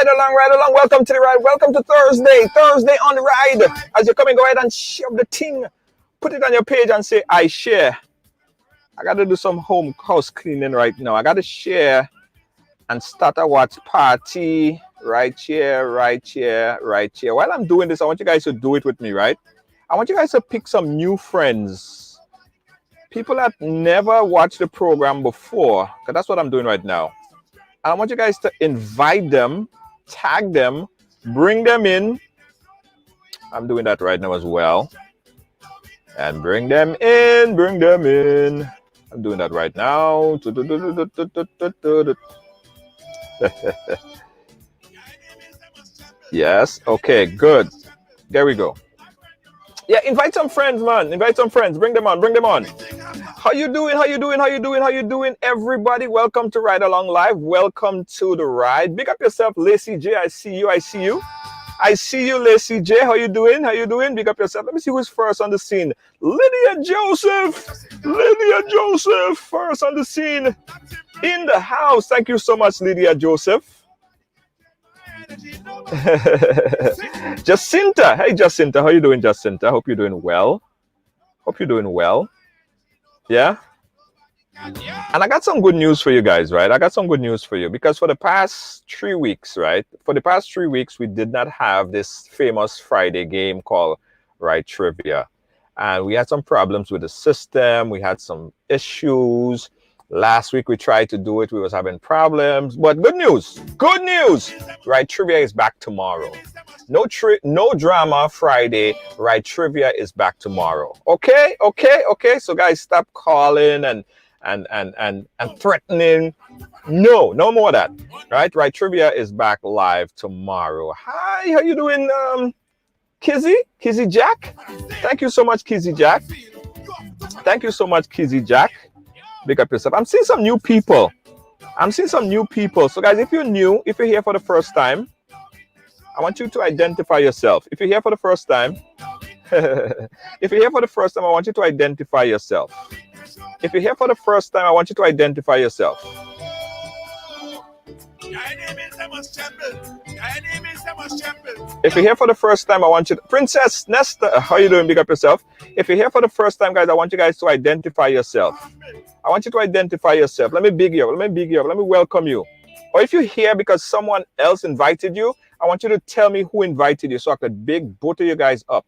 Ride along, ride along. Welcome to the ride. Welcome to Thursday. Thursday on the ride. As you're coming, go ahead and share the thing. Put it on your page and say, I share. I got to do some house cleaning right now. I got to share and start a watch party right here, right here, right here. While I'm doing this, I want you guys to do it with me, right? I want you guys to pick some new friends. People that never watched the program before, because that's what I'm doing right now. And I want you guys to invite them, tag them, bring them in. I'm doing that right now as well. And bring them in, bring them in. I'm doing that right now. Yes, okay, good. There we go. Yeah, invite some friends, man. Invite some friends. Bring them on, bring them on. How you doing? How you doing? How you doing? How you doing? Everybody, welcome to Ride Along Live. Welcome to the ride. Big up yourself, Lacey J. I see you. I see you. I see you, Lacey J. How you doing? How you doing? Big up yourself. Let me see who's first on the scene. Lydia Joseph. Lydia Joseph, first on the scene. In the house. Thank you so much, Lydia Joseph. Jacinta. Hey, Jacinta. How you doing, Jacinta? Hope you're doing well. Hope you're doing well. Yeah. And I got some good news for you guys, right? I got some good news for you because for the past 3 weeks, right? For the past 3 weeks, we did not have this famous Friday game called Ride Trivia. And we had some problems with the system. We had some issues. Last week we tried to do it. We was having problems. But good news. Good news. Ride Trivia is back tomorrow. No drama Friday. Ride Trivia is back tomorrow. Okay? Okay? Okay? So guys, stop calling and threatening. No more of that. Right? Ride Trivia is back live tomorrow. Hi, how you doing, Kizzy Jack? Thank you so much, Kizzy Jack. Thank you so much, Kizzy Jack. Big up yourself. I'm seeing some new people. So guys, if you're new, if you're here for the first time, I want you to identify yourself. If you're here for the first time, I want you to identify yourself. If you're here for the first time, I want you to identify yourself. If you're here for the first time, I want you to... Princess Nesta, how you doing? Big up yourself. If you're here for the first time, guys, I want you guys to identify yourself. I want you to identify yourself. Let me big you up. Let me welcome you. Or if you're here because someone else invited you, I want you to tell me who invited you so I could big both of you guys up.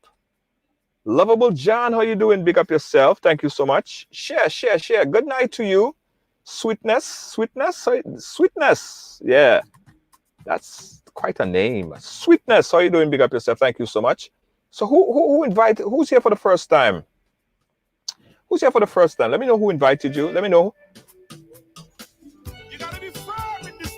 Lovable John, how you doing? Big up yourself. Thank you so much. Share. Good night to you. Sweetness. Yeah, that's quite a name. Sweetness, how you doing? Big up yourself. Thank you so much. So who invited? Who's here for the first time? Who's here for the first time? Let me know who invited you. Let me know.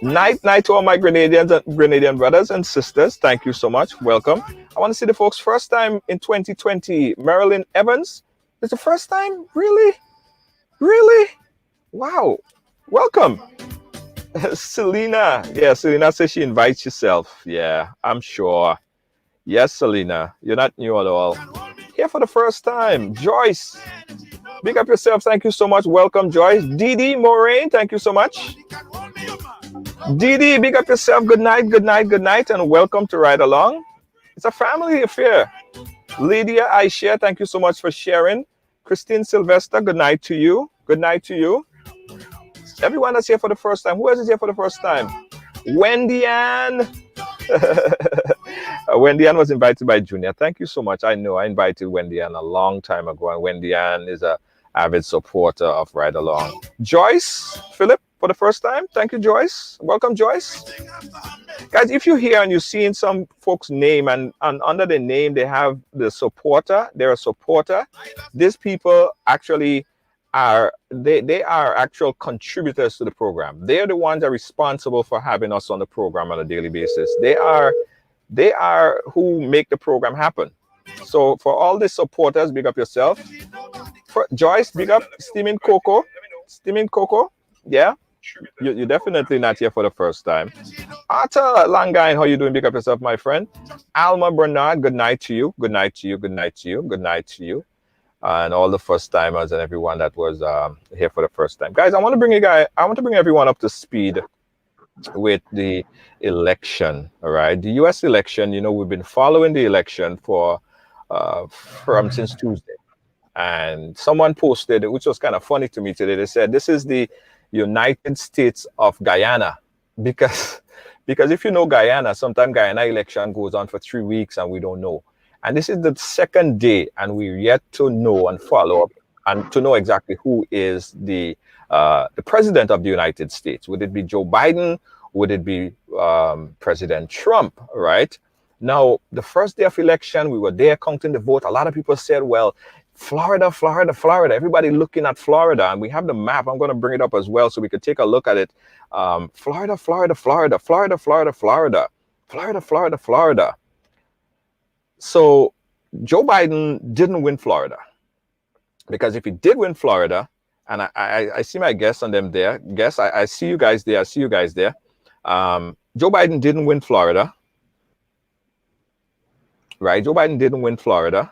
Night to all my Grenadian brothers and sisters. Thank you so much. Welcome. I want to see the folks first time in 2020. Marilyn Evans. It's the first time? Really? Wow. Welcome. Selena. Yeah, Selena says she invites herself. Yeah, I'm sure. Yes, Selena. You're not new at all. Here for the first time. Joyce. Big up yourself. Thank you so much. Welcome, Joyce. Didi Moraine. Thank you so much. Didi, big up yourself. Good night, and welcome to Ride Along. It's a family affair. Lydia Aisha, thank you so much for sharing. Christine Sylvester, good night to you. Good night to you. Everyone that's here for the first time. Who else is here for the first time? Wendy Ann. Wendy Ann was invited by Junior. Thank you so much. I know I invited Wendy Ann a long time ago, and Wendy Ann is an avid supporter of Ride Along. Joyce Philip for the first time. Thank you, Joyce. Welcome, Joyce. Guys, if you're here and you're seeing some folks' name and under the name they have the supporter, they're a supporter. These people actually are they are actual contributors to the program. They're the ones that are responsible for having us on the program on a daily basis. They are who make the program happen. So for all the supporters, big up yourself. For Joyce, big up. Steaming Coco. Yeah, you're definitely not here for the first time. Arthur Langain, how you doing? Big up yourself, my friend. Alma Bernard, good night to you. Good night to you. And all the first timers and everyone that was here for the first time. Guys, I want to bring everyone up to speed with the election. All right, the U.S. election. We've been following the election from since Tuesday, and someone posted, which was kind of funny to me today. They said this is the United States of Guyana, because because if you know Guyana, sometimes Guyana election goes on for 3 weeks and we don't know. And this is the second day, and we're yet to know and follow up and to know exactly who is the president of the United States. Would it be Joe Biden? Would it be President Trump? Right now, the first day of election, we were there counting the vote. A lot of people said, "Well, Florida, Florida, Florida." Everybody looking at Florida, and we have the map. I'm going to bring it up as well so we could take a look at it. Florida, Florida, Florida, Florida, Florida, Florida, Florida, Florida, Florida. So Joe Biden didn't win Florida, because if he did win Florida, and I see my guests on them there. Guess I see you guys there. I see you guys there. Joe Biden didn't win Florida, right? Joe Biden didn't win Florida.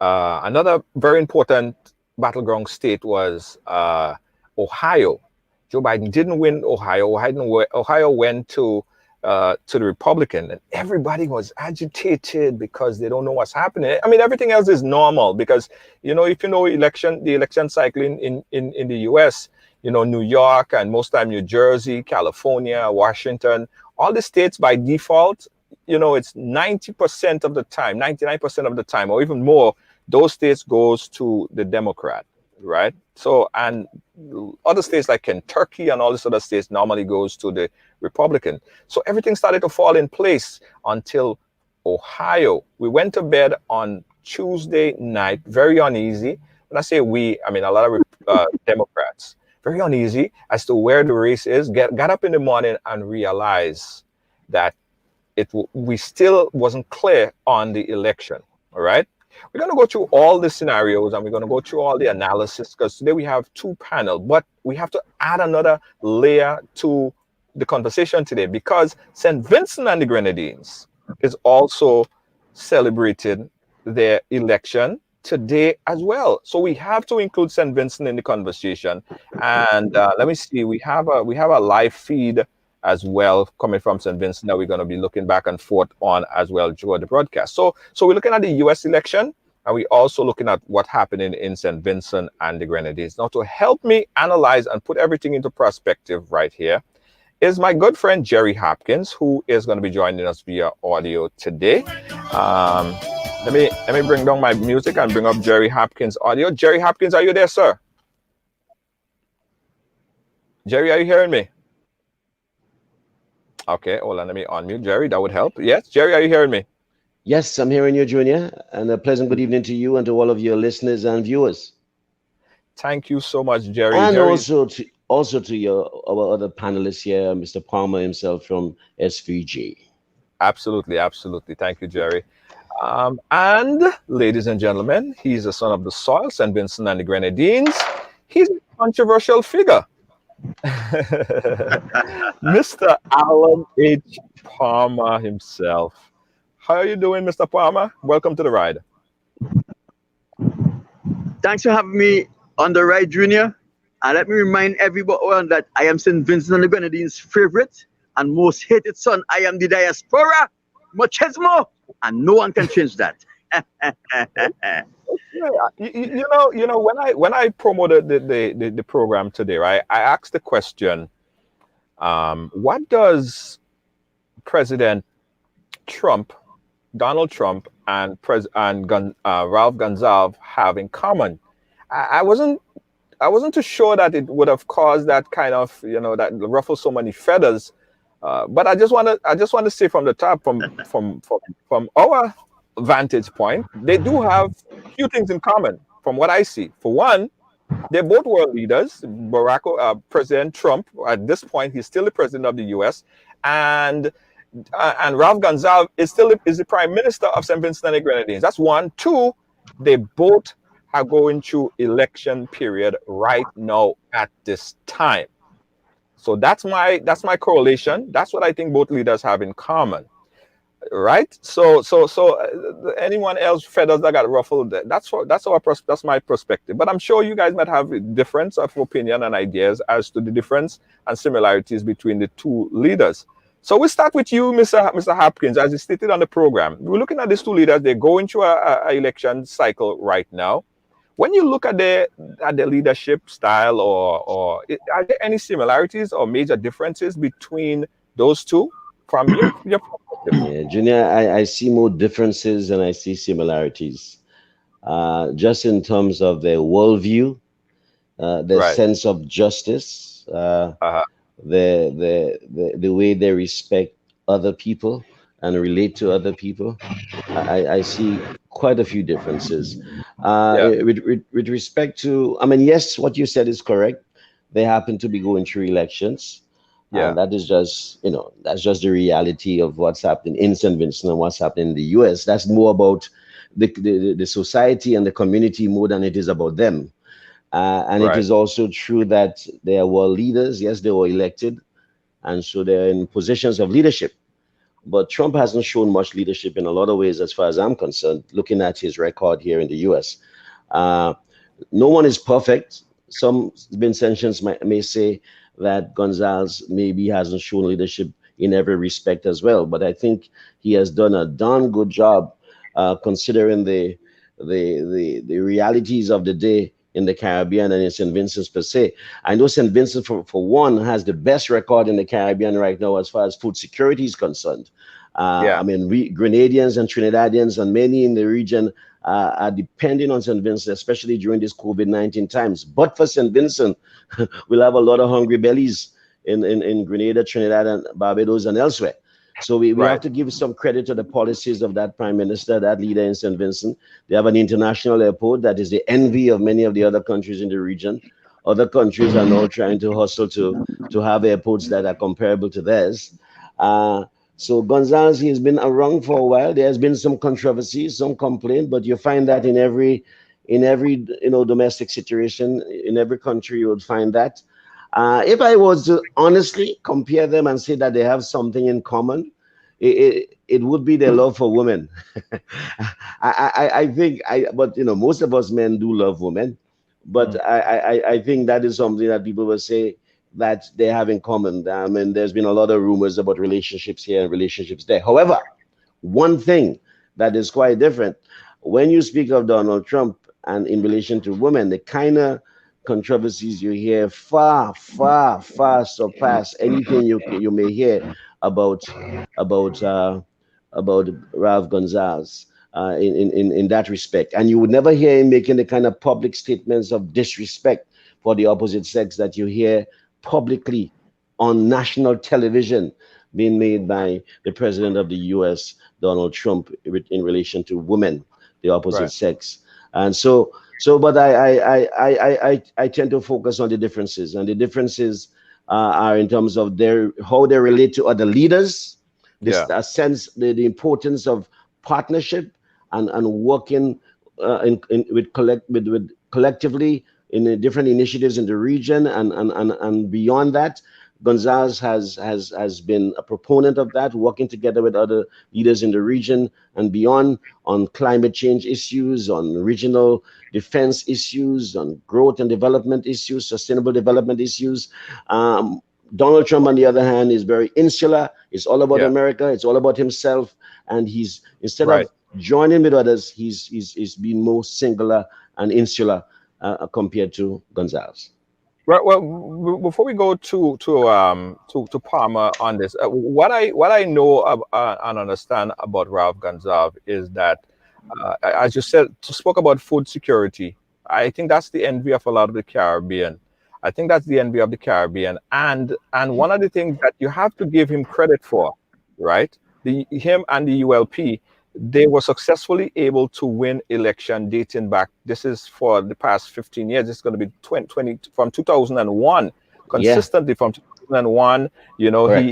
Another very important battleground state was Ohio. Joe Biden didn't win Ohio. Ohio went to the Republican, and everybody was agitated because they don't know what's happening. I mean, everything else is normal because, if you know the election cycle in the US, New York and most time New Jersey, California, Washington, all the states by default, it's 90% of the time, 99% of the time, or even more, those states goes to the Democrat, right? So, and other states like Kentucky and all these other states normally goes to the Republican. So everything started to fall in place until Ohio. We went to bed on Tuesday night, very uneasy. When I say we, I mean a lot of Democrats, very uneasy as to where the race is. Got up in the morning and realized that we still wasn't clear on the election. All right. We're going to go through all the scenarios and we're going to go through all the analysis, because today we have two panels, but we have to add another layer to the conversation today, because St. Vincent and the Grenadines is also celebrated their election today as well. So we have to include St. Vincent in the conversation. And let me see, we have a live feed as well coming from St. Vincent that we're going to be looking back and forth on as well throughout the broadcast. So we're looking at the US election, and we're also looking at what's happening in St. Vincent and the Grenadines. Now, to help me analyze and put everything into perspective right here is my good friend Jerry Hopkins, who is going to be joining us via audio today. Let me bring down my music and bring up Jerry Hopkins audio. Jerry Hopkins, are you there, sir? Jerry, are you hearing me? Okay, hold on, let me unmute Jerry. That would help. Yes, Jerry, are you hearing me? Yes, I'm hearing you, Junior, and a pleasant good evening to you and to all of your listeners and viewers. Thank you so much, Jerry. And Jerry, also to our other panelists here, Mr. Palmer himself from SVG. Absolutely, absolutely. Thank you, Jerry. And ladies and gentlemen, he's a son of the soil, St. Vincent and the Grenadines. He's a controversial figure. Mr. Alan H. Palmer himself. How are you doing, Mr. Palmer? Welcome to the ride. Thanks for having me on the ride, Junior. And let me remind everyone that I am St. Vincent and the Grenadines' favorite and most hated son. I am the diaspora, machismo, and no one can change that. When I promoted the program today, right, I asked the question, what does President Trump, Donald Trump, and Ralph Gonsalves have in common? I wasn't too sure that it would have caused that kind of, that ruffle so many feathers. But I just want to say from the top, from our vantage point, they do have a few things in common from what I see. For one, they're both world leaders. President Trump, at this point, he's still the president of the U.S., and Ralph Gonsalves is the prime minister of St. Vincent and the Grenadines. That's one. Two, they both are going through election period right now at this time. So that's my correlation. That's what I think both leaders have in common. right? Anyone else feathers that got ruffled, that's my perspective. But I'm sure you guys might have a difference of opinion and ideas as to the difference and similarities between the two leaders. So we start with you, Mr. Hopkins. As you stated on the program, we're looking at these two leaders. They're going through a election cycle right now. When you look at their leadership style, are there any similarities or major differences between those two from your perspective? Yeah, Junior, I see more differences than I see similarities. Just in terms of their worldview, their Right. sense of justice, Uh-huh. the way they respect other people and relate to other people. I see quite a few differences. Yeah. With respect to, I mean, yes, what you said is correct. They happen to be going through elections. Yeah. That is just, that's just the reality of what's happening in St. Vincent and what's happening in the US. That's more about the society and the community more than it is about them. And it Right. is also true that there were leaders, yes, they were elected, and so they're in positions of leadership. But Trump hasn't shown much leadership in a lot of ways, as far as I'm concerned, looking at his record here in the US. Uh, no one is perfect. Some Vincentians may say that Gonzalez maybe hasn't shown leadership in every respect as well. But I think he has done a darn good job considering the realities of the day in the Caribbean and in St. Vincent's per se. I know St. Vincent, for one, has the best record in the Caribbean right now as far as food security is concerned. Yeah. I mean, we Grenadians and Trinidadians and many in the region are depending on St. Vincent, especially during these COVID-19 times. But for St. Vincent, we'll have a lot of hungry bellies in Grenada, Trinidad, and Barbados, and elsewhere. So we have Right. to give some credit to the policies of that prime minister, that leader in St. Vincent. They have an international airport that is the envy of many of the other countries in the region. Other countries are now trying to hustle to have airports that are comparable to theirs. So Gonzalez, he has been around for a while. There has been some controversy, some complaint, but you find that in every domestic situation in every country, you would find that. If I was to honestly compare them and say that they have something in common, it would be their love for women. I think but most of us men do love women, but I think that is something that people will say that they have in common. I mean, there's been a lot of rumors about relationships here and relationships there. However, one thing that is quite different when you speak of Donald Trump and in relation to women, the kind of controversies you hear far, far, far surpass anything you may hear about about uh, about Ralph Gonzalez in that respect. And you would never hear him making the kind of public statements of disrespect for the opposite sex that you hear publicly on national television being made by the president of the US, Donald Trump, in relation to women, the opposite Right. sex. And but I tend to focus on the differences, and the differences are in terms of how they relate to other leaders, this Yeah. sense the importance of partnership and working with collectively in the different initiatives in the region and beyond that. Gonzalez has been a proponent of that, working together with other leaders in the region and beyond on climate change issues, on regional defense issues, on growth and development issues, sustainable development issues. Donald Trump, on the other hand, is very insular. It's all about Yeah. America. It's all about himself. And he's, instead Right. of joining with others, he's been more singular and insular compared to Gonzalez. Right. Well, before we go to Palmer on this, what I know and understand about Ralph Gonzalez is that, as you said, spoke about food security. I think that's the envy of a lot of the Caribbean. I think that's the envy of the Caribbean, and one of the things that you have to give him credit for, right? Him and the ULP, they were successfully able to win election dating back. This is for the past 15 years. It's going to be 20 from 2001, Yeah, consistently from 2001. You know, correct.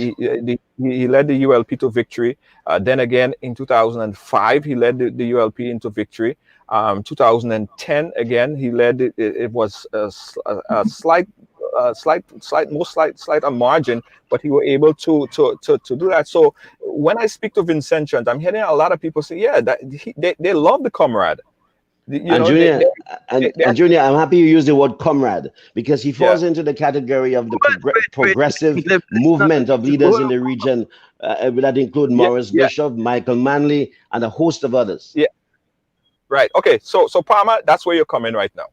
he led the ULP to victory. Then again, in 2005, he led the ULP into victory. 2010, again, he led it. It was a slight slight a margin, but he was able to do that. So when I speak to Vincentians, I'm hearing a lot of people say, yeah, that they love the comrade. And Junior, and Junior, I'm happy you use the word comrade, because he falls into the category of the progressive movement of leaders in the region that include Morris Bishop, Michael Manley, and a host of others. Yeah. Right. Okay. So Palmer, that's where you're coming right now.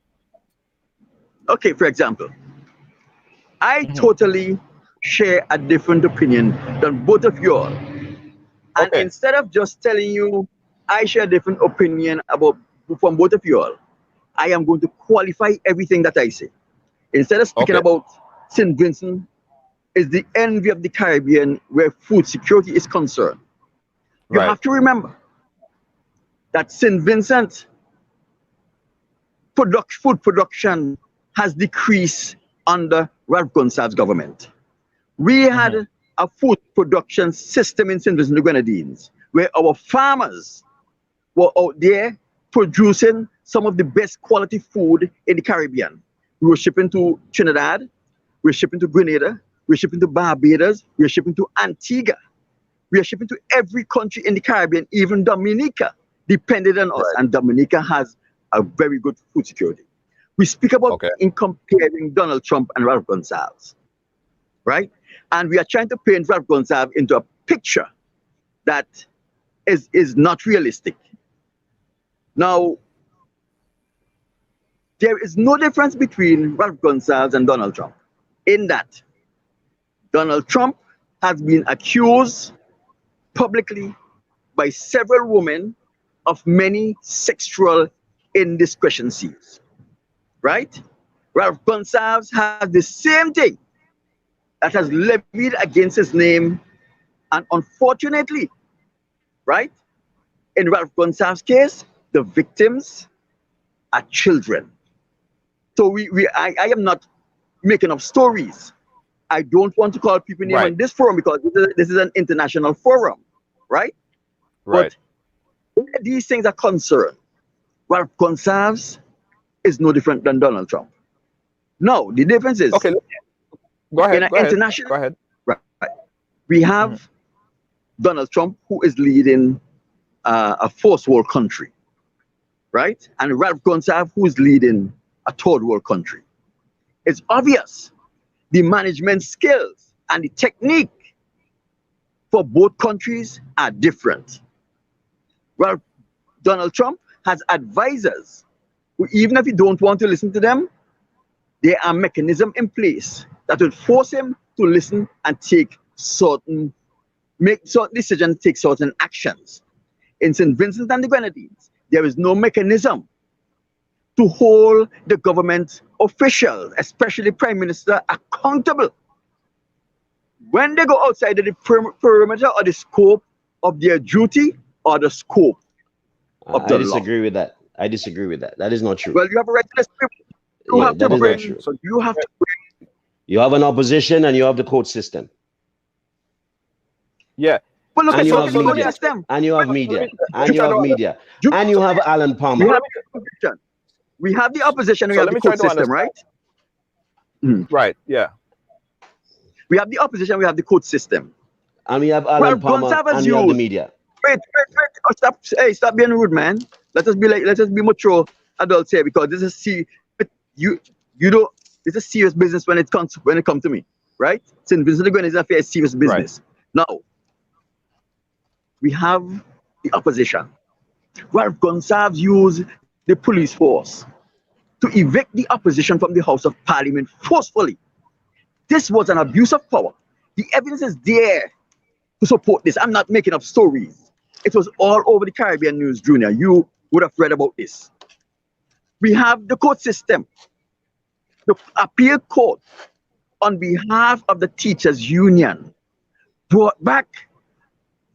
Okay, for example, I totally share a different opinion than both of you all. And instead of just telling you I share a different opinion from both of you all, I am going to qualify everything that I say. Instead of speaking about St. Vincent is the envy of the Caribbean where food security is concerned. You have to remember that St. Vincent food production has decreased under Ralph Gonsalves' government. We had a food production system in St. Vincent and the Grenadines where our farmers were out there producing some of the best quality food in the Caribbean. We were shipping to Trinidad, we were shipping to Grenada, we were shipping to Barbados, we were shipping to Antigua. We are shipping to every country in the Caribbean, even Dominica depended on us, and Dominica has a very good food security. We speak about in comparing Donald Trump and Ralph Gonsalves, right? And we are trying to paint Ralph Gonsalves into a picture that is not realistic. Now, there is no difference between Ralph Gonsalves and Donald Trump in that Donald Trump has been accused publicly by several women of many sexual indiscretioncies, right? Ralph Gonsalves has the same thing that has levied against his name, and unfortunately, right, in Ralph Gonsalves' case, the victims are children. So I am not making up stories. I don't want to call people name on this forum because this is an international forum, right? But where these things are concerned, Ralph Gonsalves is no different than Donald Trump. No, the difference is go ahead. International, go ahead. Right, we have Donald Trump, who is leading a first world country, right? And Ralph Gonsalves, who is leading a third world country. It's obvious the management skills and the technique for both countries are different. Well, Donald Trump has advisors who, even if you don't want to listen to them, there are mechanisms in place that will force him to listen and make certain decisions, take certain actions. In St. Vincent and the Grenadines, there is no mechanism to hold the government officials, especially Prime Minister, accountable when they go outside of the perimeter or the scope of their duty or the scope of the law. I disagree with that. I disagree with that. That is not true. Well, you have a right to disagree. That is not true. So you have to bring. You have an opposition and you have the court system. Yeah. But look, and you have media. And you have media. And you have media. And you have Alan Palmer. We have the opposition. We have the court system, right? Right. Yeah. We have the opposition. We have the court system. And we have Alan Palmer. And you have the media. Wait. Oh, stop. Hey, stop being rude, man. Let us be mature adults here, because this is this is serious business when it comes to me, right? St. Vincent is a fair serious business. Right. Now, we have the opposition. Ralph Gonsalves used the police force to evict the opposition from the House of Parliament forcefully. This was an abuse of power. The evidence is there to support this. I'm not making up stories. It was all over the Caribbean News, Junior. You would have read about this. We have the court system. The appeal court, on behalf of the teachers' union, brought back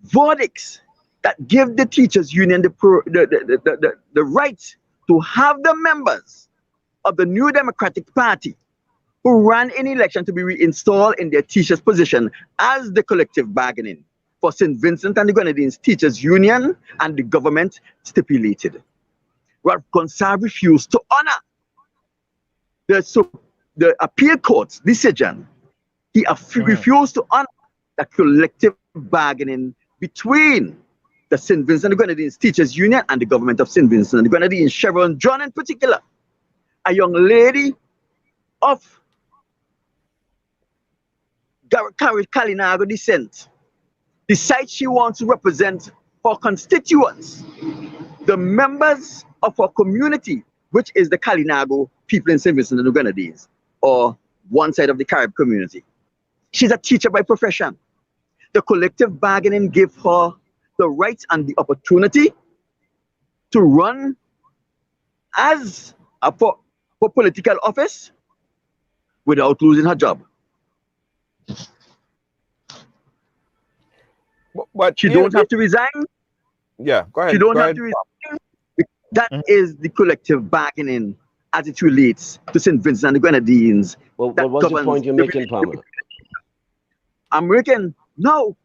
verdicts that give the teachers' union the right to have the members of the New Democratic Party who ran in election to be reinstalled in their teachers' position as the collective bargaining for St. Vincent and the Grenadines Teachers Union and the government stipulated. Ralph Gonsalves refused to honor the appeal court's decision, he refused to honor the collective bargaining between the St. Vincent and the Grenadines Teachers Union and the government of St. Vincent and the Grenadines. Chevron John in particular, a young lady of Kalinago descent, decides she wants to represent her constituents, the members of her community, which is the Kalinago people in St. Vincent and the Grenadines, or one side of the Carib community. She's a teacher by profession. The collective bargaining gave her the rights and the opportunity to run as for political office without losing her job. But she don't have to resign. Yeah, go ahead. She don't have to resign. That is the collective bargaining as it relates to St. Vincent and the Grenadines. Well, what's the point you're making, Palmer? I'm making, no.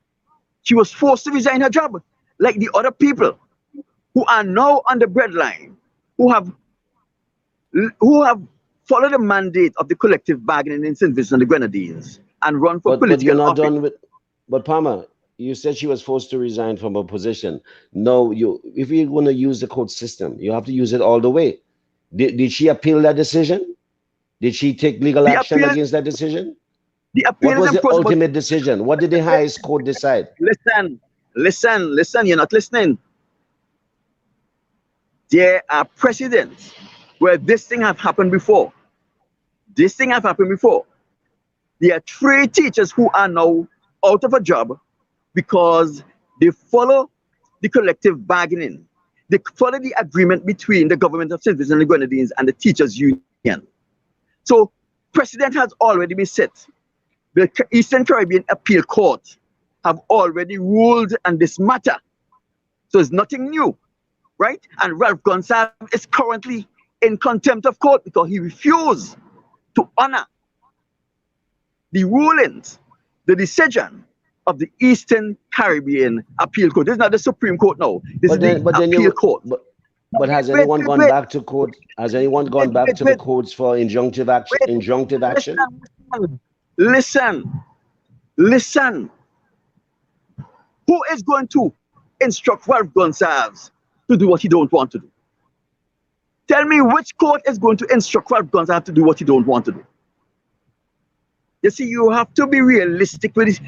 She was forced to resign her job, like the other people who are now on the breadline, who have followed the mandate of the collective bargaining in St. Vincent and the Grenadines and run for political But you're not office. done with. But Palmer, you said she was forced to resign from her position. No, if you're going to use the court system, you have to use it all the way. Did she appeal that decision? Did she take legal action against that decision? What was the ultimate decision? What did the highest court decide? Listen, you're not listening. There are precedents where this thing have happened before. There are 3 teachers who are now out of a job because they follow the collective bargaining. They follow the agreement between the government of St. Vincent and the Grenadines and the teachers union. So precedent has already been set. The Eastern Caribbean Appeal Court have already ruled on this matter. So it's nothing new, right? And Ralph Gonsalves is currently in contempt of court because he refused to honor the rulings, the decision of the Eastern Caribbean Appeal Court. This is not the Supreme Court now. This is the Appeal Court. But has anyone gone back to court? Has anyone gone back to the courts for injunctive action? Listen. Who is going to instruct Ralph Gonsalves to do what he don't want to do? Tell me which court is going to instruct Ralph Gonsalves to do what he don't want to do? You see, you have to be realistic with this.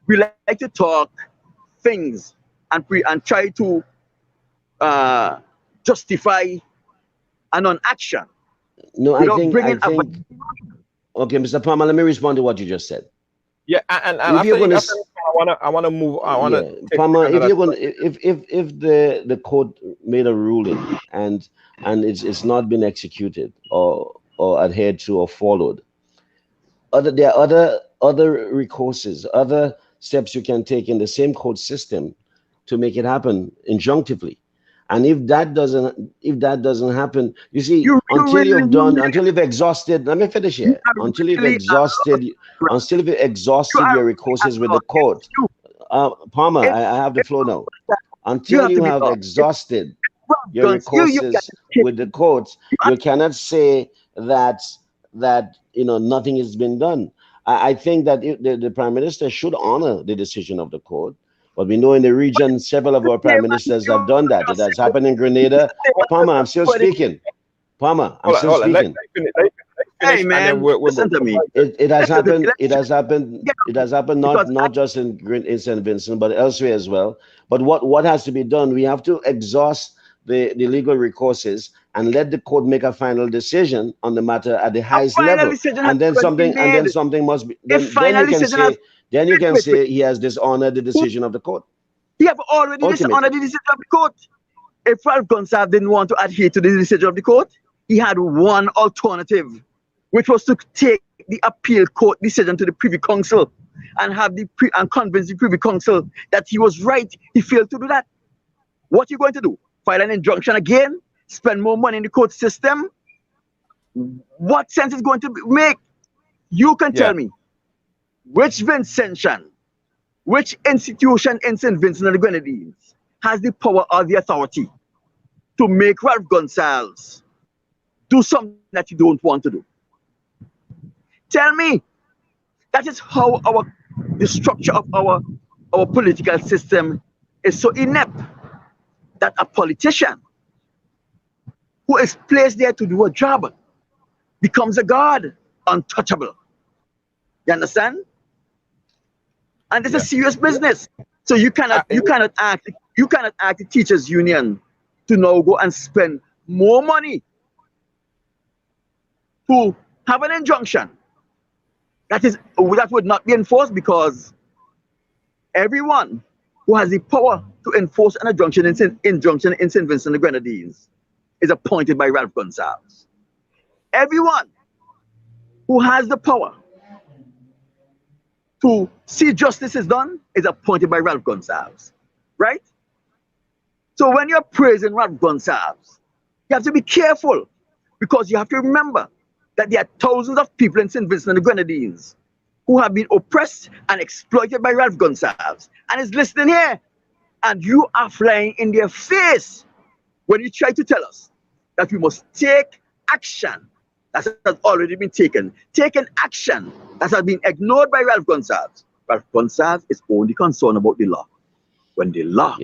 We like to talk things and try to justify a non-action. No, I think. Okay, Mr. Palmer, let me respond to what you just said. Yeah, and I want to move. Palmer, if the court made a ruling and it's not been executed or adhered to or followed, there are other recourses, other steps you can take in the same court system to make it happen injunctively. And if that doesn't happen, you see, until you've exhausted, let me finish here. Until you've exhausted your recourses with the court. Palmer, I have the floor now. Until you have exhausted your recourses with the courts, you cannot say that nothing has been done. I think that the Prime Minister should honor the decision of the court. But we know in the region, several of our prime ministers have done that. It has happened in Grenada. Palmer, I'm still speaking. Palmer, I'm still speaking. Hey man, listen to me. It has happened. It has happened not just in St. Vincent, but elsewhere as well. But what has to be done? We have to exhaust the legal recourses and let the court make a final decision on the matter at the highest level. And then something must be. Then you can say he has dishonored the decision of the court. He have already dishonored the decision of the court. If Ralph Gonsalves didn't want to adhere to the decision of the court, he had one alternative, which was to take the appeal court decision to the Privy Council and have convince the Privy Council that he was right. He failed to do that. What are you going to do? File an injunction again? Spend more money in the court system? What sense is going to make? You can tell me. Which Vincentian, which institution in St. Vincent and the Grenadines has the power or the authority to make Ralph Gonsalves do something that you don't want to do? Tell me. That is how the structure of our political system is so inept that a politician who is placed there to do a job becomes a god, untouchable. You understand? And this Yeah. is serious business. So you cannot ask the teachers union to now go and spend more money to have an injunction that would not be enforced, because everyone who has the power to enforce an injunction in St. Vincent and the Grenadines is appointed by Ralph Gonsalves. Everyone who has the power to see justice is done is appointed by Ralph Gonsalves, right? So when you're praising Ralph Gonsalves, you have to be careful, because you have to remember that there are thousands of people in St. Vincent and the Grenadines who have been oppressed and exploited by Ralph Gonsalves and is listening here. And you are flying in their face when you try to tell us that we must take action that has already been taken. Taken action that has been ignored by Ralph Gonsalves. Ralph Gonsalves is only concerned about the law when the law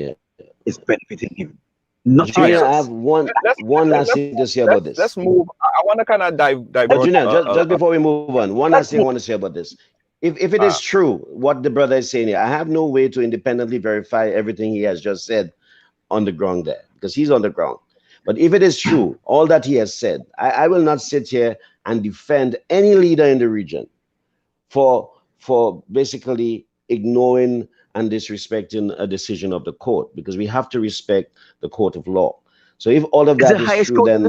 is benefiting him. Not Junior, I have Jesus. one last thing to say about this. Let's move. I want to kind of divert. Junior, just before we move on, one last thing I want to say about this. If it is true what the brother is saying here, I have no way to independently verify everything he has just said on the ground there, because he's on the ground. But if it is true, all that he has said, I will not sit here and defend any leader in the region for basically ignoring and disrespecting a decision of the court, because we have to respect the court of law. So if all of that is true, then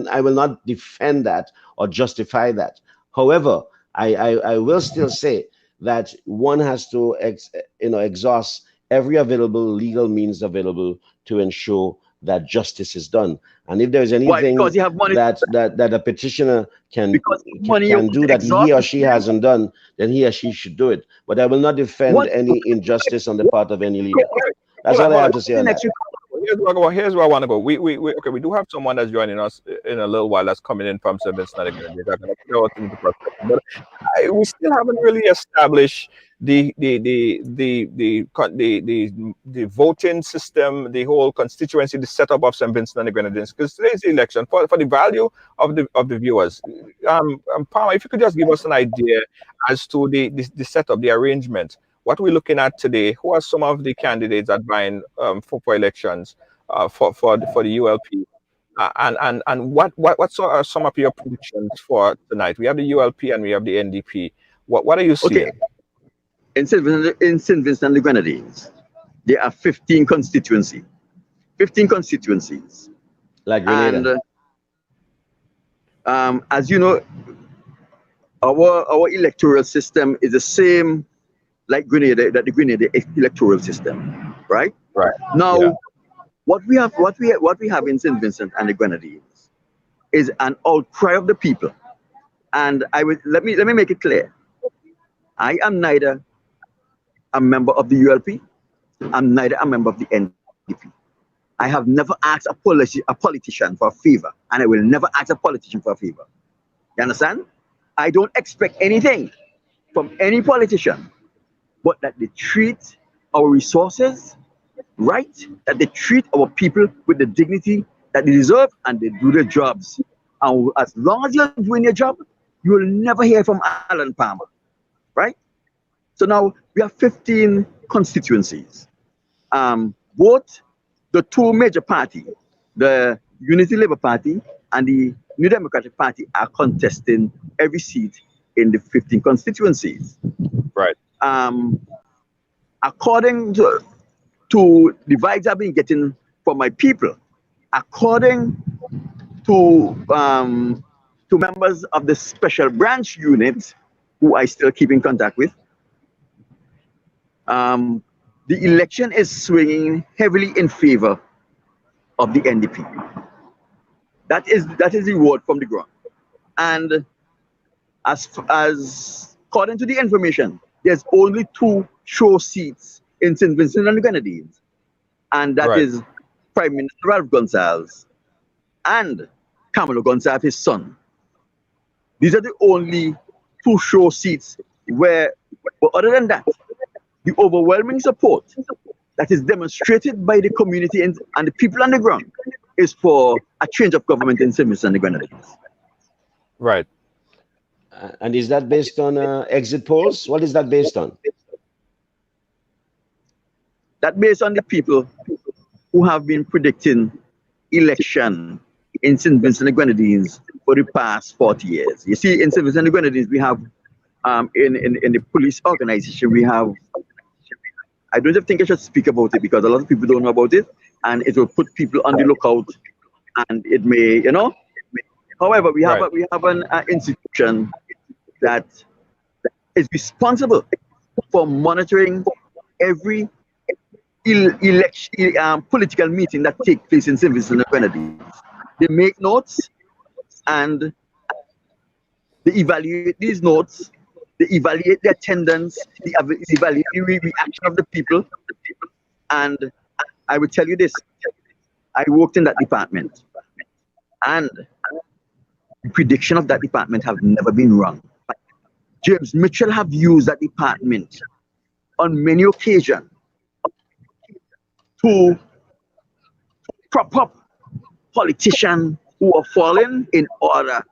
I will not defend that or justify that. However, I will still say that one has to exhaust every available legal means available to ensure that justice is done. And if there's anything that a petitioner can do that he or she hasn't done, then he or she should do it. But I will not defend any injustice on the part of any leader. That's all I have to say on that. Here's where I want to go. We do have someone that's joining us in a little while that's coming in from St. Vincent. But we still haven't really established the voting system, the whole constituency, the setup of St. Vincent and the Grenadines. Because today's the election for the value of the viewers. Palmer, if you could just give us an idea as to the setup, the arrangement. What we're looking at today, who are some of the candidates that vying for elections for the ULP, and what are some of your predictions for tonight? We have the ULP and we have the NDP. What are you seeing? Okay. In St. Vincent and the Grenadines, there are 15 constituencies. 15 constituencies. Like Grenada. And as you know, our electoral system is the same like Grenada, that the Grenada electoral system, right? Right. Now, what we have in St. Vincent and the Grenadines is an outcry of the people, and let me make it clear. I am neither a member of the ULP, I'm neither a member of the NDP. I have never asked a politician for a favor, and I will never ask a politician for a favor. You understand? I don't expect anything from any politician, but that they treat our resources right, that they treat our people with the dignity that they deserve, and they do their jobs. And as long as you're doing your job, you will never hear from Alan Palmer, right? So now we have 15 constituencies. Both the two major parties, the Unity Labour Party and the New Democratic Party, are contesting every seat in the 15 constituencies. Right. According to the vibes I've been getting from my people, according to members of the special branch unit, who I still keep in contact with, the election is swinging heavily in favor of the NDP. That is the word from the ground. And as according to the information, there's only 2 show seats in St. Vincent and the Grenadines, and that is Prime Minister Ralph Gonsalves and Camilo Gonsalves, his son. These are the only two show seats where, but other than that, the overwhelming support that is demonstrated by the community and the people on the ground is for a change of government in St. Vincent and the Grenadines. Right. And is that based on exit polls? What is that based on? That based on the people who have been predicting election in St. Vincent and the Grenadines for the past 40 years. You see, in St. Vincent and the Grenadines, we have, in the police organization, we have, I don't think I should speak about it because a lot of people don't know about it, and it will put people on the lookout, and it may, However, we have an institution that is responsible for monitoring every political meeting that takes place in St. Vincent and the Grenadines. They make notes and they evaluate these notes, they evaluate the attendance, they evaluate the reaction of the people. And I will tell you this, I worked in that department and the prediction of that department have never been wrong. James Mitchell have used that department on many occasions to prop up politicians who are falling in order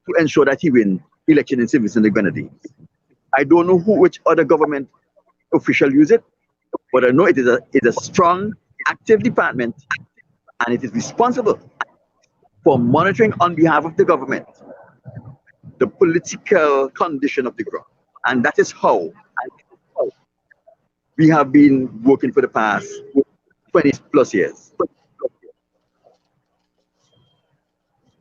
to ensure that he win election in St. Vincent and the Grenadines. I don't know which other government official use it, but I know it is a strong, active department, and it is responsible for monitoring on behalf of the government the political condition of the ground. And that is how we have been working for the past 20 plus years.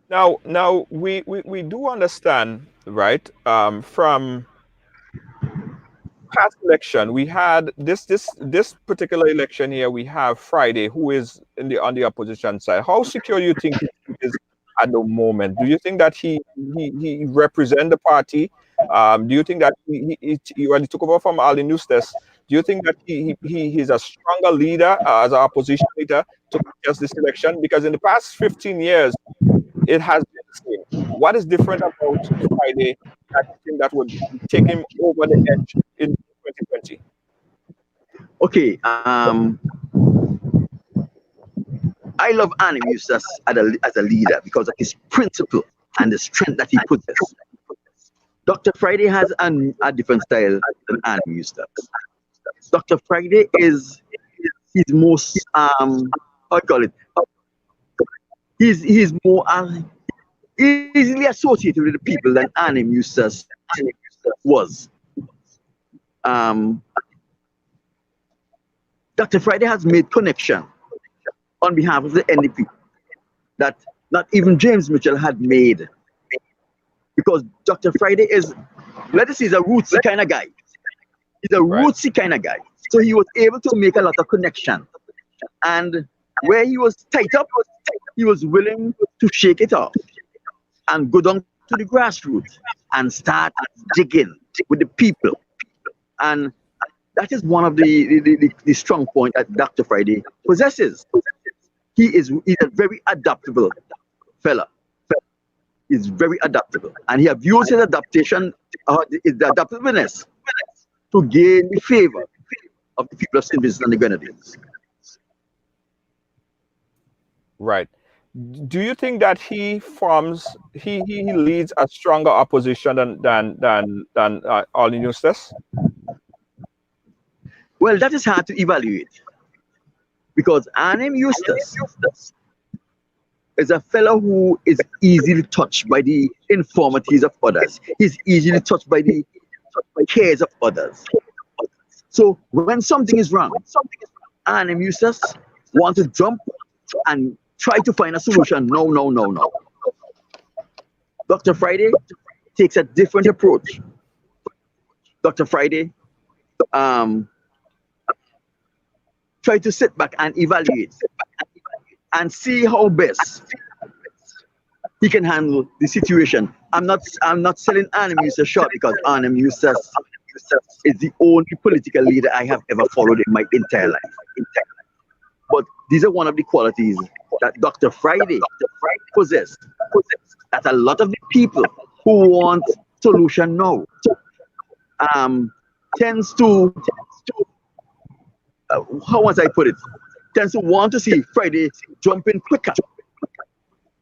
Now we do understand, right? From past election, we had this particular election here. We have Friday, who is on the opposition side. How secure do you think he is at the moment? Do you think that he represent the party? Do you think that he when he took over from Ali Nustes, do you think that he's a stronger leader as an opposition leader to contest this election? Because in the past 15 years, it has been the same. What is different about Friday that would take him over the edge in 2020? Okay, I love Annie Eustace as a leader because of his principle and the strength that he possesses. Dr. Friday has a different style than Annie Eustace. Dr. Friday is his most how do you call it? He's more easily associated with the people than Annie Eustace was. Dr. Friday has made connection on behalf of the NDP that not even James Mitchell had made, because Dr. Friday is, let us say, he's a rootsy kind of guy. He's a rootsy kind of guy. So he was able to make a lot of connection. And where he was tight up, he was willing to shake it off and go down to the grassroots and start digging with the people. And that is one of the strong point that Dr. Friday possesses. He's a very adaptable fella. He's very adaptable. And he have used his adaptation, his adaptiveness to gain the favor of the people of St. Vincent and the Grenadines. Right. Do you think that he leads a stronger opposition than Ollie Eustace? Well, that is hard to evaluate because Anim Eustace is a fellow who is easily touched by the infirmities of others. He's easily touched by the cares of others. So when something is wrong, Anim Eustace wants to jump and try to find a solution. No. Dr. Friday takes a different approach. Dr. Friday try to sit back and evaluate and see how best he can handle the situation. I'm not selling Anim Eustace short because Anim Eustace is the only political leader I have ever followed in my entire life. But these are one of the qualities that Dr. Friday possessed, that a lot of the people who want solution now tends to how must I put it? Tends to want to see Friday jump in quicker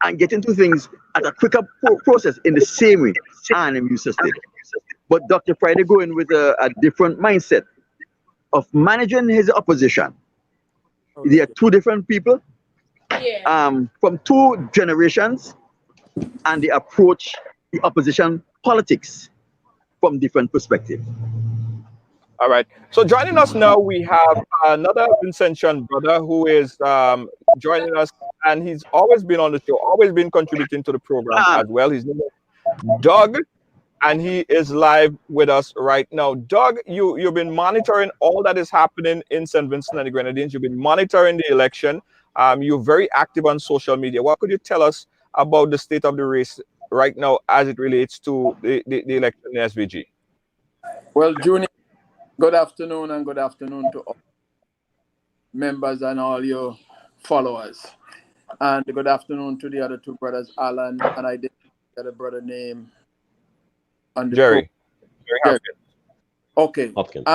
and get into things at a quicker process in the same way and immune system. But Dr. Friday going with a different mindset of managing his opposition. They are two different people from two generations, and they approach the opposition politics from different perspectives. All right. So joining us now, we have another Vincentian brother who is joining us, and he's always been on the show, always been contributing to the program as well. His name is Doug, and he is live with us right now. Doug, you've been monitoring all that is happening in St. Vincent and the Grenadines. You've been monitoring the election. You're very active on social media. What could you tell us about the state of the race right now as it relates to the election in SVG? Well, Junior, good afternoon, and good afternoon to all members and all your followers. And good afternoon to the other two brothers, Alan, and I didn't get a brother name on the Jerry. Jerry. Okay. Hopkins.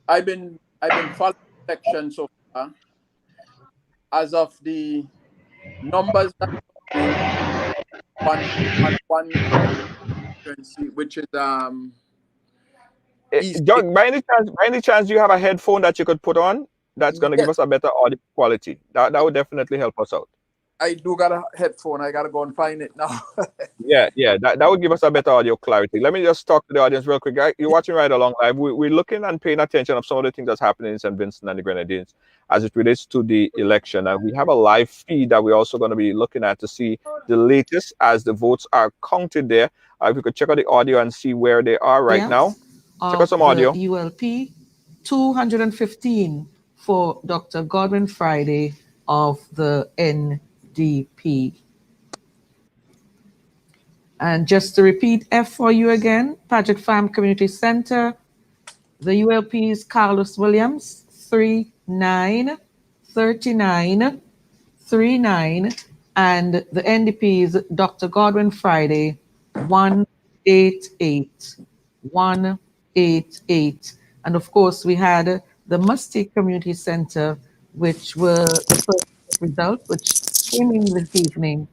I've been following the election so far. As of the numbers that one which is Doug, by any chance, do you have a headphone that you could put on that's going to give us a better audio quality? That would definitely help us out. I do got a headphone. I got to go and find it now. Yeah, that would give us a better audio clarity. Let me just talk to the audience real quick. You're watching Ride Along Live. We're looking and paying attention of some of the things that's happening in St. Vincent and the Grenadines as it relates to the election. And we have a live feed that we're also going to be looking at to see the latest as the votes are counted there. If you could check out the audio and see where they are right now. Check out some audio. ULP 215 for Dr. Godwin Friday of the NDP. And just to repeat F for you again, Paget Farm Community Center, the ULP is Carlos Williams 393939, and the NDP is Dr. Godwin Friday 188. And of course, we had the Musty Community Center, which were the first result, which came in this evening.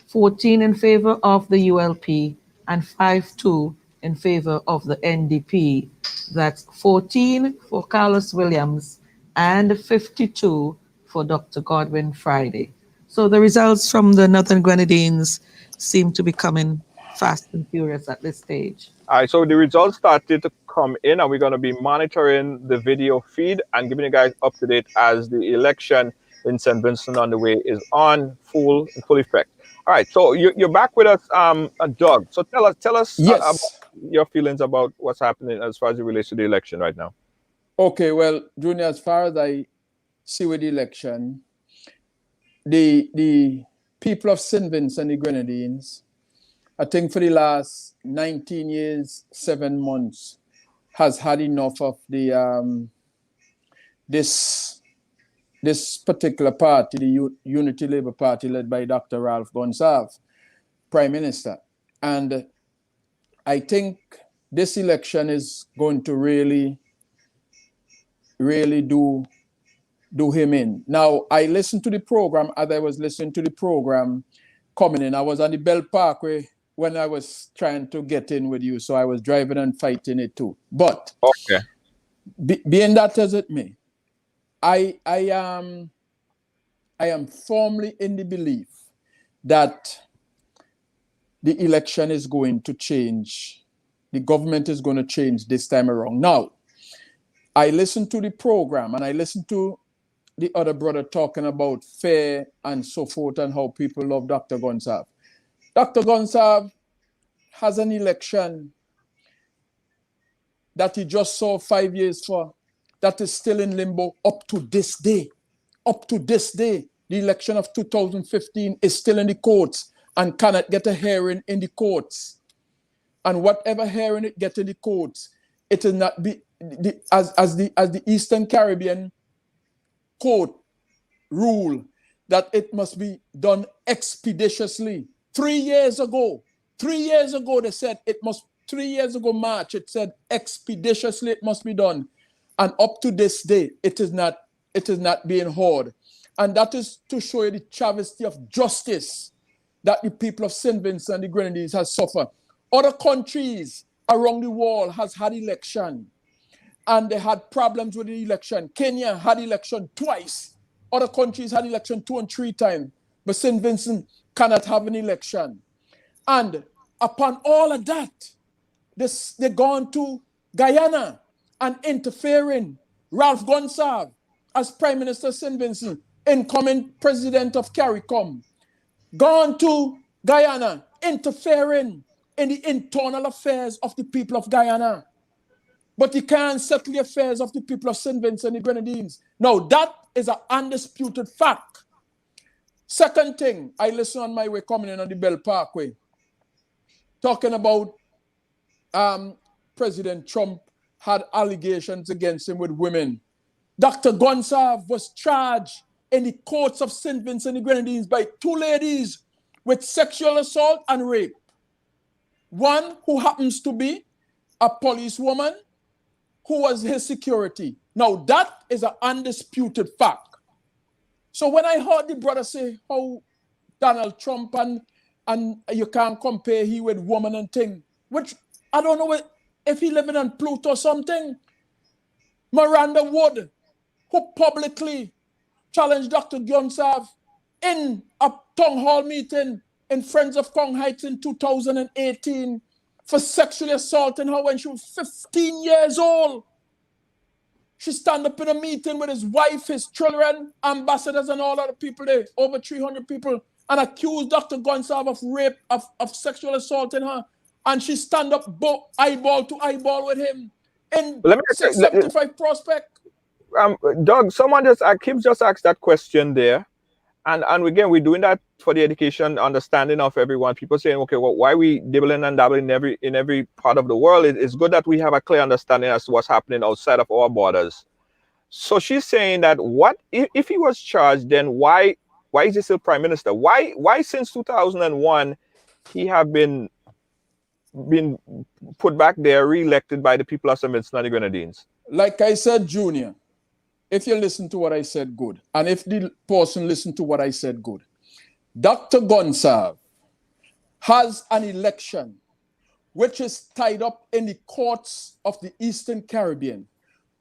14 in favor of the ULP and 5-2 in favor of the NDP. That's 14 for Carlos Williams and 52 for Dr. Godwin Friday. So the results from the Northern Grenadines seem to be coming fast and furious at this stage. All right, so the results started to come in, and we're going to be monitoring the video feed and giving you guys up to date as the election in St. Vincent on the way is in full effect. All right, so you're back with us, Doug. So tell us yes. About your feelings about what's happening as far as it relates to the election right now. Okay, well, Junior, as far as I see with the election, the people of St. Vincent and the Grenadines, I think for the last 19 years, 7 months, has had enough of the this particular party, the Unity Labour Party, led by Dr. Ralph Gonsalves, Prime Minister. And I think this election is going to really do him in. Now, I listened to the program as I was listening to the program coming in. I was on the Bell Parkway when I was trying to get in with you, so I was driving and fighting it too. But okay, being that as it may, I am firmly in the belief that the election is going to change. The government is going to change this time around. Now, I listened to the program and I listened to the other brother talking about fair and so forth and how people love Dr. Gonsalves. Dr. Gonsalves has an election that he just saw 5 years for, that is still in limbo up to this day. Up to this day, the election of 2015 is still in the courts and cannot get a hearing in the courts. And whatever hearing it gets in the courts, it will not be as the Eastern Caribbean court rule that it must be done expeditiously 3 years ago. 3 years ago, they said it must, 3 years ago, March, it said expeditiously it must be done. And up to this day, it is not being heard. And that is to show you the travesty of justice that the people of St. Vincent and the Grenadines has suffered. Other countries around the world has had election, and they had problems with the election. Kenya had election twice. Other countries had election 2 and 3 times. But St. Vincent cannot have an election. And upon all of that, they gone to Guyana and interfering. Ralph Gonsalves, as Prime Minister of St. Vincent, incoming president of CARICOM, gone to Guyana, interfering in the internal affairs of the people of Guyana. But he can't settle the affairs of the people of St. Vincent and the Grenadines. Now, that is an undisputed fact. Second thing, I listen on my way coming in on the Bell Parkway, talking about President Trump had allegations against him with women. Dr. Gonsalves was charged in the courts of St. Vincent and the Grenadines by 2 ladies with sexual assault and rape. One who happens to be a policewoman who was his security. Now, that is an undisputed fact. So when I heard the brother say how Donald Trump and you can't compare he with woman and thing, which I don't know if he living on Pluto or something. Miranda Wood, who publicly challenged Dr. Gonsalves in a town hall meeting in Friends of Kong Heights in 2018 for sexually assaulting her when she was 15 years old. She stand up in a meeting with his wife, his children, ambassadors, and all other people there, over 300 people, and accused Dr. Gonsalves of rape, of sexual assaulting her. And she stand up eyeball to eyeball with him in 675 Prospect. Doug, someone keeps just asked that question there. And again, we're doing that for the education, understanding of everyone. People saying, okay, well, why we dibbling and dabbling in every part of the world? It's good that we have a clear understanding as to what's happening outside of our borders. So she's saying that what if he was charged, then why is he still prime minister? Why since 2001 he have been put back there, re-elected by the people of St. Vincent and the Grenadines? Like I said, Junior, if you listen to what I said, good. And if the person listened to what I said, good. Dr. Gonsalves has an election which is tied up in the courts of the Eastern Caribbean,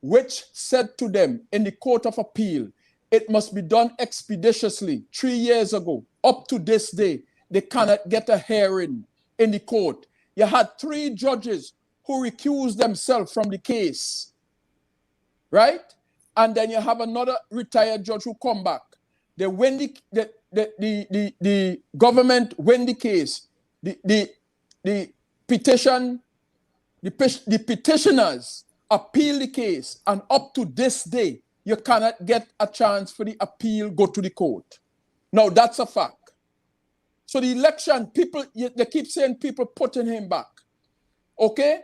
which said to them in the Court of Appeal, it must be done expeditiously. 3 years ago, up to this day, they cannot get a hearing in the court. You had 3 judges who recused themselves from the case, right? And then you have another retired judge who come back. They win the government win the case. The petitioners appeal the case, and up to this day, you cannot get a chance for the appeal go to the court. Now that's a fact. So the election, they keep saying people putting him back. Okay?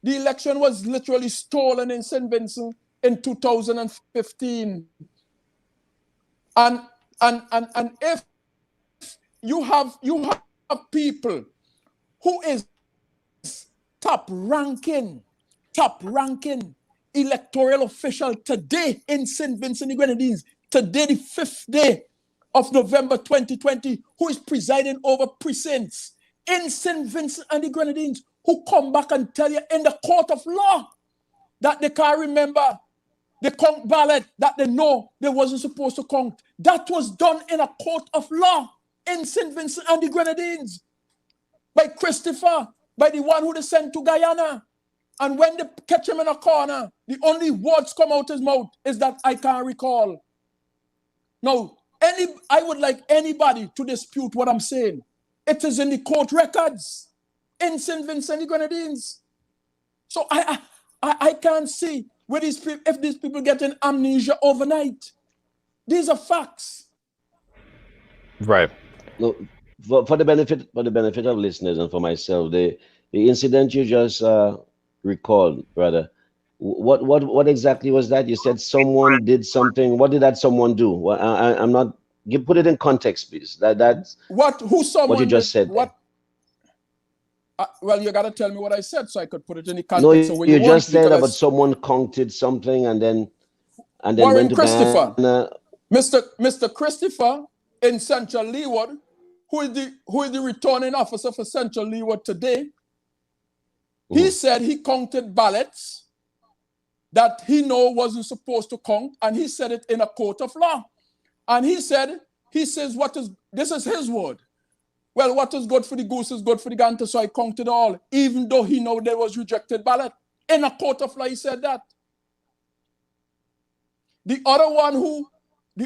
The election was literally stolen in St. Vincent in 2015. And if you have people who is top ranking electoral official today in St. Vincent and the Grenadines, today the 5th day of November 2020, who is presiding over precincts in St. Vincent and the Grenadines, who come back and tell you in the court of law that they can't remember the count ballot that they know they wasn't supposed to count. That was done in a court of law in St. Vincent and the Grenadines by Christopher, by the one who they sent to Guyana. And when they catch him in a corner, the only words come out his mouth is that I can't recall. Now, I would like anybody to dispute what I'm saying. It is in the court records in St. Vincent and the Grenadines. So I can't see where if these people get an amnesia overnight. These are facts. Right. No, for the benefit of listeners and for myself, the incident you just recalled, brother, what exactly was that? You said someone did something. What did that someone do? I'm not put it in context, please. That's who someone what you just said. What? Well, you got to tell me what I said so I could put it in the No, context of where you you want. just said about someone counted something and then Warren went to Christopher, Ghana. Mr. Christopher in Central Leeward, who is the returning officer for Central Leeward today. He said he counted ballots that he know wasn't supposed to count, and he said it in a court of law. And he says this is his word. Well, what is good for the goose is good for the gander, so I counted all, even though he know there was rejected ballot. In a court of law, he said that. The other one who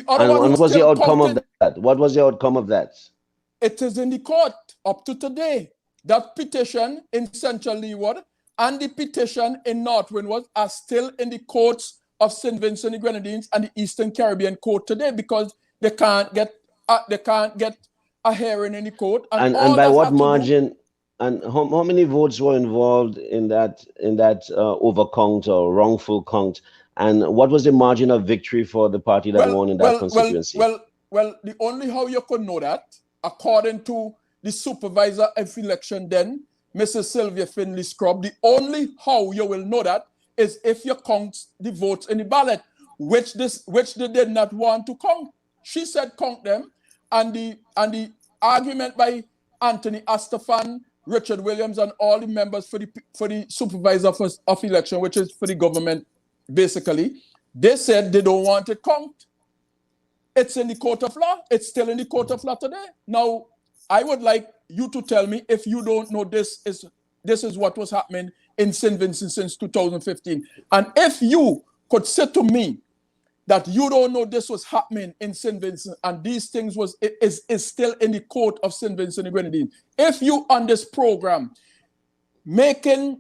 what was the outcome of that? What was the outcome of that? It is in the court up to today. That petition in Central Leeward and the petition in North Windward are still in the courts of St. Vincent and the Grenadines and the Eastern Caribbean Court today because they can't get a hearing in the court. And by what margin? And how many votes were involved in that overcount or wrongful count? And what was the margin of victory for the party that won in that constituency? Well, the only how you could know that, according to the supervisor of election then, Mrs. Sylvia Finley Scrub, the only how you will know that is if you count the votes in the ballot, which they did not want to count. She said count them, and the argument by Anthony Astafan, Richard Williams, and all the members for the supervisor of election, which is for the government, basically, they said they don't want it count. It's in the court of law. It's still in the court of law today. Now, I would like you to tell me if you don't know this is what was happening in St. Vincent since 2015. And if you could say to me that you don't know this was happening in St. Vincent and these things is still in the court of St. Vincent and Grenadines, if you on this program making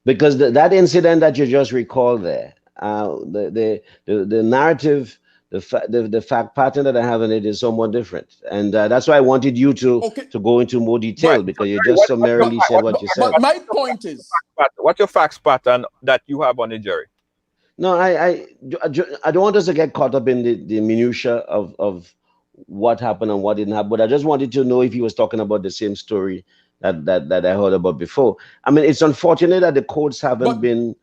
because that incident that you just recalled there, the narrative, the fact pattern that I have in it is somewhat different, and that's why I wanted you to go into more detail, because you just summarily said what you said. But my point is, what's your facts pattern that you have on the jury? No, I don't want us to get caught up in the minutia of what happened and what didn't happen, but I just wanted to know if he was talking about the same story that I heard about before. I mean, it's unfortunate that the courts haven't been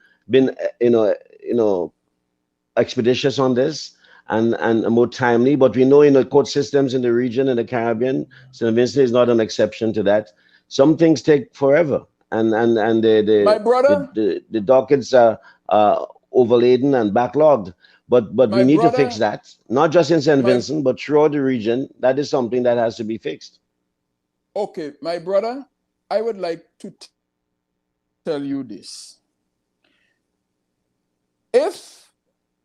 expeditious on this and more timely, but we know in the court systems in the region, in the Caribbean, St. Vincent is not an exception to that. Some things take forever, and the dockets are overladen and backlogged. But we need to fix that, not just in St. Vincent, but throughout the region. That is something that has to be fixed. Okay, my brother, I would like to tell you this. If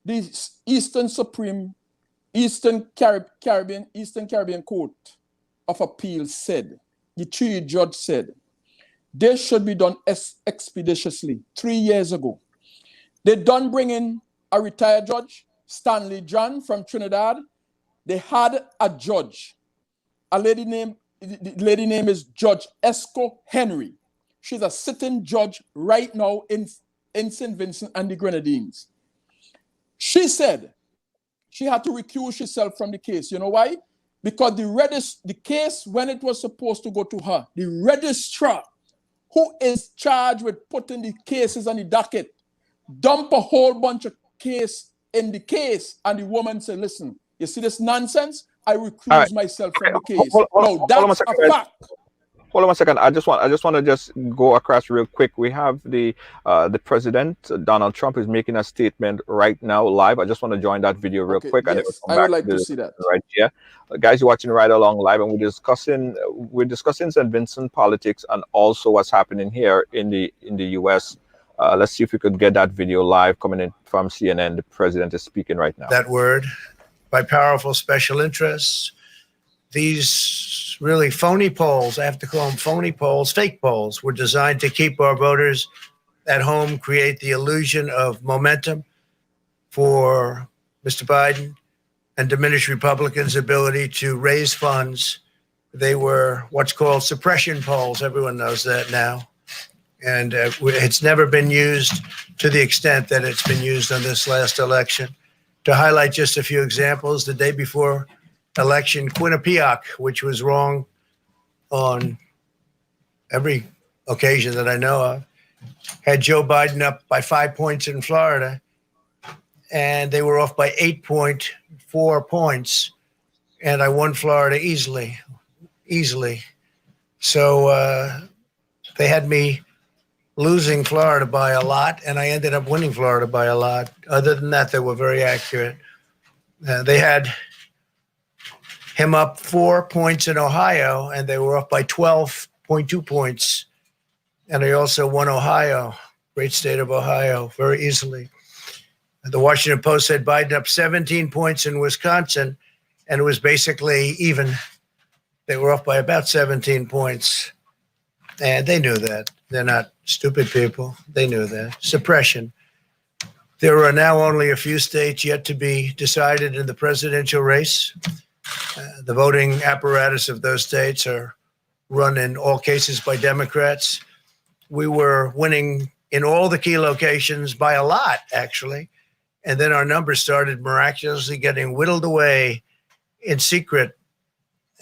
the Eastern Caribbean Court of Appeal said, the three-judge said, this should be done expeditiously 3 years ago. They done bring in a retired judge, Stanley John from Trinidad. They had a judge, the lady name is Judge Esco Henry. She's a sitting judge right now in St. Vincent and the Grenadines. She said she had to recuse herself from the case. You know why? Because the case, when it was supposed to go to her, the registrar, who is charged with putting the cases on the docket, dump a whole bunch of case in the case, and the woman said, listen, you see this nonsense? I recuse myself from the case. That's a fact. Hold on a second. I just want to just go across real quick. We have the president, Donald Trump, is making a statement right now live. I just want to join that video real quick. Yes, I would like to see that. Right here. Guys, you're watching Ride Along Live, and we're discussing St. Vincent politics and also what's happening here in the US. Let's see if we could get that video live coming in from CNN. The president is speaking right now. That word by powerful special interests. These really phony polls, I have to call them phony polls, fake polls, were designed to keep our voters at home, create the illusion of momentum for Mr. Biden, and diminish Republicans' ability to raise funds. They were what's called suppression polls. Everyone knows that now. And it's never been used to the extent that it's been used on this last election To highlight just a few examples, the day before election, Quinnipiac, which was wrong on every occasion that I know of, had Joe Biden up by 5 points in Florida, and they were off by 8.4 points, and I won Florida easily. So they had me losing Florida by a lot, and I ended up winning Florida by a lot. Other than that, they were very accurate. They had him up 4 points in Ohio, and they were up by 12.2 points. And I also won Ohio, great state of Ohio, very easily. The Washington Post said Biden up 17 points in Wisconsin, and it was basically even. They were off by about 17 points. And they knew that. They're not stupid people. They knew that. Suppression. There are now only a few states yet to be decided in the presidential race. The voting apparatus of those states are run in all cases by Democrats. We were winning in all the key locations by a lot, actually. And then our numbers started miraculously getting whittled away in secret.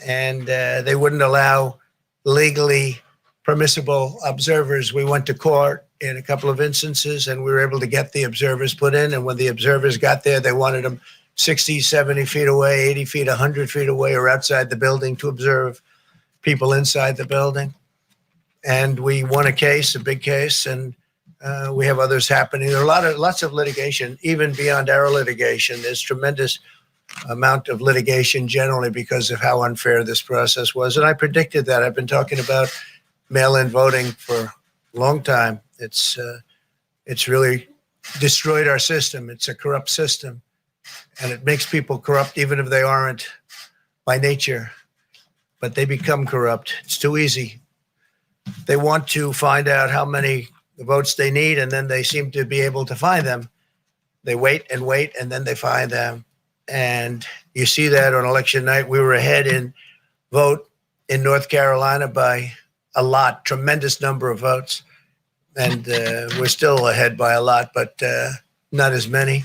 And they wouldn't allow legally permissible observers. We went to court in a couple of instances, and we were able to get the observers put in. And when the observers got there, they wanted them 60, 70 feet away, 80 feet, 100 feet away, or outside the building to observe people inside the building. And we won a case, a big case, and we have others happening. There are lots of litigation, even beyond our litigation. There's tremendous amount of litigation generally because of how unfair this process was. And I predicted that. I've been talking about mail-in voting for a long time. It's really destroyed our system. It's a corrupt system, and it makes people corrupt even if they aren't by nature, but they become corrupt. It's too easy. They want to find out how many votes they need, and then they seem to be able to find them. They wait, and then they find them. And you see that on election night. We were ahead in vote in North Carolina by a lot, tremendous number of votes. And we're still ahead by a lot, but not as many,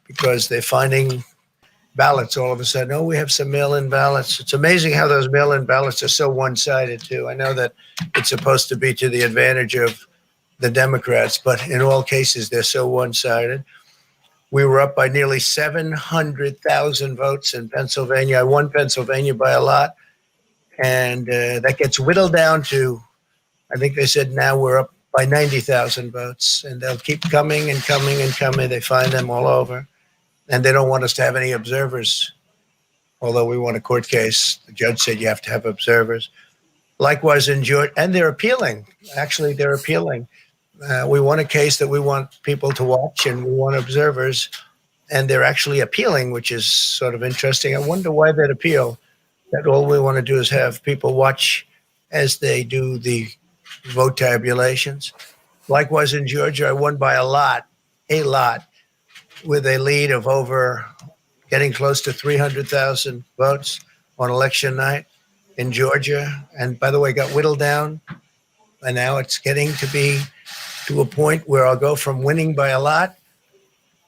because they're finding ballots all of a sudden. Oh, we have some mail-in ballots. It's amazing how those mail-in ballots are so one-sided, too. I know that it's supposed to be to the advantage of the Democrats, but in all cases, they're so one-sided. We were up by nearly 700,000 votes in Pennsylvania. I won Pennsylvania by a lot, and that gets whittled down to, I think they said now we're up by 90,000 votes, and they'll keep coming and coming and coming. They find them all over, and they don't want us to have any observers, although we won a court case. The judge said you have to have observers. Likewise in Georgia, and they're appealing. Actually, they're appealing. We won a case that we want people to watch, and we want observers, and they're actually appealing, which is sort of interesting. I wonder why they'd appeal, that all we want to do is have people watch as they do the vote tabulations. Likewise in Georgia, I won by a lot, with a lead of over getting close to 300,000 votes on election night in Georgia. And by the way, got whittled down, and now it's getting to be to a point where I'll go from winning by a lot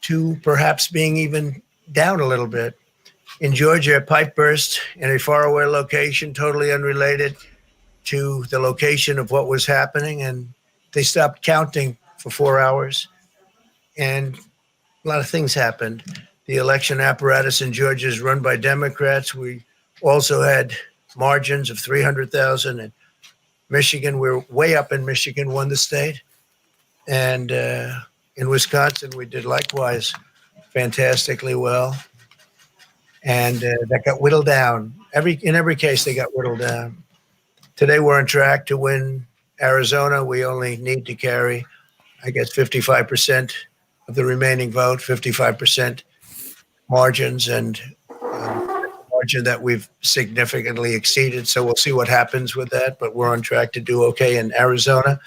to perhaps being even down a little bit. In Georgia, a pipe burst in a faraway location, totally unrelated to the location of what was happening, and they stopped counting for 4 hours, and a lot of things happened. The election apparatus in Georgia is run by Democrats. We also had margins of 300,000 in Michigan. We're way up in Michigan, won the state. And in Wisconsin, we did likewise fantastically well. And that got whittled down. In every case, they got whittled down. Today, we're on track to win Arizona. We only need to carry, I guess, 55% of the remaining vote, 55% margins, and margin that we've significantly exceeded. So we'll see what happens with that, but we're on track to do okay in Arizona.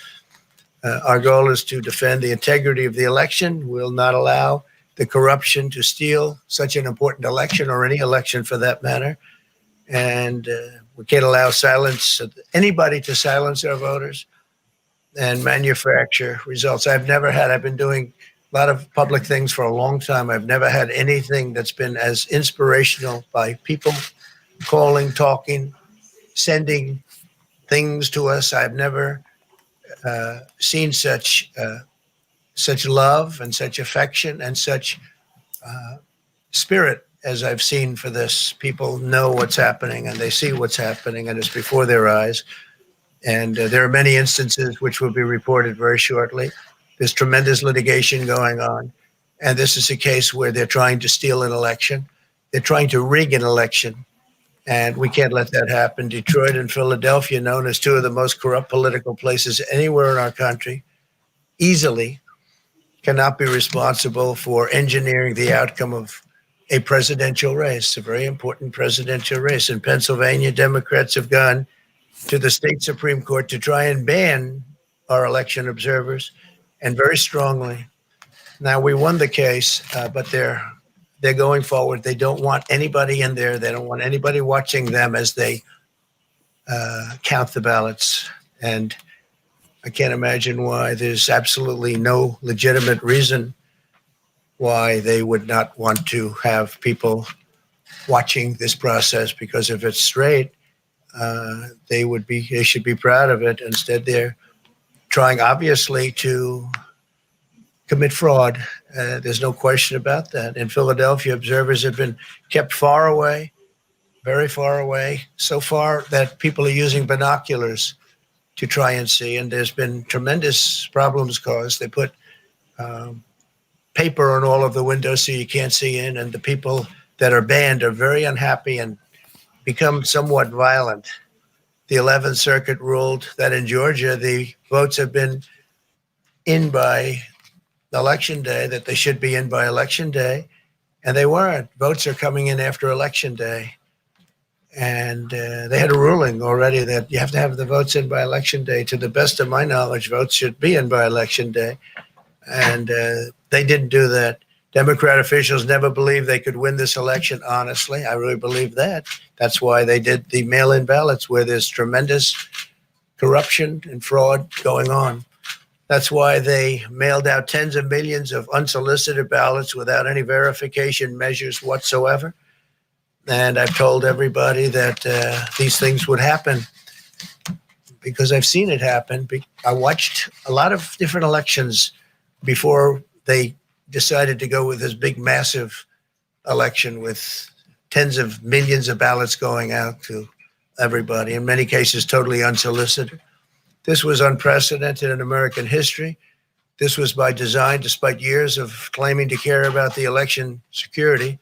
Our goal is to defend the integrity of the election. We'll not allow the corruption to steal such an important election, or any election for that matter. And we can't allow anybody to silence our voters and manufacture results. I've been doing a lot of public things for a long time. I've never had anything that's been as inspirational by people calling, talking, sending things to us. I've never seen such love and such affection and such spirit as I've seen for this. People know what's happening and they see what's happening, and it's before their eyes. And there are many instances which will be reported very shortly. There's tremendous litigation going on. And this is a case where they're trying to steal an election. They're trying to rig an election. And we can't let that happen. Detroit and Philadelphia, known as two of the most corrupt political places anywhere in our country, easily cannot be responsible for engineering the outcome of a presidential race, a very important presidential race. In Pennsylvania, Democrats have gone to the state Supreme Court to try and ban our election observers, and very strongly. Now, we won the case, but they're going forward. They don't want anybody in there. They don't want anybody watching them as they count the ballots. And I can't imagine why. There's absolutely no legitimate reason why they would not want to have people watching this process, because if it's straight, they should be proud of it. Instead, they're trying, obviously, to commit fraud. There's no question about that. In Philadelphia, observers have been kept far away, very far away, so far that people are using binoculars to try and see. And there's been tremendous problems caused. They put paper on all of the windows so you can't see in. And the people that are banned are very unhappy and become somewhat violent. The 11th Circuit ruled that in Georgia, the votes have been in by Election Day, that they should be in by Election Day, and they weren't. Votes are coming in after Election Day. And they had a ruling already that you have to have the votes in by Election Day. To the best of my knowledge, votes should be in by Election Day. And they didn't do that. Democrat officials never believed they could win this election, honestly. I really believe that. That's why they did the mail-in ballots, where there's tremendous corruption and fraud going on. That's why they mailed out tens of millions of unsolicited ballots without any verification measures whatsoever. And I've told everybody that these things would happen because I've seen it happen. I watched a lot of different elections before they decided to go with this big, massive election with tens of millions of ballots going out to everybody, in many cases totally unsolicited. This was unprecedented in American history. This was by design, despite years of claiming to care about the election security.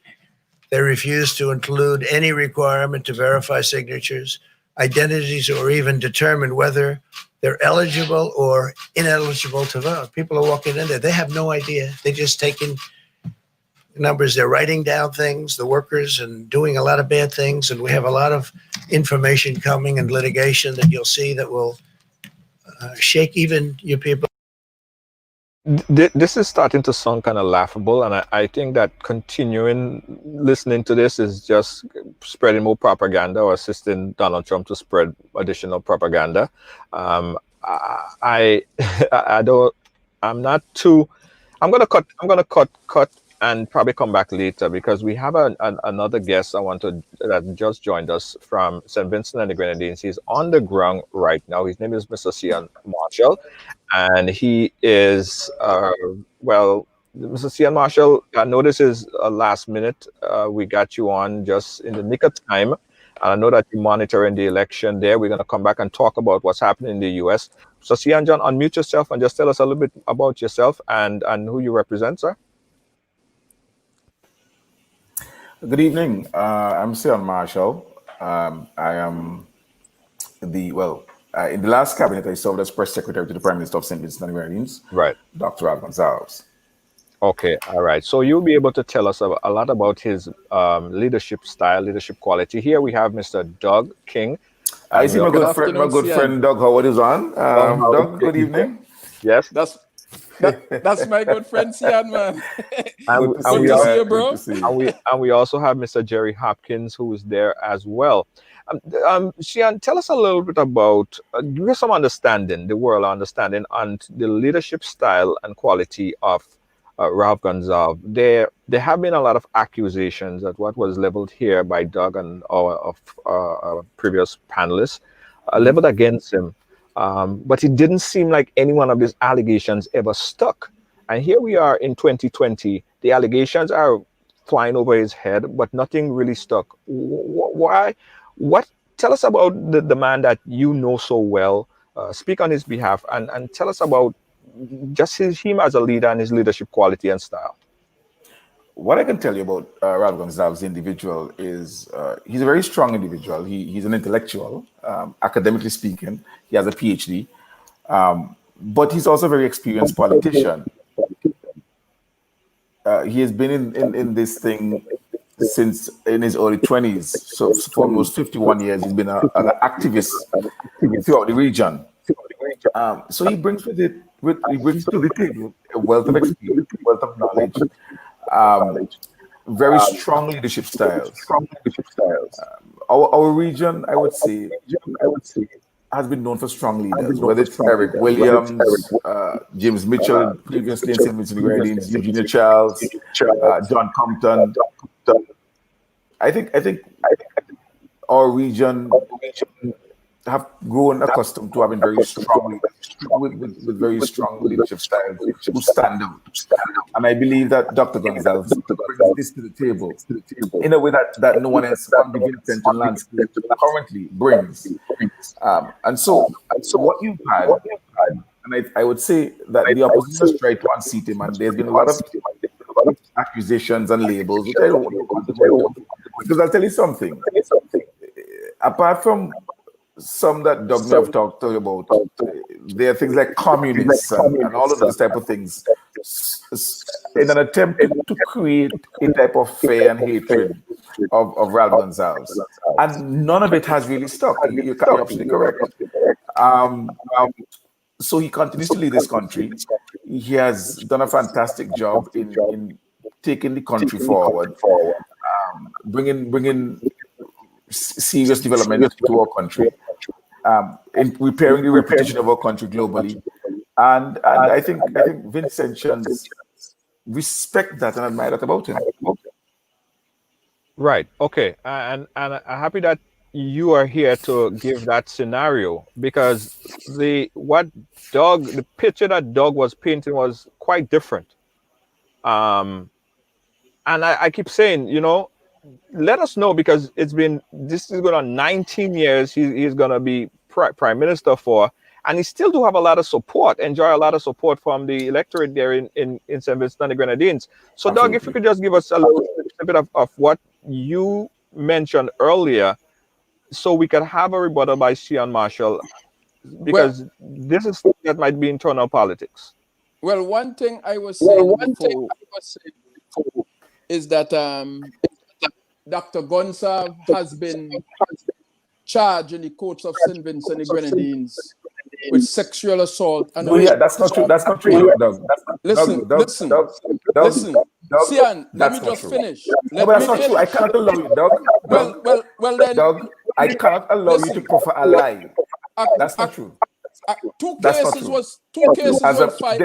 They refused to include any requirement to verify signatures, identities, or even determine whether they're eligible or ineligible to vote. People are walking in there. They have no idea. They're just taking numbers. They're writing down things, the workers, and doing a lot of bad things. And we have a lot of information coming and litigation that you'll see that will shake even you people. This is starting to sound kind of laughable, and I think that continuing listening to this is just spreading more propaganda or assisting Donald Trump to spread additional propaganda. I'm gonna cut and probably come back later, because we have another guest that just joined us from St. Vincent and the Grenadines. He's on the ground right now. His name is Mr. Cian Marshall, and he is Mr. Cian Marshall, I know this is last minute. We got you on just in the nick of time. I know that you're monitoring the election there. We're going to come back and talk about what's happening in the U.S. So, Cian John, unmute yourself and just tell us a little bit about yourself and who you represent, sir. Good evening. I'm Cian Marshall. I am in the last cabinet, I served as press secretary to the Prime Minister of St. Vincent and the Grenadines, right, Dr. Al Gonzalez. Okay, all right. So you'll be able to tell us a lot about his leadership style, leadership quality. Here we have Mr. Doug King. I see my good friend Doug Howard is on. Doug, good evening. Yes, that's my good friend Cian, man. Good to see you, bro. And we also have Mr. Jerry Hopkins, who is there as well. Cian, tell us a little bit about, give us some understanding, the world understanding, on the leadership style and quality of Ralph Gonzalez, there have been a lot of accusations that what was leveled here by Doug and our previous panelists leveled against him. But it didn't seem like any one of these allegations ever stuck. And here we are in 2020. The allegations are flying over his head, but nothing really stuck. Why? What? Tell us about the man that you know so well. Speak on his behalf and tell us about just him as a leader and his leadership quality and style. What I can tell you about Ralph Gonzalez, the individual, is he's a very strong individual. He's an intellectual, academically speaking. He has a PhD, but he's also a very experienced politician. He has been in this thing since in his early 20s. So for almost 51 years, he's been an activist throughout the region. So he brings to the table a wealth of experience, wealth of knowledge, very strong leadership styles. Our region, I would say, has been known for strong leaders, whether it's Eric Williams, James Mitchell, previously in St. Vincent and Grenadines, Eugenia Charles, John Compton. I think our region have grown accustomed to having very strong with very strong leadership styles who stand out. And I believe that Dr. Gonzalez brings this to the table in a way that no one else on the Vincentian landscape currently brings. And so what you've had, and I would say that the opposition has tried to unseat him, and there's been a lot of accusations and labels, which I don't want to go into. Because I'll tell you something. Apart from some that Doug may have talked about, there are things like communists and all of those type of things in an attempt to create a type of fear and hatred of Ralph Gonzalez. And none of it has really stuck. You're absolutely correct. So he continues to lead this country. He has done a fantastic job in taking the country forward, bringing serious development to our country, in repairing the reputation of our country globally, and I think Vincentians respect that and admire that about him. Right. Okay. And I'm happy that you are here to give that scenario, because the picture that Doug was painting was quite different. And I keep saying, let us know, because this is going on 19 years. He's going to be prime minister for, and he still do have a lot of support, enjoy a lot of support from the electorate there in St. Vincent and the Grenadines. So absolutely. Doug, if you could just give us a little bit of what you mentioned earlier, so we could have a rebuttal by Sean Marshall, because this is that might be internal politics. Well, one thing I was saying before is that Dr. Gonzalez has been charged in the courts of St. Vincent and the Grenadines with sexual assault. And that's not true. That's not true, Doug. Listen. Sian, let me just finish. No, but that's not true. I cannot allow you, Doug. Well then, Doug, I cannot allow you to proffer a lie. That's not true. Two cases were filed.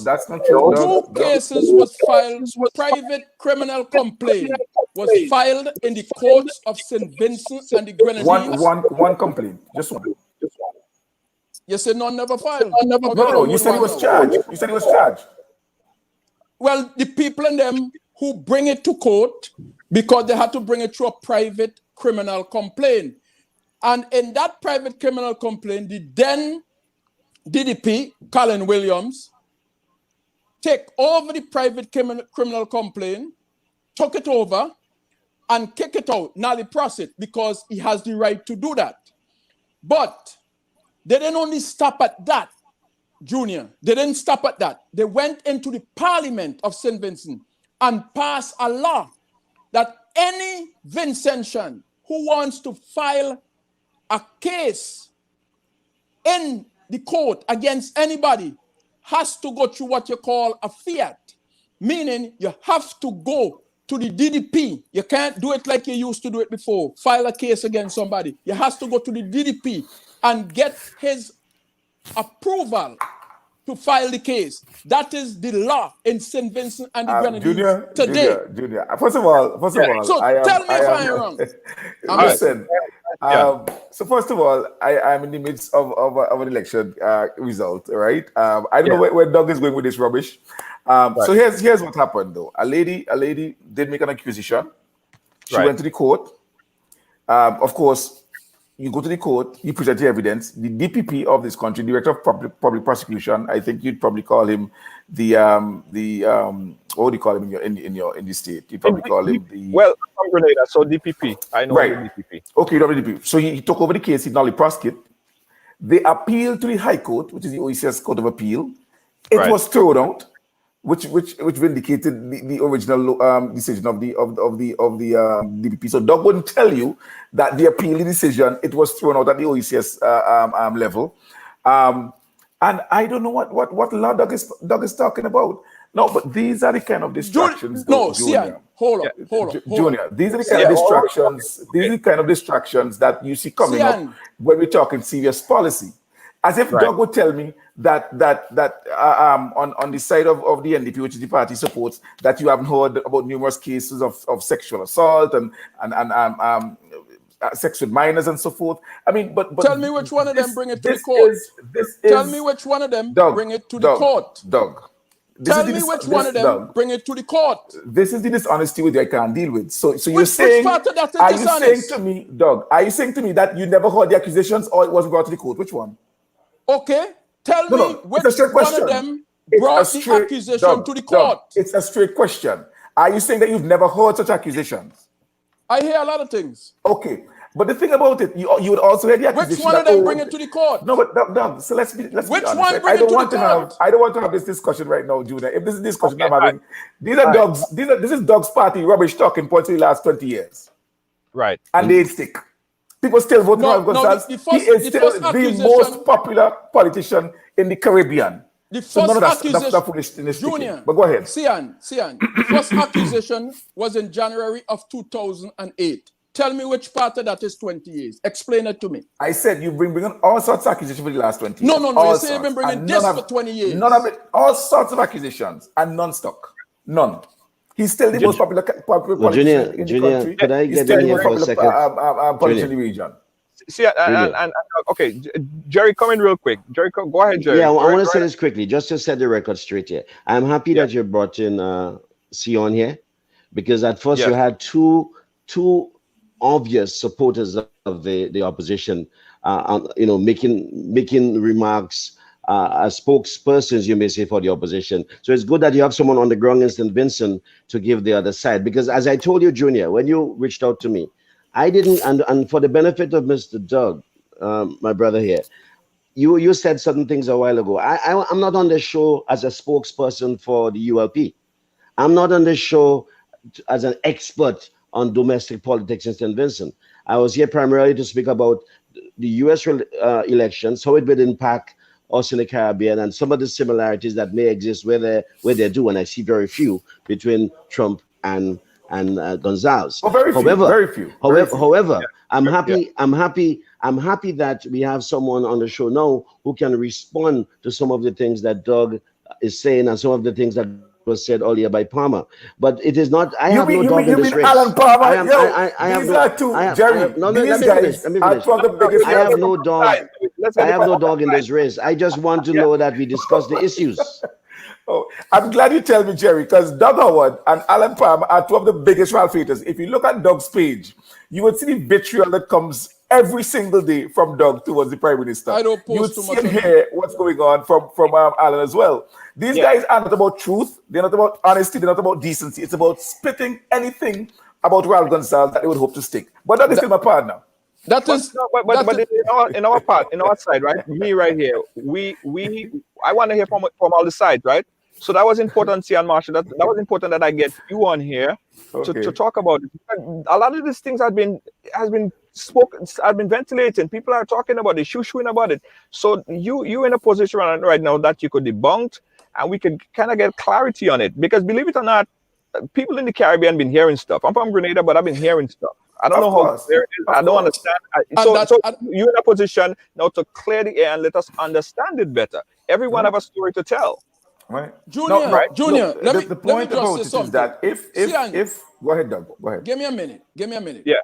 That's not true. Two cases was filed. Private criminal complaint was filed in the courts of St. Vincent and the Grenadines. One complaint, just one. You said none never filed. No, you said he was charged. Well, the people in them who bring it to court, because they had to bring it through a private criminal complaint. And in that private criminal complaint, the then DDP, Colin Williams, take over the private criminal complaint, took it over, and kick it out, null process, because he has the right to do that. But they didn't only stop at that, Junior. They didn't stop at that. They went into the Parliament of St. Vincent and passed a law that any Vincentian who wants to file a case in the court against anybody has to go through what you call a fiat, meaning you have to go to the DDP. You can't do it like you used to do it before, file a case against somebody. You have to go to the DDP and get his approval to file the case. That is the law in St. Vincent and the Grenadines today. Junior. First of all, So tell me if I'm wrong. Listen. So first of all, I'm in the midst of an election result, right? I don't know where Doug is going with this rubbish. So here's what happened though. A lady did make an accusation. She went to the court. Of course, you go to the court, you present your evidence. The DPP of this country, Director of Public Prosecution, I think you'd probably call him the what do you call him in the state? You probably call him the I'm Grenada, so DPP. I know the DPP. Okay, you know the DPP. So he took over the case. He not only prosecuted. They appealed to the High Court, which is the OECS Court of Appeal. It was thrown out, which vindicated the original decision of the DPP. So Doug wouldn't tell you that the appeal decision, it was thrown out at the OECS level. And I don't know what law Doug is talking about. No, but these are the kind of distractions. Junior. Hold on. Junior, these are the kind of distractions. These are the kind of distractions that you see coming up when we're talking serious policy. As if Doug would tell me that on the side of the NDP, which is the party supports, that you haven't heard about numerous cases of sexual assault and sex with minors and so forth. I mean, but tell me which one of them bring it to the court. Tell me which one of them bring it to the court. Doug. Tell me which one of them bring it to the court. This is the dishonesty which I can't deal with. So you're saying, are you saying to me, Doug, are you saying to me that you never heard the accusations or it wasn't brought to the court? Which one? Okay, tell me which one of them brought the accusation to the court. It's a straight question. Are you saying that you've never heard such accusations? I hear a lot of things. Okay, but the thing about it, you would also hear the accusation. Which one of them bring it to the court? No, but Doug, so let's be honest. Which one bring it to the court? I don't want to have this discussion right now, Junior. If this is discussion I'm having, these are Doug's. This is Doug's party rubbish talking points for the last 20 years. Right. And they stick. People still vote for Gonzalez. He is still the most popular politician in the Caribbean. The first accusation, Junior, but go ahead. Sian, the first accusation was in January of 2008. Tell me which part of that is 20 years. Explain it to me. I said you've been bringing all sorts of accusations for the last 20 years. No. You say you've been bringing this for 20 years. None of it. All sorts of accusations and non-stock. None. He's still the most popular politician in the country. Could I get in here for a second? Politician in the region. See, and okay, Jerry, come in real quick. Jerry, go ahead, Jerry. Yeah, I want to say this quickly, just to set the record straight here. I'm happy that you brought in Sion here, because at first you had two obvious supporters of the opposition, making remarks. As spokespersons, you may say, for the opposition. So it's good that you have someone on the ground in St. Vincent to give the other side. Because as I told you, Junior, when you reached out to me, I didn't, and for the benefit of Mr. Doug, my brother here, you said certain things a while ago. I'm not on the show as a spokesperson for the ULP. I'm not on the show as an expert on domestic politics in St. Vincent. I was here primarily to speak about the U.S. elections, how it would impact us in the Caribbean, and some of the similarities that may exist where they do, and I see very few between Trump and Gonzalez. Oh, very few. However, I'm happy that we have someone on the show now who can respond to some of the things that Doug is saying and some of the things that was said earlier by Palmer. But it is not. I have no dog in this race. Alan Palmer. I have no dog in this race. I just want to know that we discuss the issues. Oh, I'm glad you tell me, Jerry, because Doug Howard and Alan Palmer are two of the biggest Ralph haters. If you look at Doug's page, you would see the vitriol that comes every single day from Doug towards the Prime Minister. I don't post too much. You hear what's going on from Alan as well. These guys are not about truth. They're not about honesty. They're not about decency. It's about spitting anything about Ralph Gonzalez that they would hope to stick. But Doug is still my partner. But in our side, right? Me right here, I want to hear from all the sides, right? So that was important, Sian Marshall. That was important that I get you on here to talk about it. A lot of these things has been spoken, have been ventilating. People are talking about it, shoo-shooing about it. So you in a position right now that you could debunk, and we could kind of get clarity on it. Because believe it or not, people in the Caribbean been hearing stuff. I'm from Grenada, but I've been hearing stuff. I don't know how clear it is. I don't understand. So you're in a position now to clear the air and let us understand it better. Everyone have a story to tell. Right. Junior, right. Junior, No, let the me point just about say it is something. that Sian, if go ahead, Doug. Go ahead. give me a minute. Give me a minute. Yeah.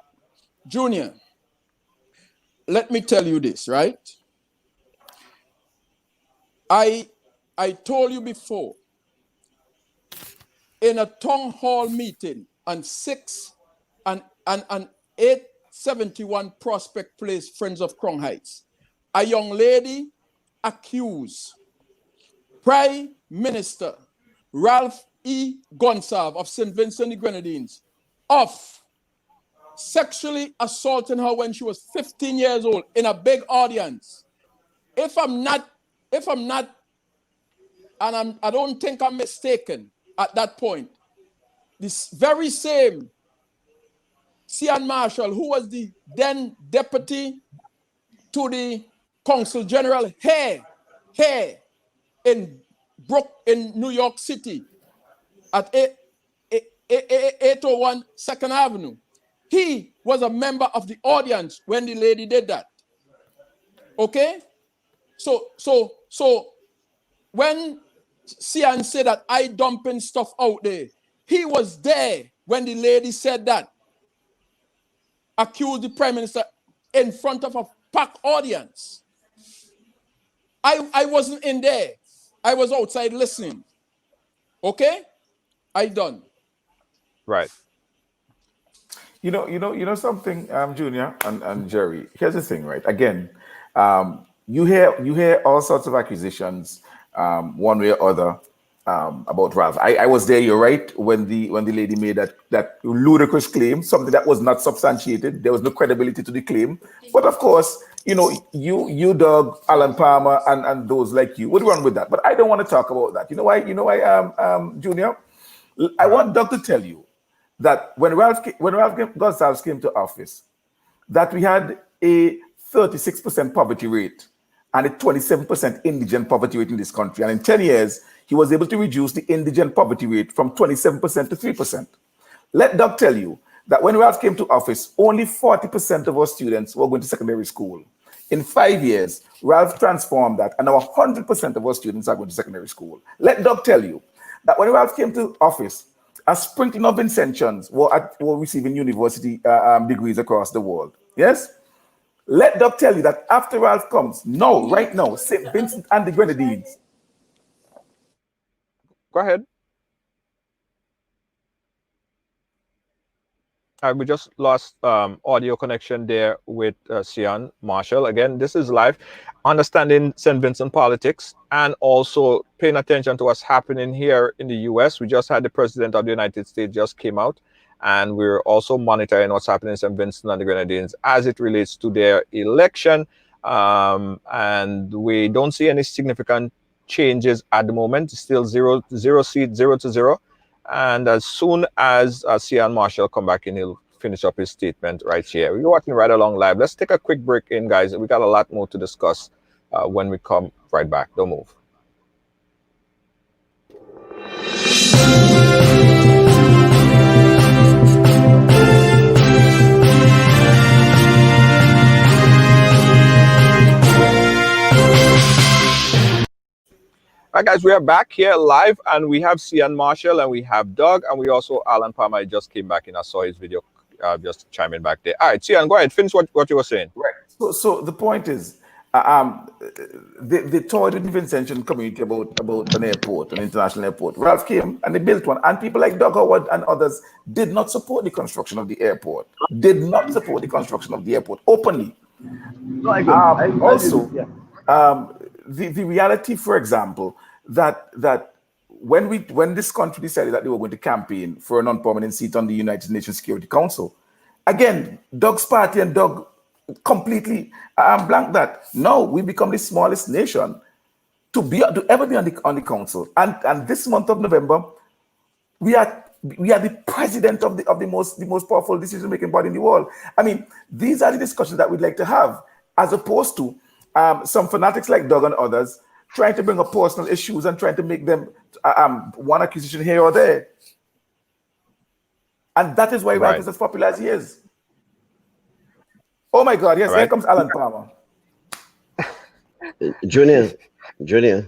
Junior, let me tell you this, right? I told you before, in a town hall meeting on 871 Prospect Place, Friends of Crown Heights, a young lady accused Prime Minister Ralph E. Gonsalve of St. Vincent the Grenadines of sexually assaulting her when she was 15 years old in a big audience. If I'm not, and I don't think I'm mistaken at that point, this very same Cian Marshall, who was the then deputy to the Consul General here in New York City at 801 2nd Avenue. He was a member of the audience when the lady did that. Okay? So when Cian said that I dumping stuff out there, he was there when the lady said that. Accused the Prime Minister in front of a packed audience. I wasn't in there. I was outside listening. Okay? I done. Right. You know something, Junior and Jerry. Here's the thing, right? Again, you hear all sorts of accusations, one way or other, about Ralph. I was there. You're right when the lady made that ludicrous claim, something that was not substantiated. There was no credibility to the claim. But of course, you Doug, Alan Palmer, and those like you would run with that. But I don't want to talk about that. You know why? Junior, I want Doug to tell you that when Ralph Gonsalves came to office, that we had a 36% poverty rate and a 27% indigent poverty rate in this country. And in 10 years, he was able to reduce the indigent poverty rate from 27% to 3%. Let Doug tell you that when Ralph came to office, only 40% of our students were going to secondary school. In 5 years, Ralph transformed that, and now 100% of our students are going to secondary school. Let Doug tell you that when Ralph came to office, a sprinkling of Vincentians were receiving university degrees across the world. Yes? Let Doug tell you that after Ralph comes, right now, St. Vincent and the Grenadines. Go ahead. We just lost audio connection there with Cian Marshall. Again, this is live. Understanding St. Vincent politics and also paying attention to what's happening here in the US. We just had the President of the United States just came out, and we're also monitoring what's happening in St. Vincent and the Grenadines as it relates to their election. And we don't see any significant changes at the moment. Still zero seat, 0-0. And as soon as Cian Marshall come back in, he'll finish up his statement right here. We're watching Right Along Live. Let's take a quick break in, guys. We got a lot more to discuss when we come right back. Don't move. All right, guys, we are back here live, and we have Cian Marshall, and we have Doug, and we also Alan Palmer. I just came back in. I saw his video just chiming back there. All right, Cian, go ahead. Finish what you were saying. Right. So the point is, they toyed with the Vincentian community about an airport, an international airport. Ralph came and they built one, and people like Doug Howard and others did not support the construction of the airport. Did not support the construction of the airport openly. The reality, for example, that when this country decided that they were going to campaign for a non-permanent seat on the United Nations Security Council, again, Doug's party and Doug completely blanked that. No, we become the smallest nation to ever be on the council, and this month of November, we are the president of the most powerful decision-making body in the world. I mean, these are the discussions that we'd like to have, as opposed to some fanatics like Doug and others trying to bring up personal issues and trying to make them one accusation here or there. And that is why Ralph is as popular as he is. Oh my God, yes, here comes Alan Palmer. Junior, Yeah,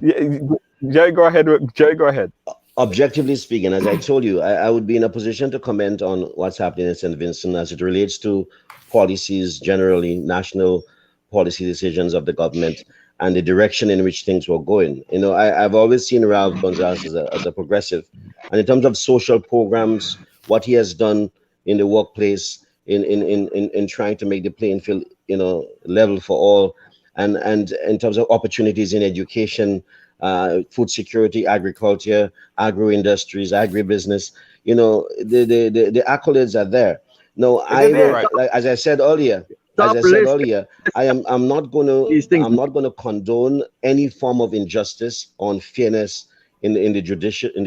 Jerry, go ahead. Jerry, go ahead. objectively speaking, as I told you, I would be in a position to comment on what's happening in St. Vincent as it relates to policies generally, national policy decisions of the government, and the direction in which things were going. You know, I've always seen Ralph Gonzalez as a progressive. And in terms of social programs, what he has done in the workplace, in trying to make the playing field, you know, level for all, and in terms of opportunities in education, food security, agriculture, agro industries, agribusiness. You know, the accolades are there. No, I don't. Right. Like, as I said earlier, I'm not going to condone any form of injustice or unfairness in the judiciary, in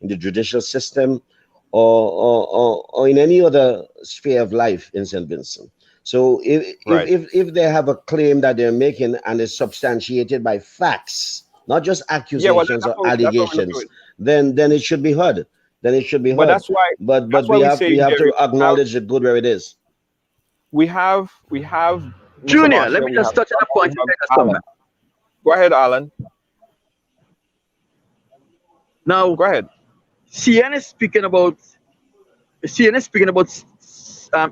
the judicial system, or in any other sphere of life in St. Vincent. So if they have a claim that they're making and is substantiated by facts, not just accusations or allegations, then it should be heard. Then it should be heard. But that's why. But we have to acknowledge the good where it is. We have. Junior, let me just touch on a point. Go ahead, Alan. Now, go ahead. CN is speaking about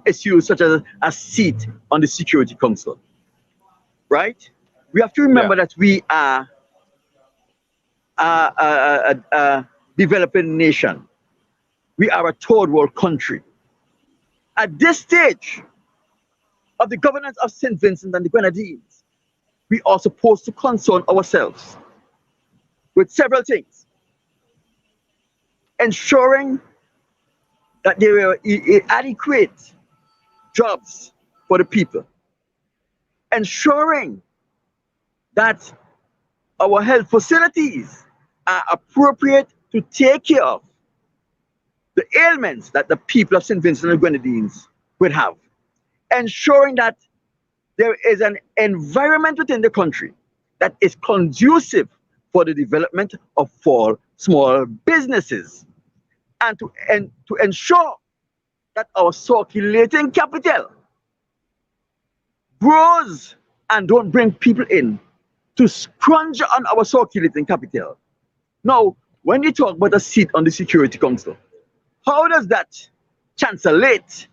issues such as a seat on the Security Council, right? We have to remember that we are a developing nation. We are a third world country. At this stage of the governance of St. Vincent and the Grenadines, we are supposed to concern ourselves with several things. Ensuring that there are adequate jobs for the people. Ensuring that our health facilities are appropriate to take care of the ailments that the people of St. Vincent and the Grenadines would have. Ensuring that there is an environment within the country that is conducive for the development of small businesses. And to ensure that our circulating capital grows and don't bring people in to scrunch on our circulating capital. Now, when you talk about a seat on the Security Council, how does that translate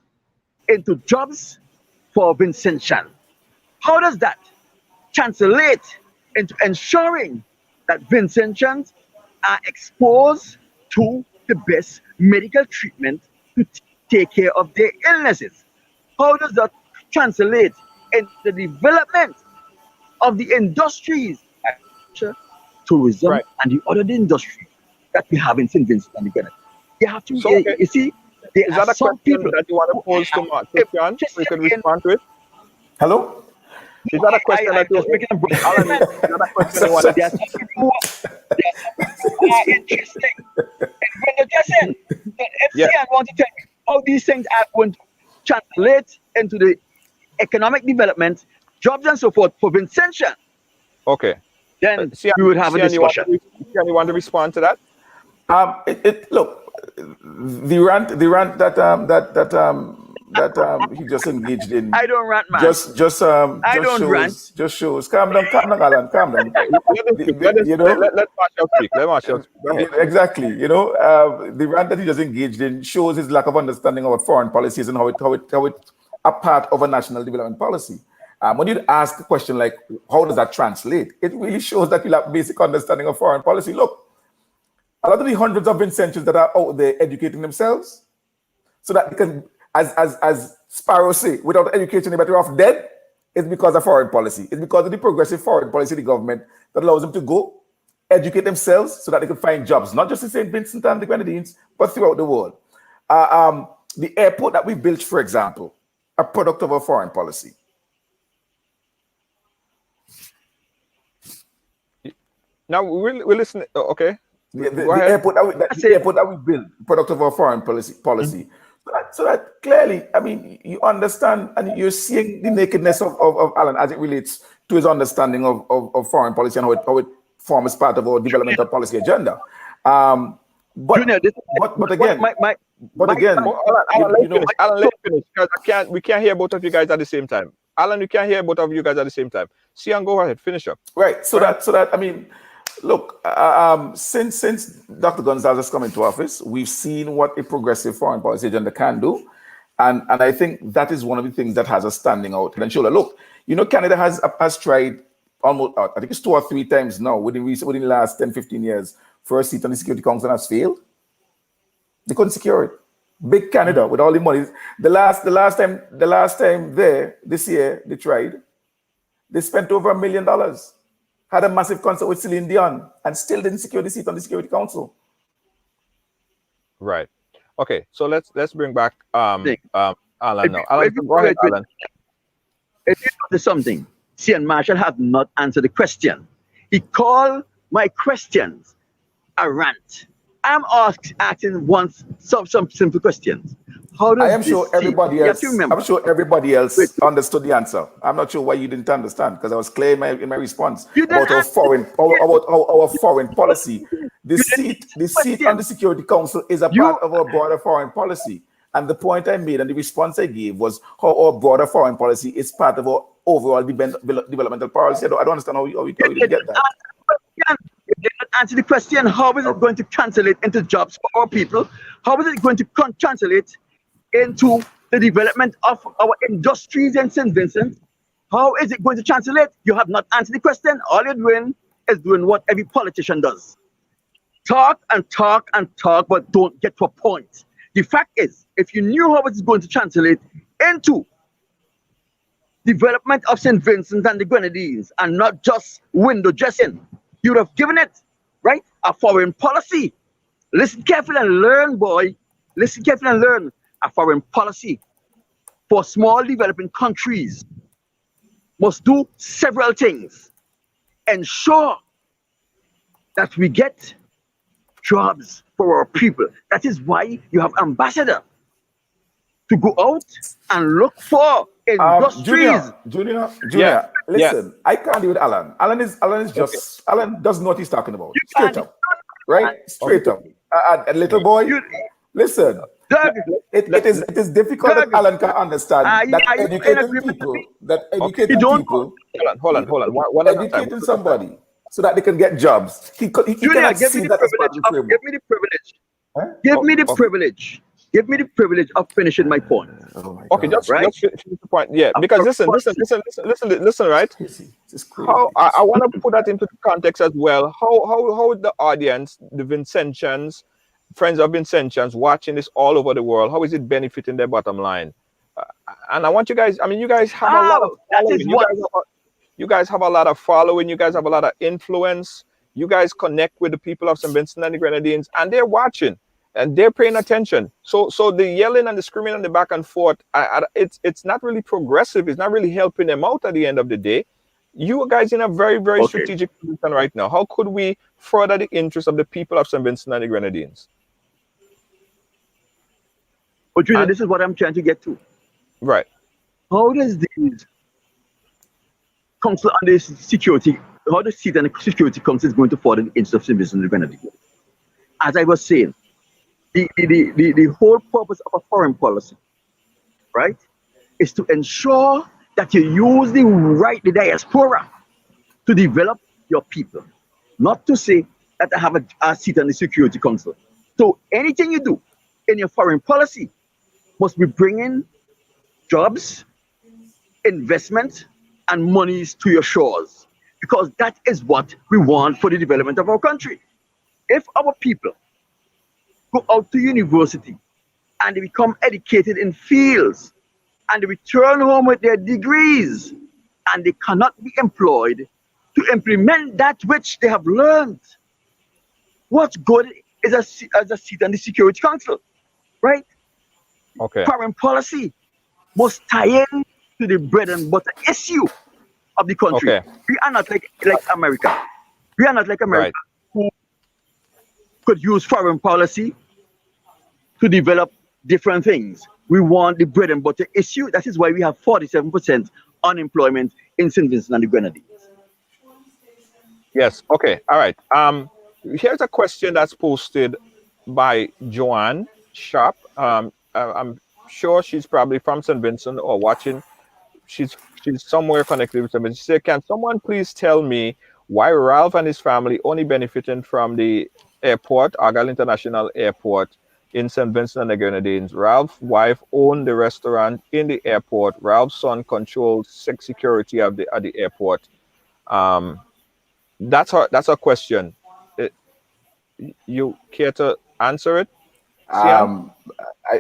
into jobs for Vincentians? How does that translate into ensuring that Vincentians are exposed to the best medical treatment to take care of their illnesses? How does that translate in the development of the industries, tourism, and the other industries that we have in St. Vincent and the Grenadines? You have to, you see, there is are that a some question people that you want to pose to Mark? We can respond to it. Hello? Is that a question that you're making? Alan, is that a question you want to there are some people who are interesting in renegotiation. If CN want to tell me how these things are going to translate into the economic development, jobs and so forth for Vincentian, okay, then we would have a discussion. You want to respond to that? Look, the rant that he just engaged in. I don't rant, man. Just shows. Calm down, Alan. Calm down. Let Marshall speak. Let Marshall speak. Exactly. You know, the rant that he just engaged in shows his lack of understanding of foreign policies and how it a part of a national development policy. When you ask a question like, how does that translate? It really shows that you lack basic understanding of foreign policy. Look, a lot of the hundreds of Vincentians that are out there educating themselves so that they can, as Sparrow say, without education, they're better off dead, it's because of foreign policy. It's because of the progressive foreign policy of the government that allows them to go educate themselves so that they can find jobs, not just in St. Vincent and the Grenadines, but throughout the world. The airport that we built, for example, a product of our foreign policy. Now we're listening. Okay. The airport that we built, product of our foreign policy. Mm-hmm. So that clearly, I mean, you understand and you're seeing the nakedness of Alan as it relates to his understanding of foreign policy and how it forms part of our developmental policy agenda. But again, Alan, let me finish because we can't hear both of you guys at the same time. Alan, we can't hear both of you guys at the same time. Sian, go ahead, finish up. Right. So that I mean, look, since Dr. Gonzalez has come into office, we've seen what a progressive foreign policy agenda can do, and I think that is one of the things that has us standing out. And shoulder. Look, Canada has tried almost, I think it's 2 or 3 times now within the last 10, 15 years for a seat on the Security Council and has failed. They couldn't secure it. Big Canada with all the money. The last time this year they tried. They spent over $1 million, had a massive concert with Celine Dion, and still didn't secure the seat on the Security Council. Right. Okay. So let's bring back Alan now. Alan, go ahead, Alan. If you notice something, Cian Marshall have not answered the question. He called my questions a rant. I'm asking some simple questions. I am sure everybody else. I'm sure everybody else understood the answer. I'm not sure why you didn't understand, because I was clear in my response about our foreign policy. The seat on the Security Council is a part of our broader foreign policy. And the point I made and the response I gave was how our broader foreign policy is part of our overall developmental policy. I don't understand how you get that. You did not answer the question. How is it going to translate into jobs for our people? How is it going to translate into the development of our industries in St. Vincent? How is it going to translate? You have not answered the question. All you're doing is doing what every politician does. Talk and talk and talk, but don't get to a point. The fact is, if you knew how it's going to translate into development of St. Vincent and the Grenadines and not just window dressing, you would have given it, right, a foreign policy. Listen carefully and learn, boy. Listen carefully and learn. A foreign policy for small developing countries must do several things. Ensure that we get jobs for our people. That is why you have ambassador to go out and look for industries. Junior, listen, I can't deal with Alan. Alan doesn't know what he's talking about. Straight up, right? Straight up. A little boy, listen. Doug, it is difficult that Alan can understand that educating people. Hold on. Educating somebody so that they can get jobs. He cannot see that as part of the framework. Give me the privilege. Huh? Give me the privilege. Give me the privilege of finishing my point. Okay, just finish the point. Yeah, because listen, right? How I want to put that into context as well. How the audience, the Vincentians, friends of Vincentians watching this all over the world, how is it benefiting their bottom line? And I want you guys, you guys have a lot of following. You guys have a lot of following. You guys have a lot of influence. You guys connect with the people of St. Vincent and the Grenadines, and they're watching and they're paying attention. So the yelling and the screaming and the back and forth, it's not really progressive. It's not really helping them out at the end of the day. You guys in a very, very strategic position right now. How could we further the interests of the people of St. Vincent and the Grenadines? But this is what I'm trying to get to. Right. How does the Council on the Security, how the seat and the Security Council is going to further the interests of St. Vincent and the Grenadines? As I was saying, the whole purpose of a foreign policy, right, is to ensure that you use the diaspora to develop your people, not to say that I have a seat on the Security Council. So anything you do in your foreign policy must be bringing jobs, investment, and monies to your shores, because that is what we want for the development of our country. If our people go out to university and they become educated in fields and they return home with their degrees and they cannot be employed to implement that which they have learned, what's good is a seat on the Security Council, right? Okay. Foreign policy must tie in to the bread and butter issue of the country. Okay. We are not like America. We are not like America, who could use foreign policy to develop different things. We want the bread and butter issue. That is why we have 47% unemployment in St. Vincent and the Grenadines. Yes. Okay. All right. Here's a question that's posted by Joanne Sharp. I'm sure she's probably from St. Vincent or watching she's somewhere connected with them. She said, "Can someone please tell me why Ralph and his family only benefiting from the airport, Argyle International Airport in St. Vincent and the Grenadines? Ralph's wife owned the restaurant in the airport. Ralph's son controls security at the airport." That's her question. It, you care to answer it, Sian?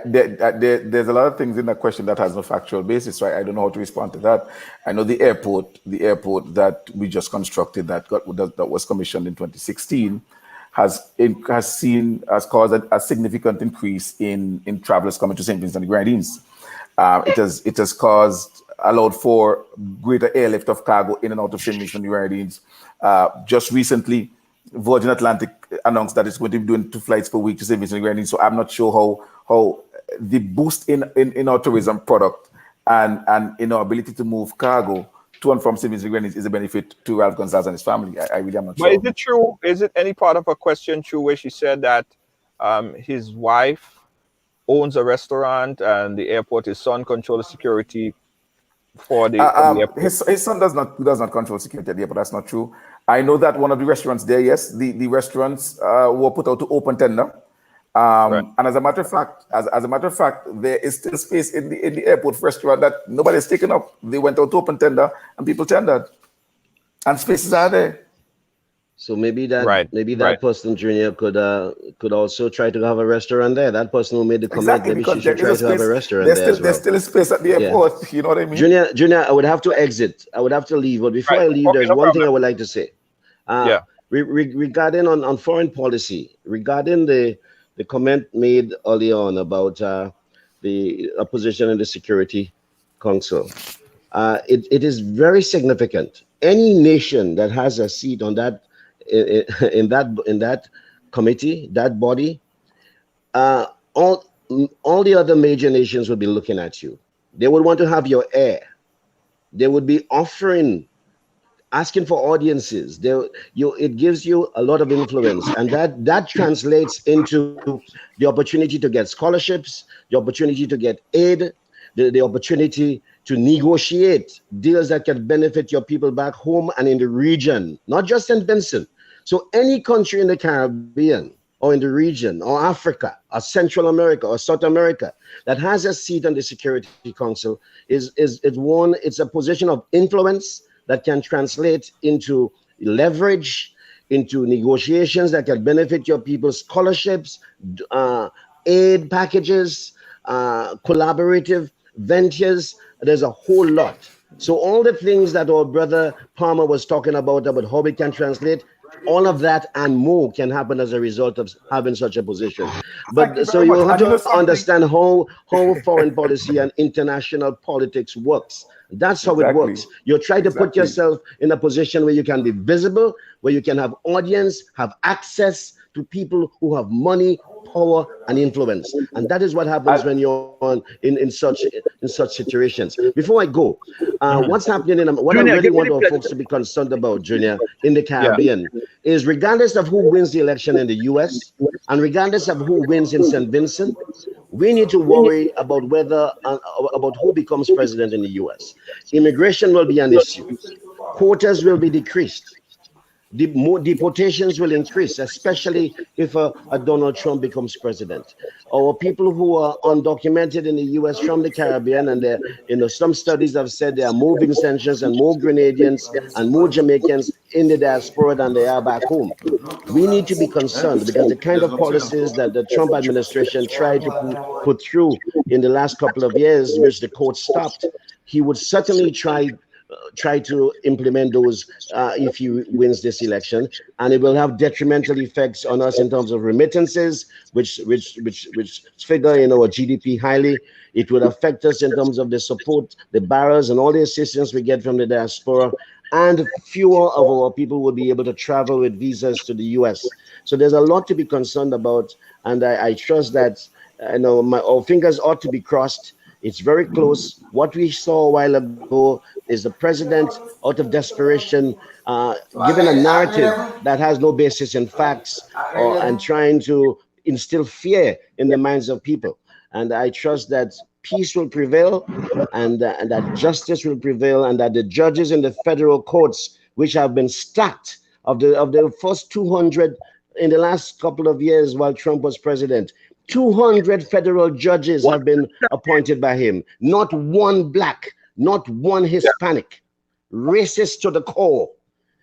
There's a lot of things in that question that has no factual basis, right? I don't know how to respond to that. I know the airport that we just constructed that was commissioned in 2016 has caused a significant increase in travelers coming to St. Vincent and the Grenadines. It has allowed for greater airlift of cargo in and out of St. Vincent and the Grenadines. Just recently, Virgin Atlantic announced that it's going to be doing 2 flights per week to St. Vincent and the Grenadines. So I'm not sure how the boost in our tourism product and in our ability to move cargo to and from St. Vincent and the Grenadines is a benefit to Ralph Gonzalez and his family. I really am not sure. But is it true? Is it any part of her question true where she said that his wife owns a restaurant and the airport, his son controls security for the airport? His son does not control security at the airport. That's not true. I know that one of the restaurants there, yes, the restaurants were put out to open tender. Right. And as a matter of fact, there is still space in the airport restaurant that nobody's taken up. They went out to open tender and people tendered, and spaces are there. So maybe that person, Junior, could also try to have a restaurant there. That person who made the comment, Exactly, maybe she should try to have a restaurant there as well. There's still a space at the airport. Yeah. You know what I mean? Junior, I would have to exit. I would have to leave. But before I leave, there's one thing I would like to say. Regarding on foreign policy, regarding the comment made earlier on about the opposition in the Security Council, it is very significant. Any nation that has a seat on that in that committee, that body, all the other major nations would be looking at you. They would want to have your air. They would be asking for audiences. It gives you a lot of influence, and that translates into the opportunity to get scholarships, the opportunity to get aid, the opportunity to negotiate deals that can benefit your people back home and in the region, not just St. Vincent. So any country in the Caribbean or in the region or Africa or Central America or South America that has a seat on the Security Council it's a position of influence that can translate into leverage, into negotiations that can benefit your people, scholarships, aid packages, collaborative ventures. There's a whole lot. So all the things that our brother Palmer was talking about how it can translate, all of that and more can happen as a result of having such a position. But so you have to understand how foreign policy and international politics works. That's how it works. You try to put yourself in a position where you can be visible, where you can have audience, have access to people who have money, power, and influence. And that is what happens when you're in such situations. Before I go, what's happening what Junior, I really want our folks to be concerned about, Junior, in the Caribbean, is regardless of who wins the election in the US, and regardless of who wins in St. Vincent, we need to worry about about who becomes president in the US. Immigration will be an issue. Quotas will be decreased. Deportations will increase, especially if a Donald Trump becomes president. Our people who are undocumented in the U.S. from the Caribbean, and some studies have said there are more Vincentians and more Grenadians and more Jamaicans in the diaspora than they are back home. We need to be concerned because the kind of policies that the Trump administration tried to put through in the last couple of years, which the court stopped, he would certainly try to implement those if he wins this election, and it will have detrimental effects on us in terms of remittances, which figure in our GDP highly. It would affect us in terms of the support, the barrels, and all the assistance we get from the diaspora, and fewer of our people will be able to travel with visas to the US. So there's a lot to be concerned about, and I trust that our fingers ought to be crossed. It's very close. What we saw a while ago is the president, out of desperation, giving a narrative that has no basis in facts, and trying to instill fear in the minds of people. And I trust that peace will prevail, and that justice will prevail, and that the judges in the federal courts, which have been stacked of the first 200 in the last couple of years while Trump was president, 200 federal judges have been appointed by him. Not one black, not one Hispanic, racist to the core.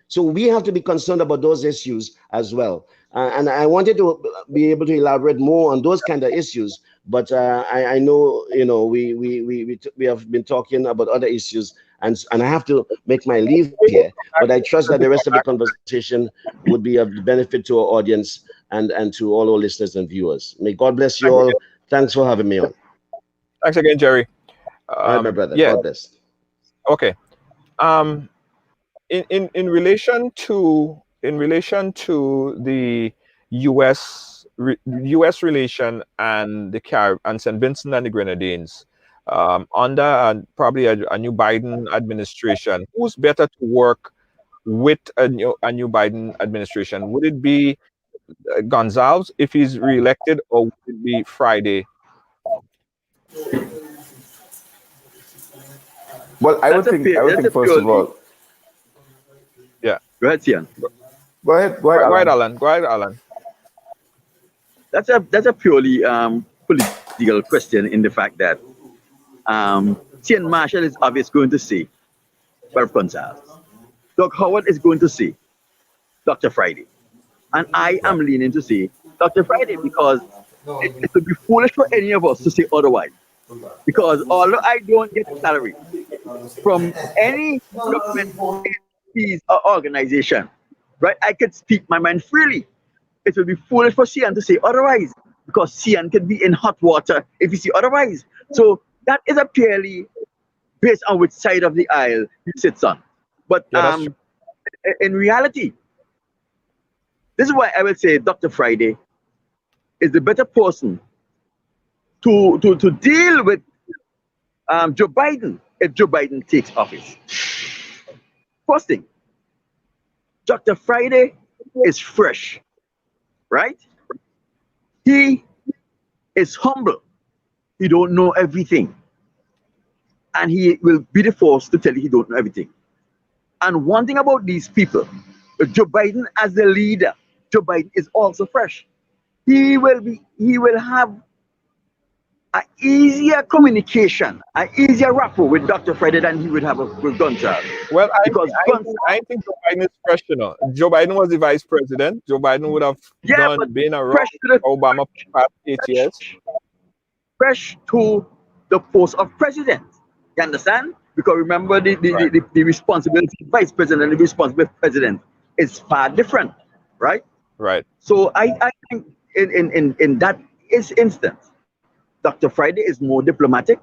So we have to be concerned about those issues as well. And I wanted to be able to elaborate more on those kind of issues, but I know, you know, we have been talking about other issues, and I have to make my leave here. But I trust that the rest of the conversation would be of benefit to our audience and to all our listeners and viewers. May God bless you all. Thanks for having me on. Thanks again, Jerry. All right, my brother. Yeah. God bless. Okay. In relation to the U.S. relation and the Caribbean and St. Vincent and the Grenadines, under probably a new Biden administration, who's better to work with a new Biden administration? Would it be Gonzalez if he's reelected, or would it be Friday? Well, I would think first of all. Yeah. Go ahead, Sian. Go ahead, Alan. Go ahead, Alan. That's a purely political question, in the fact that Sian Marshall is obviously going to see Ralph Gonzalez. Doug Howard is going to see Dr. Friday. And I am leaning to see Dr. Friday, because it would be foolish for any of us to say otherwise. Because although I don't get a salary from any government entities or organization, right, I could speak my mind freely. It would be foolish for Sian to say otherwise, because Sian can be in hot water if you see otherwise. So that is a purely based on which side of the aisle he sits on. But in reality, this is why I will say Dr. Friday is the better person to deal with Joe Biden if Joe Biden takes office. First thing, Dr. Friday is fresh, right? He is humble. He don't know everything. And he will be the force to tell you he don't know everything. And one thing about these people, Joe Biden as the leader, Joe Biden is also fresh. He will have an easier communication, an easier rapport with Dr. Friday than he would have with Gonzalez. Well, I think Joe Biden is fresh, you know. Joe Biden was the vice president. Joe Biden would have been around Obama for past 8 years. Fresh to the post of president. You understand? Because remember, the responsibility of vice president and the responsibility of president is far different, right? Right. So I think in that instance, Dr. Friday is more diplomatic.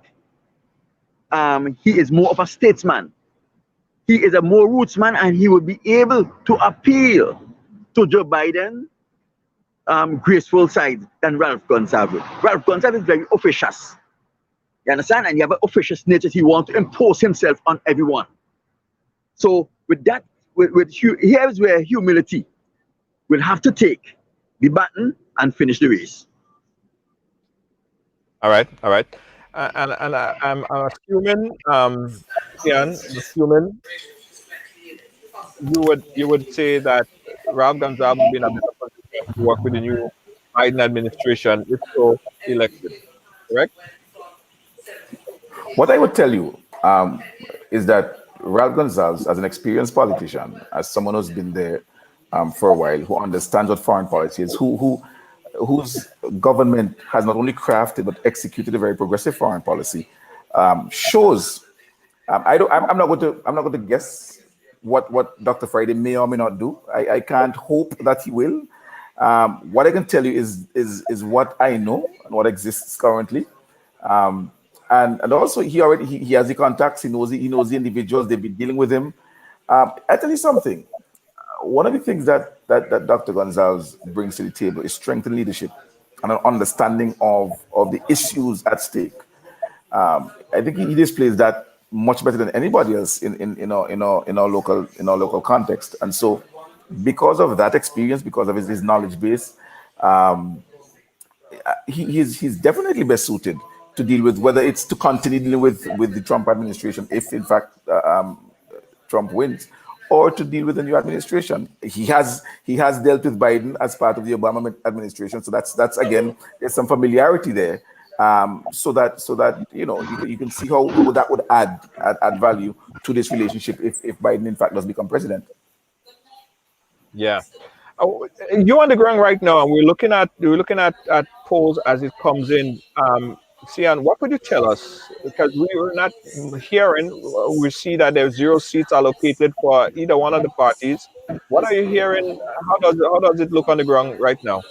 He is more of a statesman. He is a more rootsman, and he will be able to appeal to Joe Biden graceful side than Ralph Gonzalez. Ralph Gonzalez is very officious. You understand? And you have an officious nature. He wants to impose himself on everyone. So with that, here's where humility will have to take the baton and finish the race. All right. And I'm assuming, Ian, assuming you would say that Ralph Gonzalez would be in a better position to work with the new Biden administration if so elected, correct? What I would tell you is that Ralph Gonzalez, as an experienced politician, as someone who's been there for a while, who understands what foreign policy is, whose government has not only crafted but executed a very progressive foreign policy, shows. I'm not going to guess what Dr. Friday may or may not do. I can't hope that he will. What I can tell you is what I know and what exists currently. And also he has the contacts. He knows the individuals. They've been dealing with him. I tell you something. One of the things that Dr. Gonzalez brings to the table is strength in leadership and an understanding of the issues at stake. I think he displays that much better than anybody else in our local context. And so, because of that experience, because of his knowledge base, he's definitely best suited to deal with, whether it's to continue dealing with the Trump administration, if in fact Trump wins, or to deal with the new administration. He has dealt with Biden as part of the Obama administration, so that's again, there's some familiarity there. So that you can see how that would add value to this relationship if Biden in fact does become president. Yeah. You're on the ground right now, and we're looking at polls as it comes in. Sian, what could you tell us? Because we were not hearing. We see that there's 0 seats allocated for either one of the parties. What are you hearing? How does it look on the ground right now?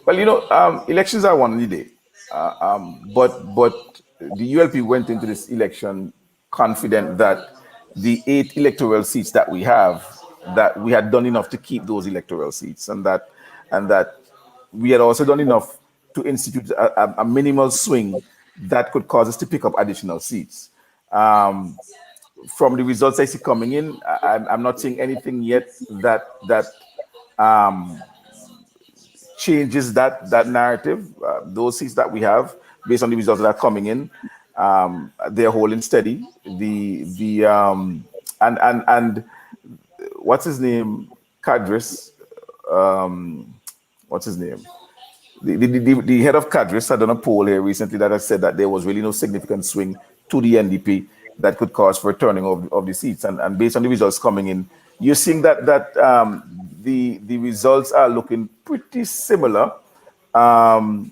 Well, elections are one day, but the ULP went into this election confident that the 8 electoral seats that we have, that we had done enough to keep those electoral seats, and that we had also done enough to institute a minimal swing that could cause us to pick up additional seats. From the results I see coming in, I'm not seeing anything yet that changes that narrative. Those seats that we have, based on the results that are coming in, they're holding steady. And what's his name? Cadres. What's his name? The head of Cadres had done a poll here recently that has said that there was really no significant swing to the NDP that could cause for a turning of the seats. And based on the results coming in, you're seeing that the results are looking pretty similar to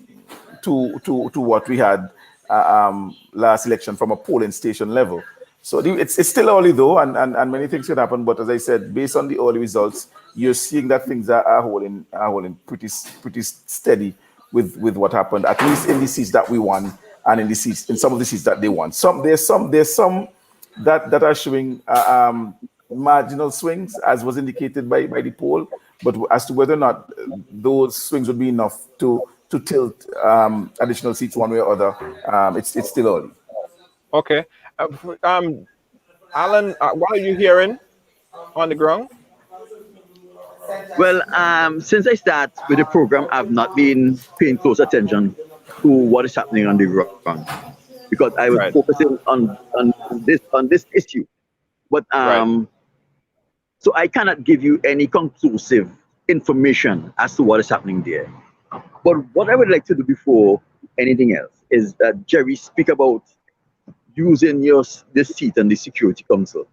what we had last election from a polling station level. So it's still early though, and many things could happen. But as I said, based on the early results, you're seeing that things are holding pretty steady with what happened, at least in the seats that we won, and in some of the seats that they won. There's some that are showing marginal swings, as was indicated by the poll. But as to whether or not those swings would be enough to tilt additional seats one way or other, it's still early. Okay. Alan, what are you hearing on the ground? Well, since I start with the program, I've not been paying close attention to what is happening on the ground because I was focusing on this issue. But so I cannot give you any conclusive information as to what is happening there. But what I would like to do before anything else is that Jerry speak about using this seat on the Security Council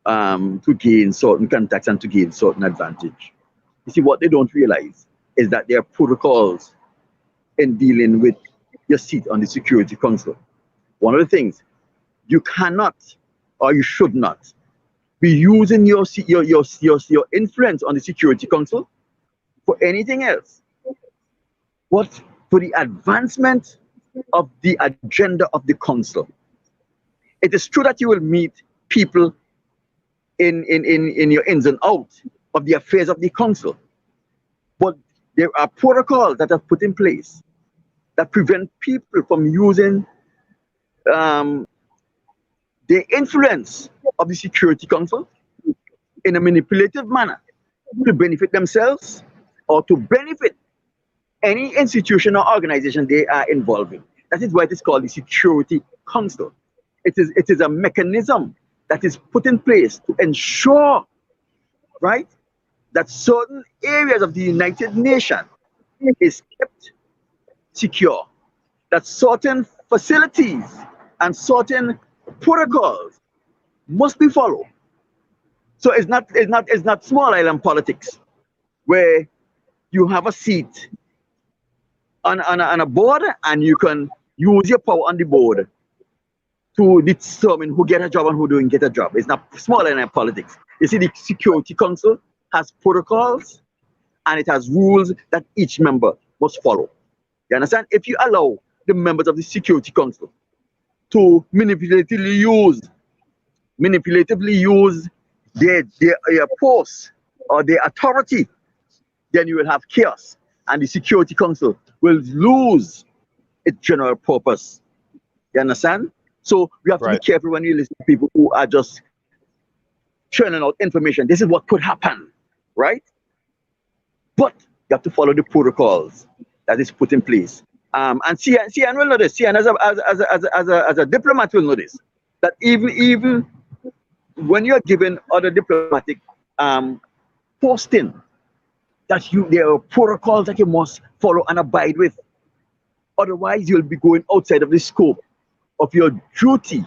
to gain certain contacts and to gain certain advantage. You see, what they don't realize is that there are protocols in dealing with your seat on the Security Council. One of the things, you cannot or you should not be using your influence on the Security Council for anything else but for the advancement of the agenda of the council. It is true that you will meet people in your ins and outs of the affairs of the council, but there are protocols that are put in place that prevent people from using the influence of the Security Council in a manipulative manner to benefit themselves or to benefit any institution or organization they are involved in. That is why it is called the Security Council. It is a mechanism that is put in place to ensure, right, that certain areas of the United Nations is kept secure, that certain facilities and certain protocols must be followed. So it's not small island politics where you have a seat on a board and you can use your power on the board to determine who get a job and who don't get a job. It's not small island politics. You see, the Security Council has protocols and it has rules that each member must follow. You understand? If you allow the members of the Security Council to manipulatively use their posts or their authority, then you will have chaos and the Security Council will lose its general purpose. You understand? So we have to be careful when you listen to people who are just churning out information. This is what could happen, right? But you have to follow the protocols that is put in place And CN will know this. CN as a diplomat will know this. That even when you're given other diplomatic posting, that there are protocols that you must follow and abide with. Otherwise, you'll be going outside of the scope of your duty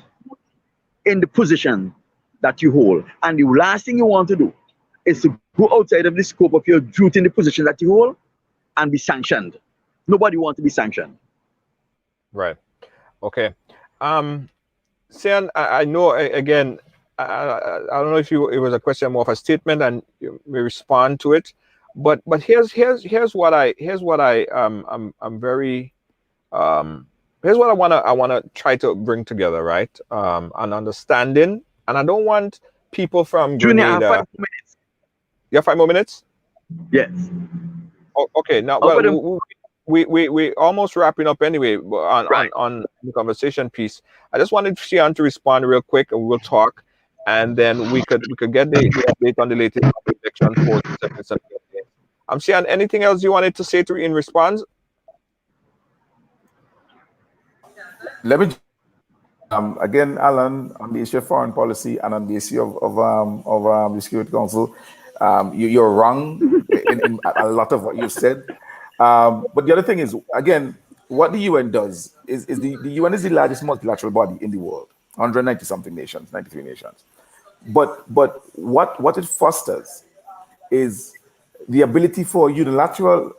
in the position that you hold. And the last thing you want to do is to go outside of the scope of your duty in the position that you hold and be sanctioned. Nobody wants to be sanctioned. Right. Okay. Sian, I know again. I don't know if it was a question more of a statement, and you may respond to it. But here's what I'm very here's what I wanna try to bring together, right? An understanding, and I don't want people from Junior, I have Grenada. 5 minutes. You have 5 more minutes? Yes. Oh, okay. Now, Over well, we almost wrapping up anyway on the conversation piece. I just wanted Sian to respond real quick, and we'll talk, and then we could get the update on the latest election polls. Sian, anything else you wanted to say to in response? Let me again, Alan, on the issue of foreign policy and on the issue of the Security Council, you're wrong in a lot of what you've said. But the other thing is, again, what the UN does is the UN is the largest multilateral body in the world, 190 something nations, 93 nations. But what it fosters is the ability for unilateral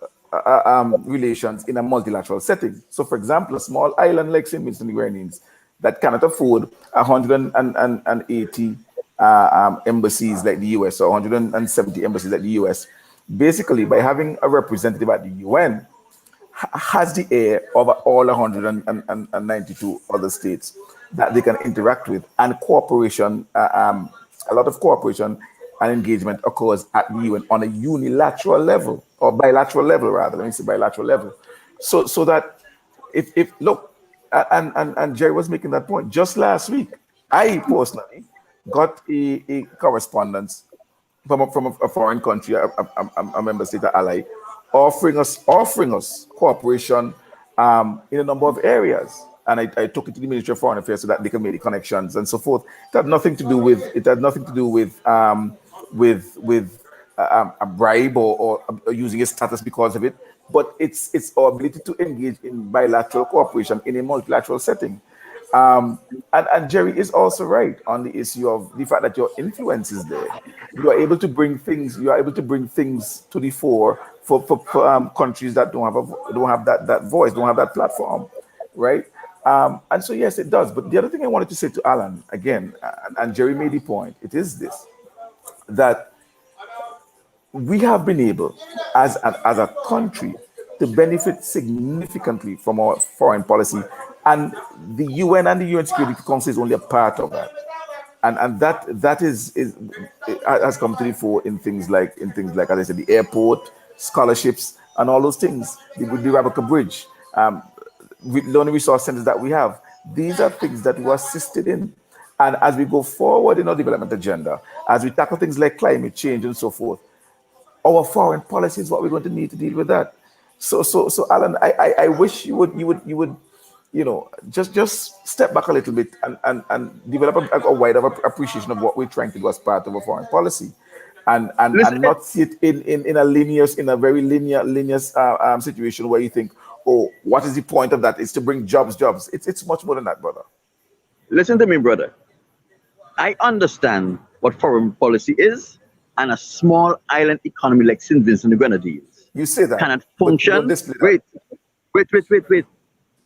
relations in a multilateral setting. So, for example, a small island like St. Vincent and the Grenadines that cannot afford 180 embassies like the US or 170 embassies like the US, basically by having a representative at the UN, has the air of all 192 other states that they can interact with, and cooperation, a lot of cooperation and engagement occurs at the UN on a unilateral level, or bilateral level rather. Let me say bilateral level. So that if look, and Jerry was making that point just last week. I personally got a correspondence from a foreign country, a member state, an ally, offering us cooperation in a number of areas. And I took it to the Ministry of Foreign Affairs so that they can make the connections and so forth. It had nothing to do with a bribe or using a status because of it, but it's our ability to engage in bilateral cooperation in a multilateral setting. And Jerry is also right on the issue of the fact that your influence is there. You are able to bring things. You are able to bring things to the fore for countries that don't have that voice, don't have that platform, right? And so yes, it does. But the other thing I wanted to say to Alan again, and Jerry made the point. It is this, that we have been able, as a country, to benefit significantly from our foreign policy, and the UN and the UN Security Council is only a part of that, and that has come to the fore in things like as I said, the airport, scholarships, and all those things, the Rabaka Bridge, learning resource centers that we have. These are things that we are assisted in, and as we go forward in our development agenda, as we tackle things like climate change and so forth, our foreign policy is what we're going to need to deal with that. So Alan, I wish you would just step back a little bit and develop a wider appreciation of what we're trying to do as part of a foreign policy, and not see it in a very linear situation where you think, oh, what is the point of that? It's to bring jobs. It's much more than that, brother. Listen to me, brother. I understand what foreign policy is, and a small island economy like St. Vincent and the Grenadines You say that cannot but you function. don't display that. Wait.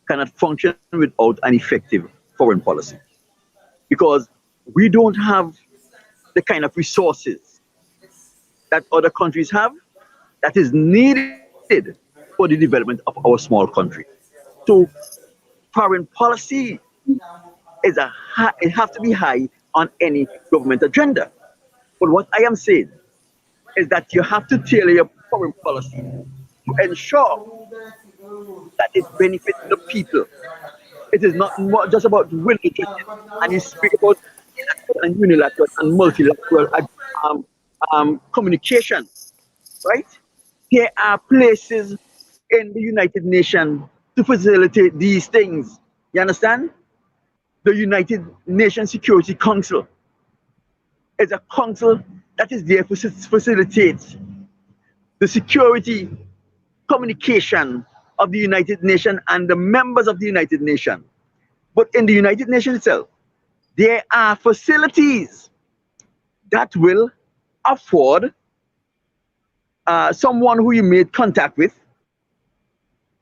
Cannot function without an effective foreign policy, because we don't have the kind of resources that other countries have that is needed for the development of our small country. So foreign policy is it have to be high on any government agenda. But what I am saying is that you have to tailor your foreign policy to ensure that it benefits the people. It is not just about will and you speak about bilateral and unilateral and multilateral communication, right? There are places in the United Nations to facilitate these things. You understand? The United Nations Security Council is a council that is there to facilitate the security communication of the United Nations and the members of the United Nations. But in the United Nations itself, there are facilities that will afford someone who you made contact with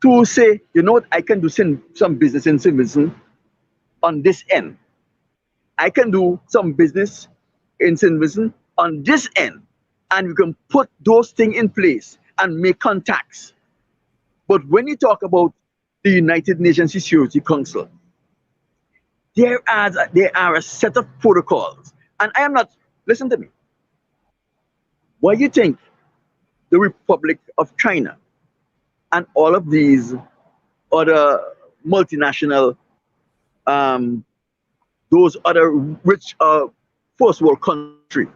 to say, you know what, I can do some business in St. Vincent on this end. I can do some business in St. Vincent on this end. And we can put those things in place and make contacts. But when you talk about the United Nations Security Council, there are a set of protocols. And I am not, listen to me. Why do you think the Republic of China and all of these other multinational, those other rich first world countries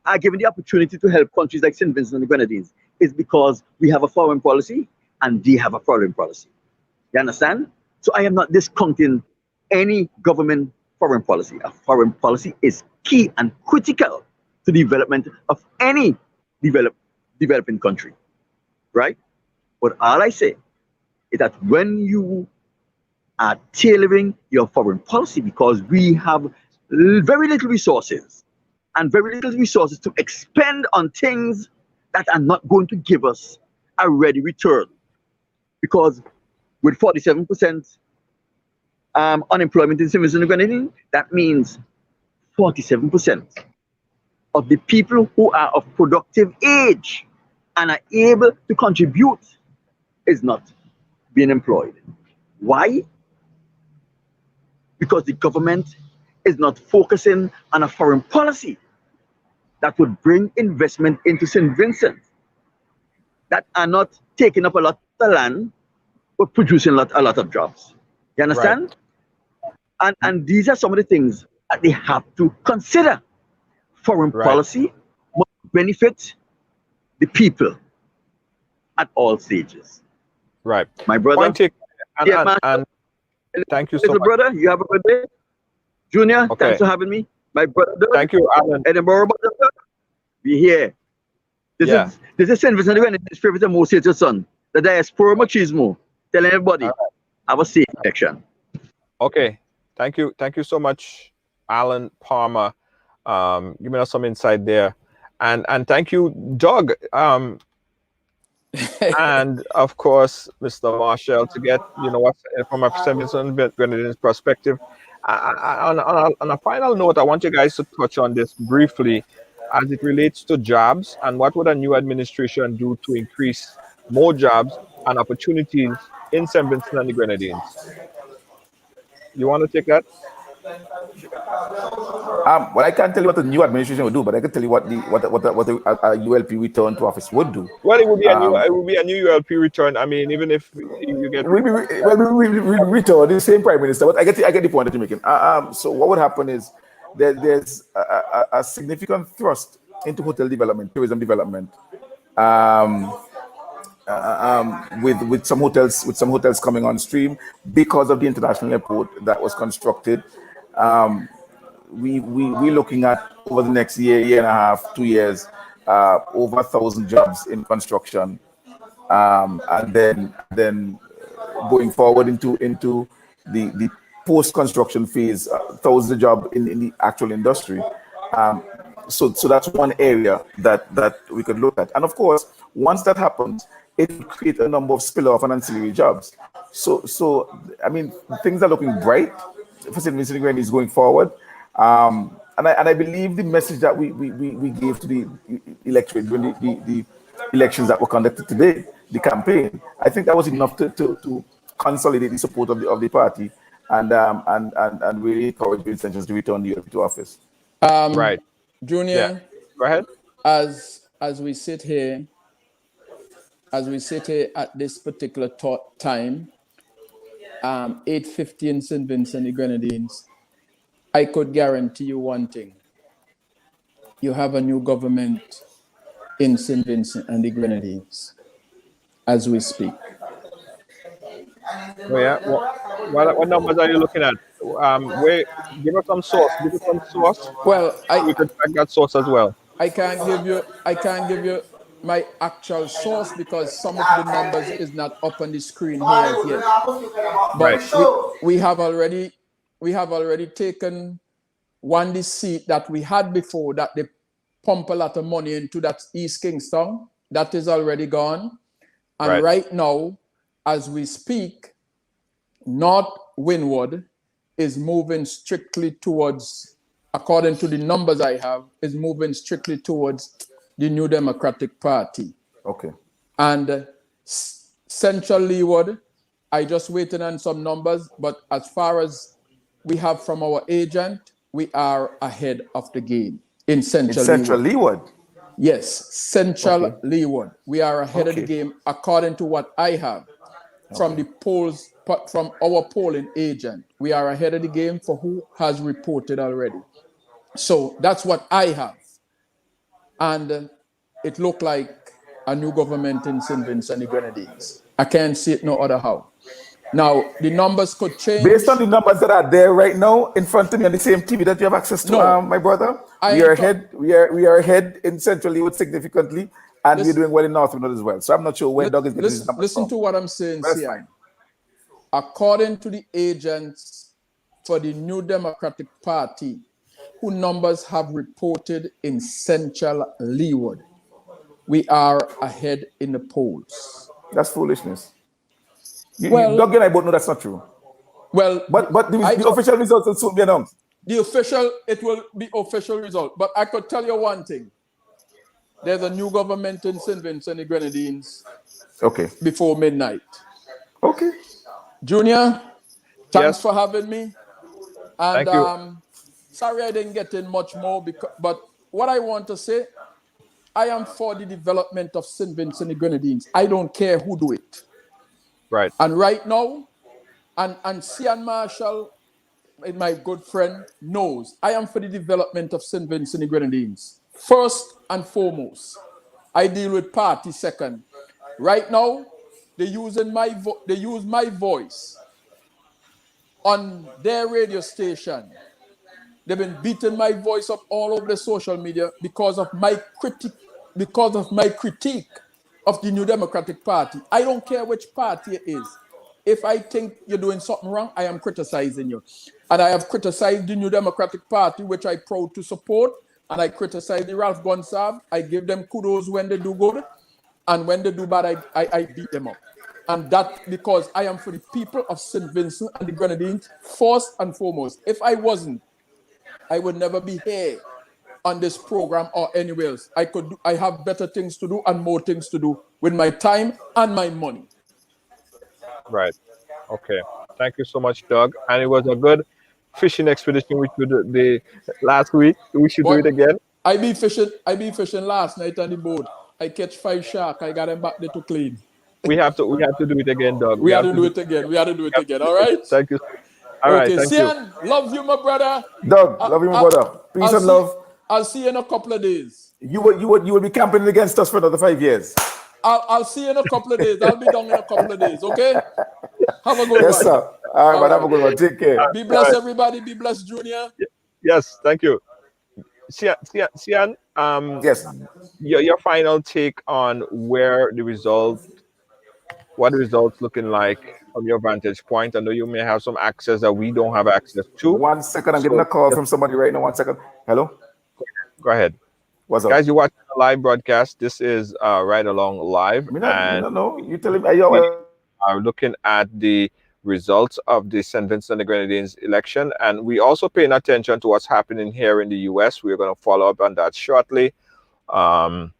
are given the opportunity to help countries like St. Vincent and the Grenadines? Is because we have a foreign policy and they have a foreign policy. You understand? So I am not discounting any government foreign policy. A foreign policy is key and critical to the development of any developing country, right? But all I say is that when you are tailoring your foreign policy, because we have very little resources and very little resources to expend on things that are not going to give us a ready return. Because with 47% unemployment in St. Vincent and Grenadines, that means 47% of the people who are of productive age and are able to contribute is not being employed. Why? Because the government is not focusing on a foreign policy that would bring investment into St. Vincent, that are not taking up a lot of land, but producing a lot of jobs. You understand? Right. And these are some of the things that they have to consider. Foreign policy must benefit the people at all stages. Right. My brother. Point taken. And thank you so much. Brother, you have a good day. Junior, thanks for having me. My brother. Thank you, Alan. Edinburgh, be here. This is St. Vincent and his favorite and most hated son, the diaspora machismo, telling everybody, have a safe election. Okay. Thank you so much, Alan Palmer. Giving us some insight there. And thank you, Doug. And of course, Mr. Marshall, to get, what from a St. Vincent Grenadines perspective. On a final note, I want you guys to touch on this briefly as it relates to jobs and what would a new administration do to increase more jobs and opportunities in St. Vincent and the Grenadines. You want to take that? Well, I can't tell you what the new administration will do, but I can tell you what the ULP return to office would do. Well, it would be a new ULP return. I mean, even if you get we return the same prime minister, but I get the point that you're making. So what would happen is there's a significant thrust into hotel development, tourism development, with some hotels coming on stream because of the international airport that was constructed. We're looking at over the next year and a half, 2 years, over 1,000 jobs in construction, and then going forward into the post-construction phase, 1,000 jobs in the actual industry. So that's one area that we could look at. And of course, once that happens, it will create a number of spillover and ancillary jobs. So I mean, things are looking bright for St. Vincent and Grenadines going forward. And I believe the message that we gave to the electorate during the elections that were conducted today, the campaign, I think that was enough to consolidate the support of the party and really encourage the intentions to return the ULP to office. Right. Junior, go ahead. As we sit here at this particular time, 8:50 in St. Vincent and the Grenadines, I could guarantee you one thing. You have a new government in St. Vincent and the Grenadines as we speak. Oh yeah. What numbers are you looking at? Where? Give us some source. Give us some source. Well, We could check that source as well. I can't give you my actual source because some of the numbers is not up on the screen here as yet. Right. But we have already taken the seat that we had before that they pump a lot of money into, that East Kingston. That is already gone. And right now, as we speak, North Wynwood is moving strictly towards, according to the numbers I have, is moving strictly towards the New Democratic Party. Okay. And Central Leeward, I just waiting on some numbers, but as far as we have from our agent, we are ahead of the game in Central Leeward. Yes, Central Leeward. We are ahead of the game according to what I have from the polls, from our polling agent. We are ahead of the game for who has reported already. So that's what I have. And it looked like a new government in St. Vincent and the Grenadines. I can't see it no other how. Now, the numbers could change. Based on the numbers that are there right now in front of me on the same TV that you have access to, my brother, we are ahead. We are ahead in Central Leeward significantly, and we're doing well in North Wynwood as well. So I'm not sure where Doug is getting these numbers Listen from. to what I'm saying, Sian. According to the agents for the New Democratic Party, who numbers have reported in Central Leeward, we are ahead in the polls. That's foolishness. Well, Doug and I both know that's not true. Well, but the official results will soon be announced. It will be official result. But I could tell you one thing. There's a new government in St. Vincent and the Grenadines. Okay. Before midnight. Okay. Junior, thanks for having me. And thank you. Sorry I didn't get in much more, but what I want to say, I am for the development of St. Vincent and the Grenadines. I don't care who do it. Right. And right now, and Cian Marshall, my good friend, knows I am for the development of St. Vincent and the Grenadines. First and foremost, I deal with party second. Right now, they use my voice on their radio station. They've been beating my voice up all over the social media because of my critique of the New Democratic Party. I don't care which party it is. If I think you're doing something wrong, I am criticizing you. And I have criticized the New Democratic Party, which I'm proud to support. And I criticize the Ralph Gonsalves. I give them kudos when they do good. And when they do bad, I beat them up. And that because I am for the people of St. Vincent and the Grenadines, first and foremost. If I wasn't, I would never be here on this program or anywhere else. I have better things to do and more things to do with my time and my money. Right. Okay. Thank you so much, Doug. And it was a good fishing expedition we did the last week. We should do it again. I be fishing last night on the boat. I catch 5 sharks. I got them back there to clean. We have to do it again, Doug. We have to do it again. All right. Thank you. All right. Thank Cian, love you, my brother. Doug, love you, my brother. Peace and love. I'll see you in a couple of days. You will be campaigning against us for another 5 years. I'll see you in a couple of days. I'll be down in a couple of days. Okay. Have a good one. Yes, sir. All right, but have a good one. Take care. Be blessed, everybody. Be blessed, Junior. Yes. Thank you. Cian, yes. Your final take on what the results looking like from your vantage point. I know you may have some access that we don't have access to. 1 second, I'm getting a call from somebody right now. 1 second. Hello? Go ahead. What's up? Guys, you're watching a live broadcast. This is Ridealong Live. No, you telling me. We are looking at the results of the St. Vincent and the Grenadines election, and we also paying attention to what's happening here in the U.S. We're going to follow up on that shortly. And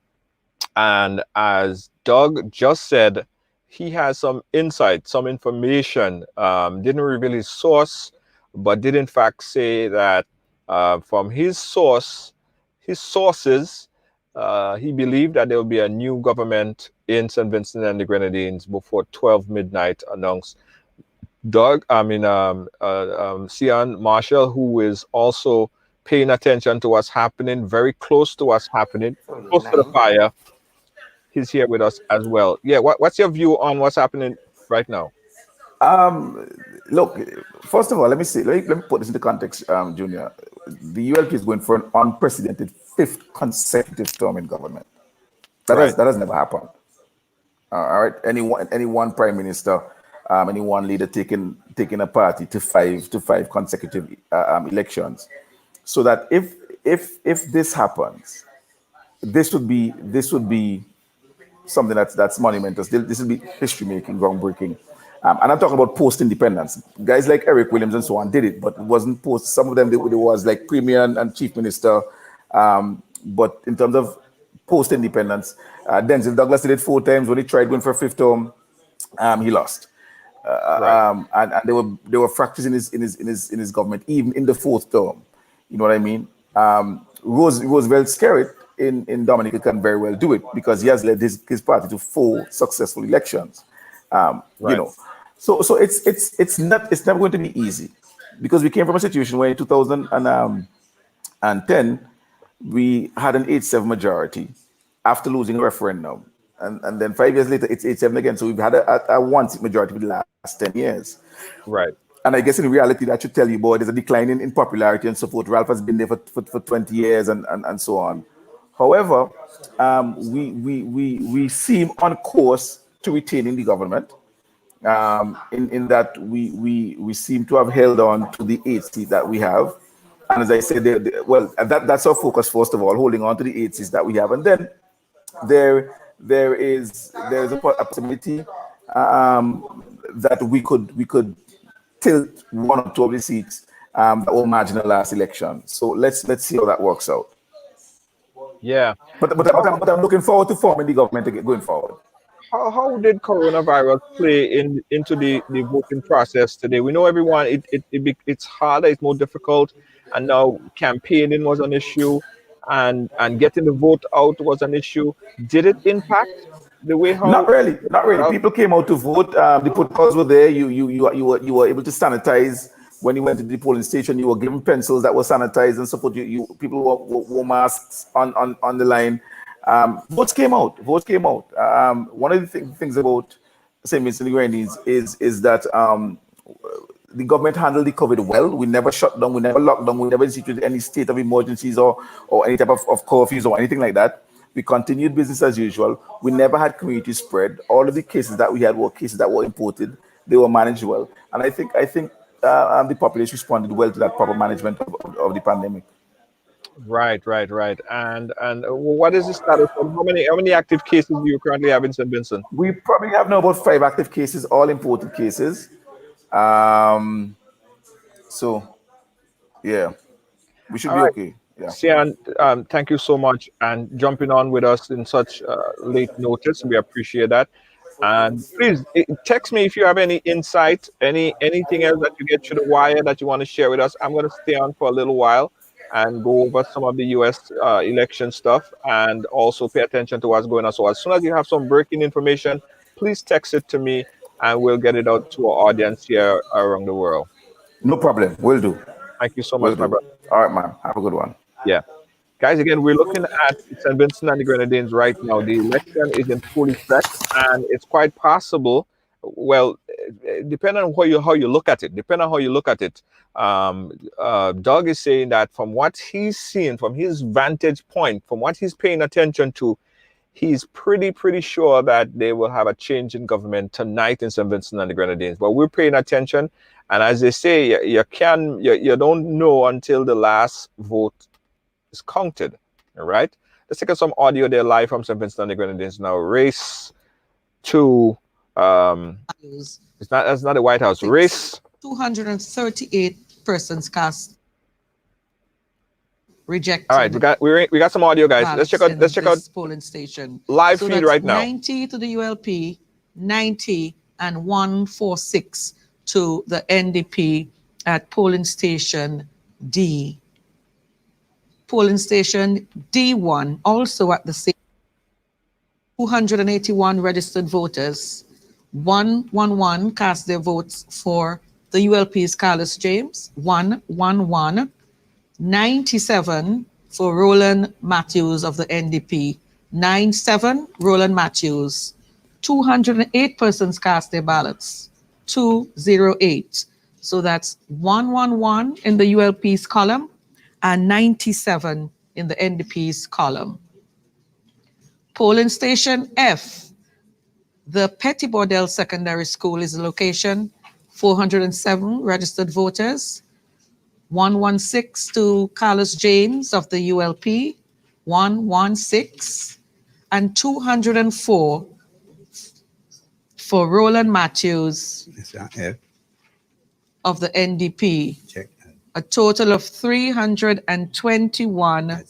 as Doug just said, he has some insight, some information, didn't reveal his source, but did in fact say that from his sources, he believed that there will be a new government in St. Vincent and the Grenadines before 12 midnight announced. Cian Marshall, who is also paying attention to what's happening, very close to what's happening, close to the fire. He's here with us as well. Yeah, what's your view on what's happening right now? Look, first of all, let me put this into context, Junior. The ULP is going for an unprecedented fifth consecutive term in government. Right. That has never happened. All right. Any one prime minister, any one leader taking a party to five consecutive elections. So that if this happens, this would be something that's monumental. This will be history making, groundbreaking. And I'm talking about post independence. Guys like Eric Williams and so on did it, but it wasn't post. Some of them there was like premier and chief minister. But in terms of post independence, Denzel Douglas did it 4 times. When he tried going for a fifth term, he lost. Right. And there were fractures in his government, even in the fourth term. You know what I mean? Roosevelt Skerritt in Dominica can very well do it because he has led his party to 4 successful elections. You Right. know, so it's never going to be easy because we came from a situation where in 2010 we had an 8-7 majority after losing a referendum, and then 5 years later it's 8-7 again. So we've had a 1-seat majority for the last 10 years. Right. And I guess in reality, that should tell you, boy, there's a decline in popularity and so forth. Ralph has been there for 20 years and so on. However, we seem on course to retaining the government. In that we seem to have held on to the 8 seat that we have. And as I said, that's our focus, first of all, holding on to the 8 seats that we have. And then there is a possibility that we could tilt 1 or 2 of the seats that were marginal last election. So let's see how that works out. Yeah. But I'm looking forward to forming the government going forward. How did coronavirus play into the voting process today? We know everyone it's harder, it's more difficult, and now campaigning was an issue, and getting the vote out was an issue. Did it impact the way how? Not really. People came out to vote. The protocols were there. You were able to sanitize when you went to the polling station. You were given pencils that were sanitized and so forth. People wore masks on the line. Votes came out. One of the things about St. Vincent and the Grenadines is that the government handled the COVID well. We never shut down. We never locked down. We never instituted any state of emergencies or any type of curfews or anything like that. We continued business as usual. We never had community spread. All of the cases that we had were cases that were imported. They were managed well, and I think the population responded well to that proper management of the pandemic. Right. And what is the status of how many active cases do you currently have in St. Vincent? We probably have now about 5 active cases, all imported cases. So, yeah, we should All be right. okay. Yeah. Sian, thank you so much and jumping on with us in such late notice. We appreciate that. And please text me if you have any insight, anything else that you get to the wire that you want to share with us. I'm going to stay on for a little while and go over some of the U.S. Election stuff and also pay attention to what's going on. So as soon as you have some breaking information, please text it to me and we'll get it out to our audience here around the world. No problem. Will do. Thank you so much, my brother. All right, man. Have a good one. Yeah. Guys, again, we're looking at St. Vincent and the Grenadines right now. The election is in full effect, and it's quite possible. Well, depending on how you look at it, Doug is saying that from what he's seen, from his vantage point, from what he's paying attention to, he's pretty sure that they will have a change in government tonight in St. Vincent and the Grenadines. But we're paying attention, and as they say, you don't know until the last vote is counted. All right, let's take some audio there live from St. Vincent and the Grenadines now. Race to that's not the White House. Race 238 persons cast rejected. All right, we got some audio, guys. Let's check out polling station live so feed right now. 90 to the ULP, 90 and 146 to the NDP at polling station D. Polling station D1 also at the same 281 registered voters. 111 cast their votes for the ULP's Carlos James. 111. 97 for Roland Matthews of the NDP. 97 Roland Matthews. 208 persons cast their ballots. 208. So that's 111 in the ULP's column and 97 in the NDP's column. Polling station F, the Petty Bordell Secondary School is the location, 407 registered voters, 116 to Carlos James of the ULP, 116, and 204 for Roland Matthews of the NDP. A total of 321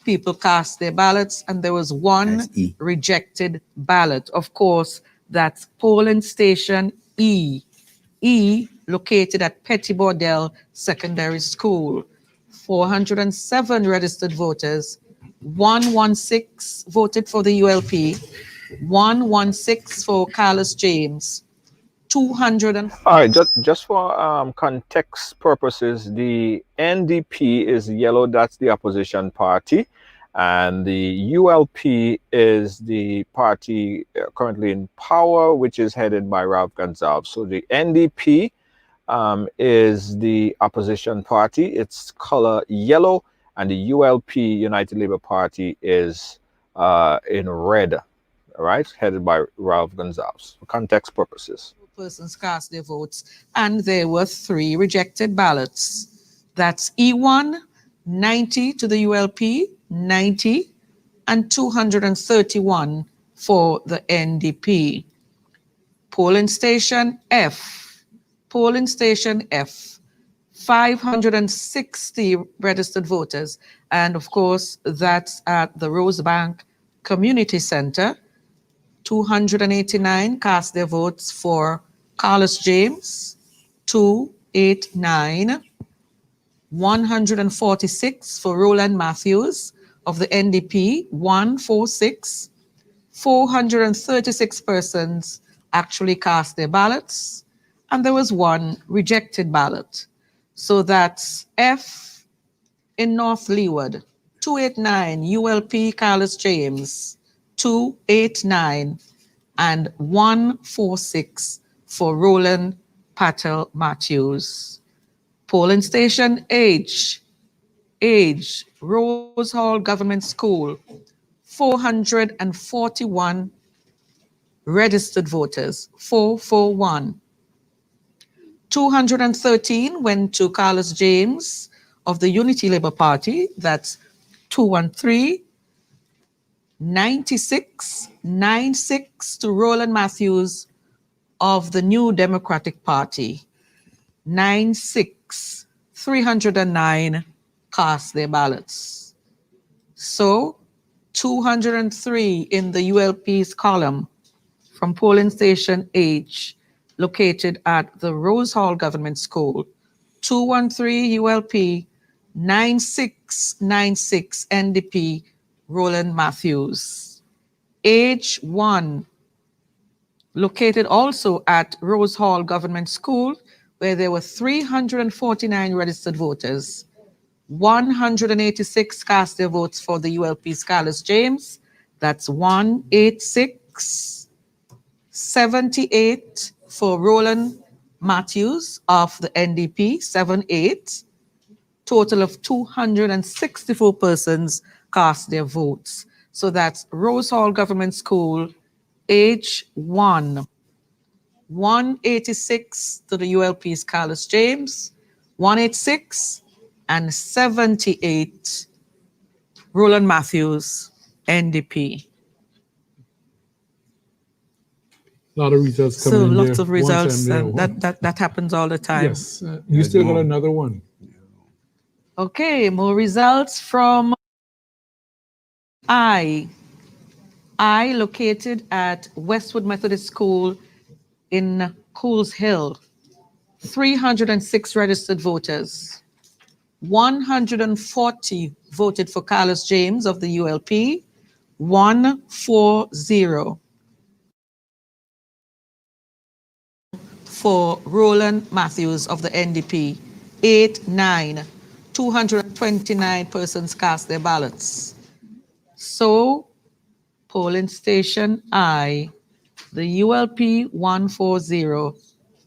people cast their ballots, and there was one rejected ballot. Of course, that's polling station E. E, located at Petty Bordell Secondary School. 407 registered voters, 116 voted for the ULP, 116 for Carlos James, 200 and... All right, just for context purposes, the NDP is yellow, that's the opposition party, and the ULP is the party currently in power, which is headed by Ralph Gonsalves. So the NDP is the opposition party, its color yellow, and the ULP, United Labour Party, is in red, all right, headed by Ralph Gonsalves, for context purposes. Persons cast their votes, and there were 3 rejected ballots. That's E1, 90 to the ULP, 90, and 231 for the NDP. Polling station F, 560 registered voters, and of course that's at the Rosebank Community Center. 289 cast their votes for Carlos James, 289, 146 for Roland Matthews of the NDP, 146, 436 persons actually cast their ballots, and there was 1 rejected ballot. So that's F in North Leeward, 289, ULP Carlos James, 289, and 146 for Roland Patel Matthews. Polling station H, Rose Hall Government School, 441 registered voters, 441. 213 went to Carlos James of the Unity Labour Party, that's 213. 96 to Roland Matthews of the New Democratic Party. 96, 309 cast their ballots. So 203 in the ULP's column from polling station H, located at the Rose Hall Government School. 213 ULP, 9696 NDP, Roland Matthews. H1, located also at Rose Hall Government School, where there were 349 registered voters. 186 cast their votes for the ULP's Carlos James. That's 186. 78 for Roland Matthews of the NDP, 78. Total of 264 persons cast their votes. So that's Rose Hall Government School, H1. 186 to the ULP's Carlos James, 186, and 78 Roland Matthews, NDP. A lot of results coming So in lots there. of results, One time and that happens all the time. Yes, you still got another one. Okay, more results from I, located at Westwood Methodist School in Coles Hill. 306 registered voters. 140 voted for Carlos James of the ULP. 140 for Roland Matthews of the NDP. 89. 229 persons cast their ballots. So, polling station I, the ULP 140,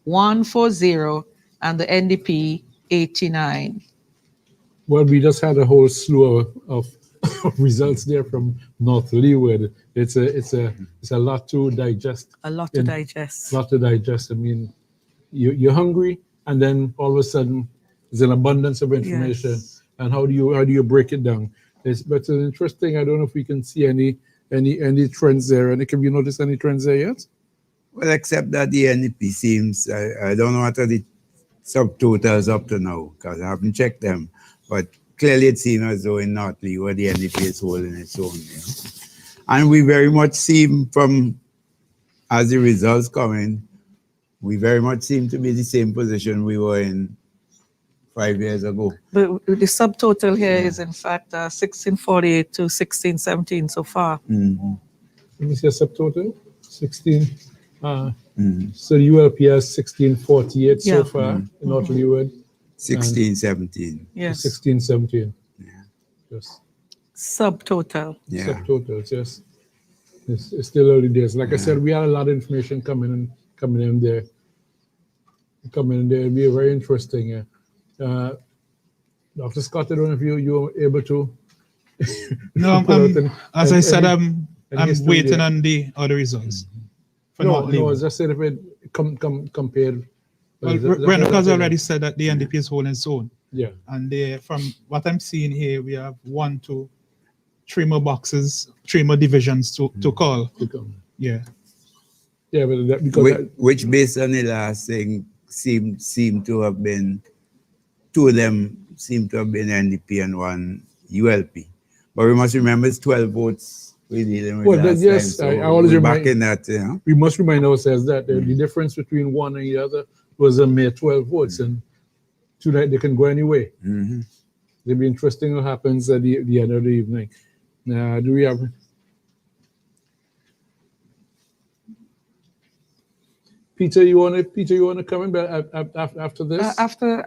140, and the NDP 89. Well, we just had a whole slew of results there from North Leeward. It's a lot to digest. A lot to digest. Lot to digest. I mean, you're hungry, and then all of a sudden there's an abundance of information. Yes. And how do you break it down? But it's interesting. I don't know if we can see any trends there. And have you noticed any trends there yet? Well, except that the NDP seems, I don't know what are the subtotals up to now, because I haven't checked them. But clearly it seems as though in North Leeward the NDP is holding its own. You know? And we very much seem from, as the results come in, we very much seem to be the same position we were in 5 years ago. But the subtotal here is in fact 1648 to 1617 so far. Mm-hmm. Let me see a subtotal. 16. So the ULP has 1648 so far in North Leeward. 1617. Yes. 1617. Yeah. Yes. Subtotal. Yeah. Subtotals, yes. It's still early days. Like I said, we had a lot of information coming in there. It'll be very interesting. Dr. Scott, I don't know if you were able to. No, as I said, I'm waiting on the other results. No, I was just saying if it compared. Well, Renok has already said that the NDP is holding its own. Yeah. And from what I'm seeing here, we have 1, 2, 3 more boxes, 3 more divisions to call. Yeah. Yeah, but because which based on the last thing seem to have been, 2 of them seem to have been NDP and 1 ULP. But we must remember it's 12 votes we're dealing with last time. So I always remind, back in that, you know? We must remind ourselves that the difference between one and the other was a mere 12 votes, and tonight they can go any way. Mm-hmm. It'll be interesting what happens at the end of the evening. Now, do we have... Peter, you want to come in after this? After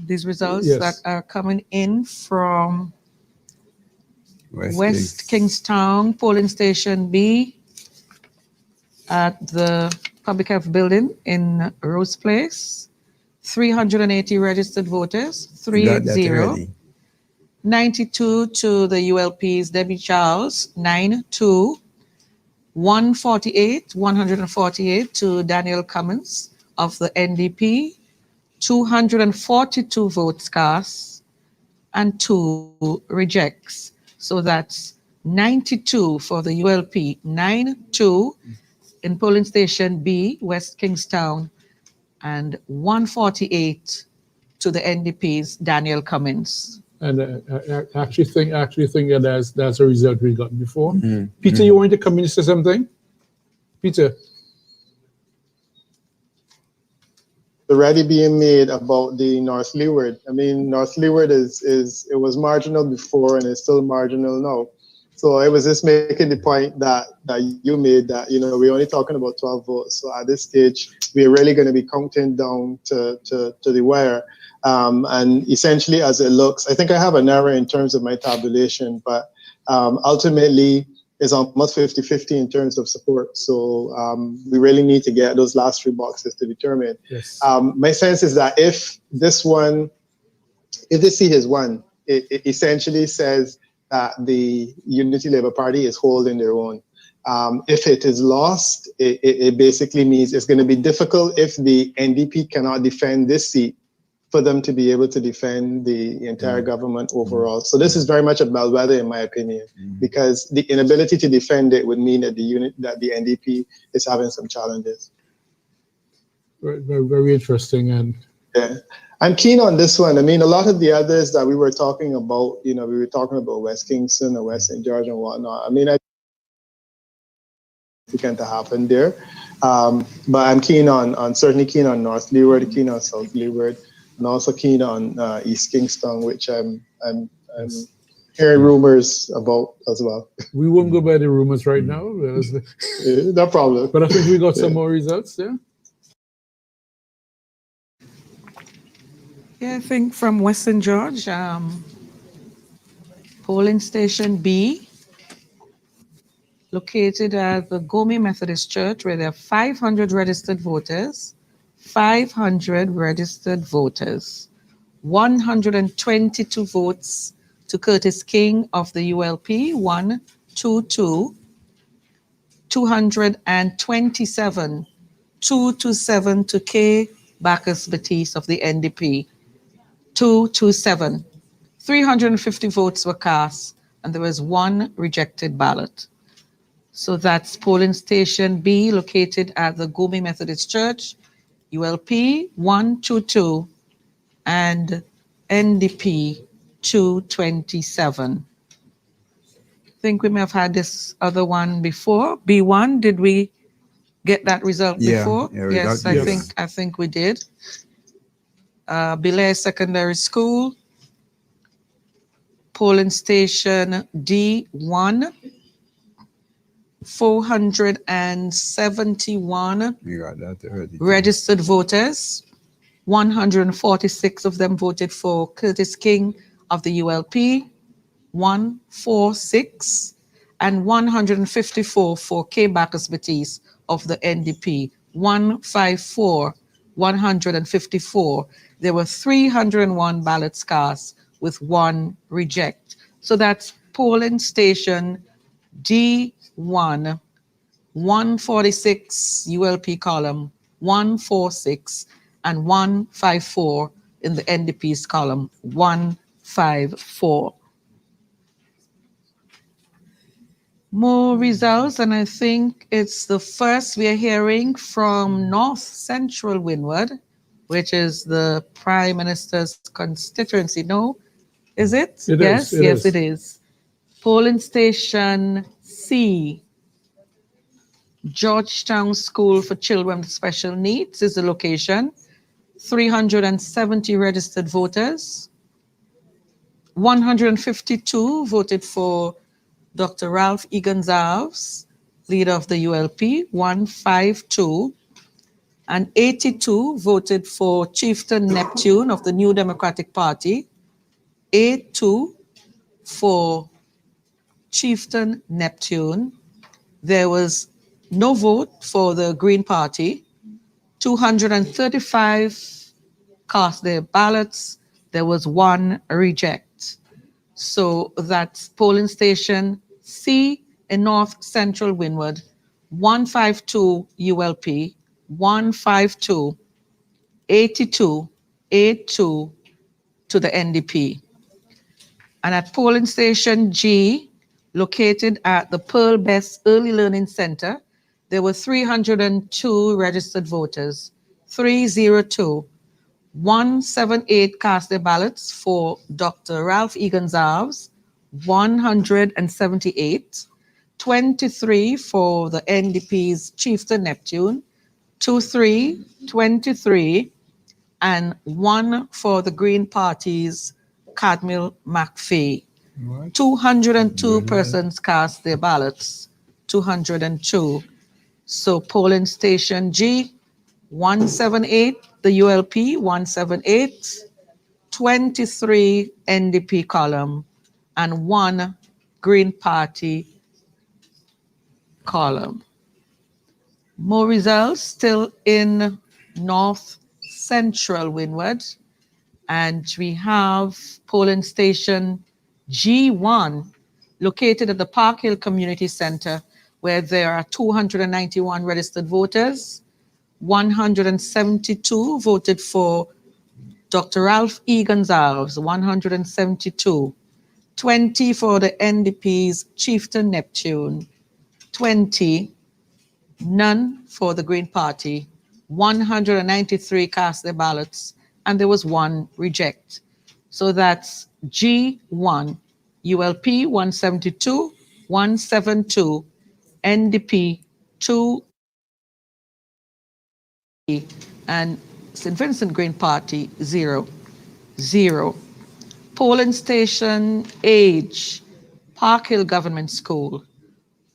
these results that are coming in from West Kingstown polling station B at the Public Health Building in Rose Place. 380 registered voters, 3-0. 92 to the ULP's Debbie Charles, 9-2. 148 to Daniel Cummins of the NDP, 242 votes cast, and 2 rejects. So that's 92 for the ULP, 9-2 in polling station B, West Kingstown, and 148 to the NDP's Daniel Cummins. And I actually think that that's a result we got before. Peter, you wanted to come in and say something? Peter. Already being made about the North Leeward. I mean, North Leeward it was marginal before and it's still marginal now. So I was just making the point that you made that, you know, we're only talking about 12 votes. So at this stage, we're really going to be counting down to the wire. And essentially, as it looks, I think I have an error in terms of my tabulation, but ultimately, it's almost 50-50 in terms of support. So we really need to get those last 3 boxes to determine. Yes. My sense is that if this seat is won, it essentially says that the Unity Labour Party is holding their own. If it is lost, it basically means it's going to be difficult if the NDP cannot defend this seat for them to be able to defend the entire government overall. So this is very much a bellwether, in my opinion, because the inability to defend it would mean that the NDP is having some challenges. Very, very, very interesting. And yeah, I'm keen on this one. I mean, a lot of the others that we were talking about, you know, we were talking about West Kingston or West St. George and whatnot. I mean, I think it's going to happen there. But I'm certainly keen on North Leeward, keen on South Leeward, and also keen on East Kingston, which I'm hearing rumors about as well. We won't go by the rumors right now. No problem. But I think we got some more results, yeah? Yeah, I think from Western George, polling station B, located at the Gomez Methodist Church, where there are 500 registered voters, 500 registered voters, 122 votes to Curtis King of the ULP, 122, 227, 227 to K. Bacchus Batiste of the NDP, 227. 350 votes were cast, and there was one rejected ballot. So that's polling station B, located at the Gomi Methodist Church, ULP 122 and NDP 227. I think we may have had this other one before. B1, did we get that result before? Yes, I think we did. Belair Secondary School, polling station D1, 471 registered voters. 146 of them voted for Curtis King of the ULP, 146, and 154 for K. Bacchus Batiste of the NDP, 154, 154. There were 301 ballots cast with one reject. So that's polling station D1, 146 ULP column, 146, and 154 in the NDP's column, 154. More results, and I think it's the first we are hearing from North Central Windward, which is the Prime Minister's constituency. No, is it? Yes, it is. Polling station C, Georgetown School for Children with Special Needs is the location. 370 registered voters. 152 voted for Dr. Ralph E. Gonzalez, leader of the ULP, 152. And 82 voted for Chieftain Neptune of the New Democratic Party, 82 for Chieftain Neptune. There was no vote for the Green Party. 235 cast their ballots. There was one reject. So that's polling station C in North Central Windward, 152 ULP, 152, 82, 82 to the NDP. And at polling station G, located at the Pearl Best Early Learning Center, there were 302 registered voters, 302. 178 cast their ballots for Dr. Ralph E. Gonzalez, 178. 23 for the NDP's Chieftain Neptune, 23, and 1 for the Green Party's Cadmiel McPhee. 202 persons cast their ballots, 202. So polling station G, 178, the ULP, 178, 23 NDP column, and 1 Green Party column. More results still in North Central Windward, and we have polling station G1 located at the Park Hill Community Center, where there are 291 registered voters. 172 voted for Dr. Ralph E. Gonzalez, 172. 20 for the NDP's Chieftain Neptune, 20. None for the Green Party. 193 cast their ballots, and there was one reject. So that's G1, ULP 172, 172, NDP 2, and St. Vincent Green Party 0, 0. Polling station Age, Park Hill Government School,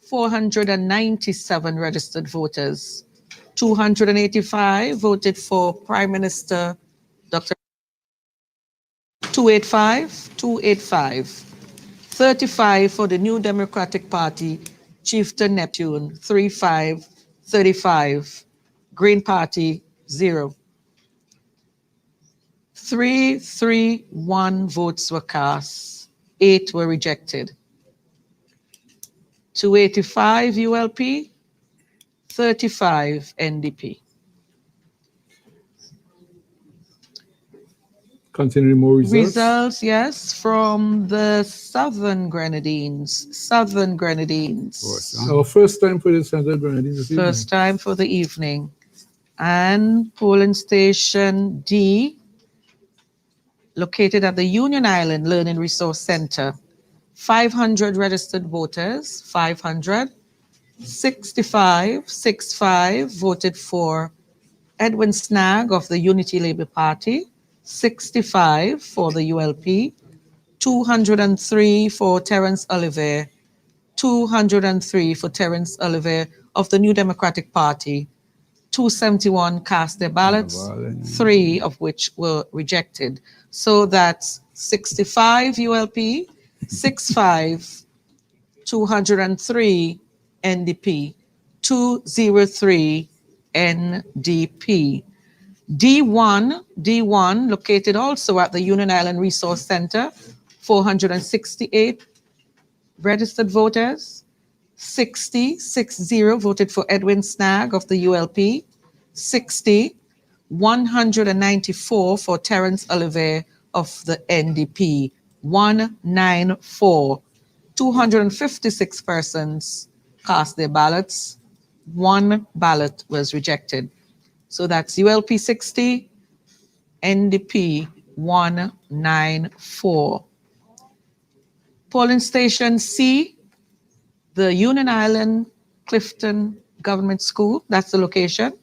497 registered voters. 285 voted for Prime Minister Dr. 285. 35 for the New Democratic Party, Chieftain Neptune, 35. Green Party, 0. 331 votes were cast, 8 were rejected. 285 ULP, 35 NDP. Continuing more results. Results, yes, from the Southern Grenadines. Southern Grenadines. Our first time for the Southern Grenadines this evening. First time for the evening. And polling station D, located at the Union Island Learning Resource Center. 500 registered voters, 500. 65 voted for Edwin Snag of the Unity Labour Party, 65 for the ULP, 203 for Terence Oliver, 203 for Terence Oliver of the New Democratic Party, 271 cast their ballots, 3 of which were rejected. So that's 65 ULP, 65, 203 NDP, 203 NDP. D1 located also at the Union Island Resource Center, 468 registered voters, 60 voted for Edwin Snag of the ULP, 194 for Terence Oliver of the NDP, 194. 256 persons cast their ballots. 1 ballot was rejected. So that's ULP 60, NDP 194. Polling station C, the Union Island Clifton Government School. That's the location.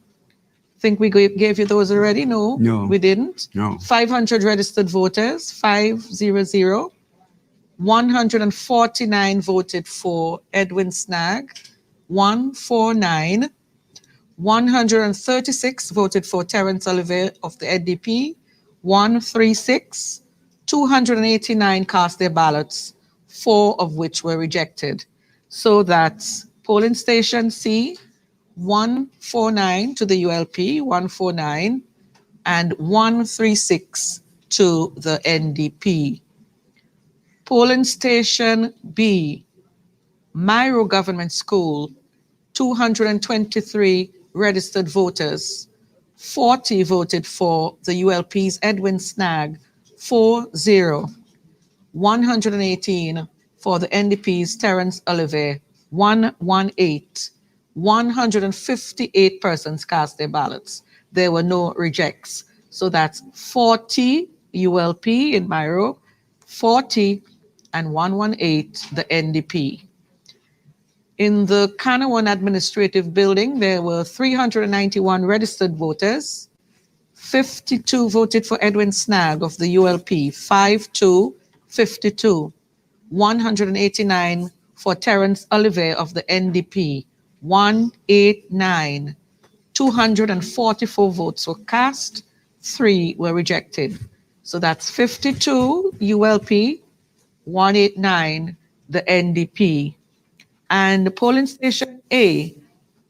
Think we gave you those already? No, we didn't. No. 500 registered voters, 500. 149 voted for Edwin Snag, 149. 136 voted for Terence Oliver of the NDP, 136. 289 cast their ballots, 4 of which were rejected. So that's polling station C, 149 to the ULP, 149, and 136 to the NDP. Polling station B, Myro Government School, 223 registered voters, 40 voted for the ULP's Edwin Snag, 40. 118 for the NDP's Terence Oliver, 118. 158 persons cast their ballots. There were no rejects. So that's 40 ULP in Myro, 40 and 118 the NDP. In the Kanawan Administrative Building, there were 391 registered voters. 52 voted for Edwin Snag of the ULP, 52. 189 for Terence Oliver of the NDP, 189. 244 votes were cast, 3 were rejected. So that's 52 ULP, 189 the NDP. And polling station A,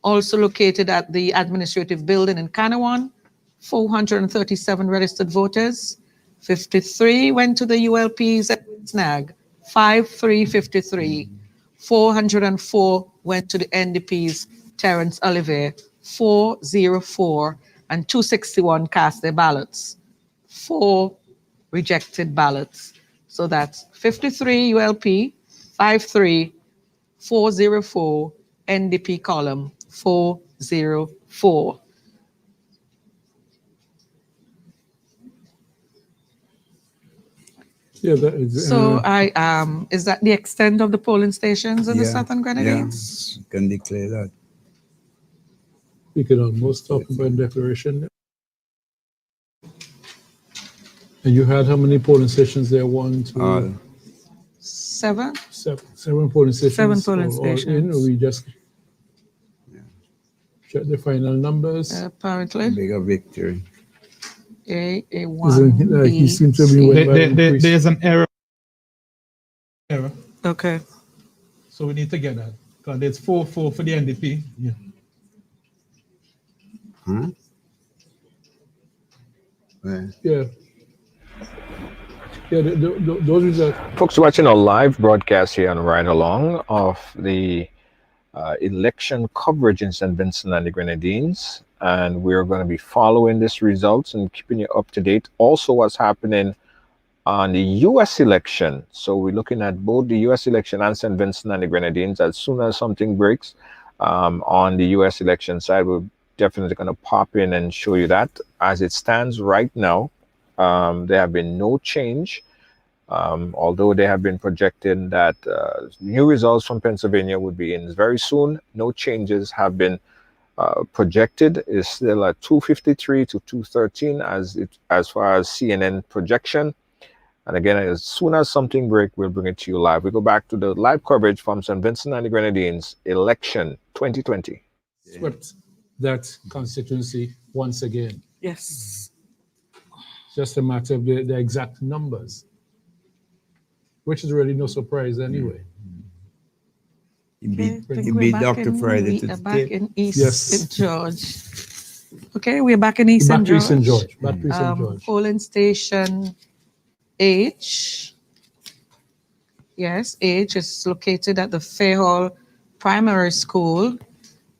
also located at the administrative building in Kanawan, 437 registered voters, 53 went to the ULP's Snag, 5353. 404 went to the NDP's Terence Oliver, 404, and 261 cast their ballots, 4 rejected ballots. So that's 53 ULP, 53, 404, NDP column, 404. Yeah, that is, So is that the extent of the polling stations in the Southern Grenadines? Yeah, can declare that. we could almost talk about declaration. And you had how many polling stations there? 1, 2, 7? seven polling stations. 7 polling all stations. in, or we just check the final numbers. Apparently. Bigger victory. A1, He seems to be C. winning by increase. There's an error. Okay. So we need to get that. Because there's 4 for the NDP. Yeah. Huh? Yeah. Yeah, those results. Folks watching a live broadcast here on Ride Along of the election coverage in St. Vincent and the Grenadines. And we're going to be following these results and keeping you up to date. Also, what's happening on the U.S. election. So we're looking at both the U.S. election and St. Vincent and the Grenadines. As soon as something breaks on the U.S. election side, we're definitely going to pop in and show you that. As it stands right now, there have been no change. Although they have been projecting that new results from Pennsylvania would be in very soon, no changes have been projected. Is still at 253 to 213 as far as CNN projection. And again, as soon as something breaks, we'll bring it to you live. We go back to the live coverage from St. Vincent and the Grenadines election 2020. Swept that constituency once again. Yes. Just a matter of the exact numbers, which is really no surprise anyway. He beat Dr. Friday to we are the back tape. in East Yes. St. George. Okay, we're back in East St. Back to East St. George. George. Back to East St. George. Polling station H. Yes, H is located at the Fairhall Primary School.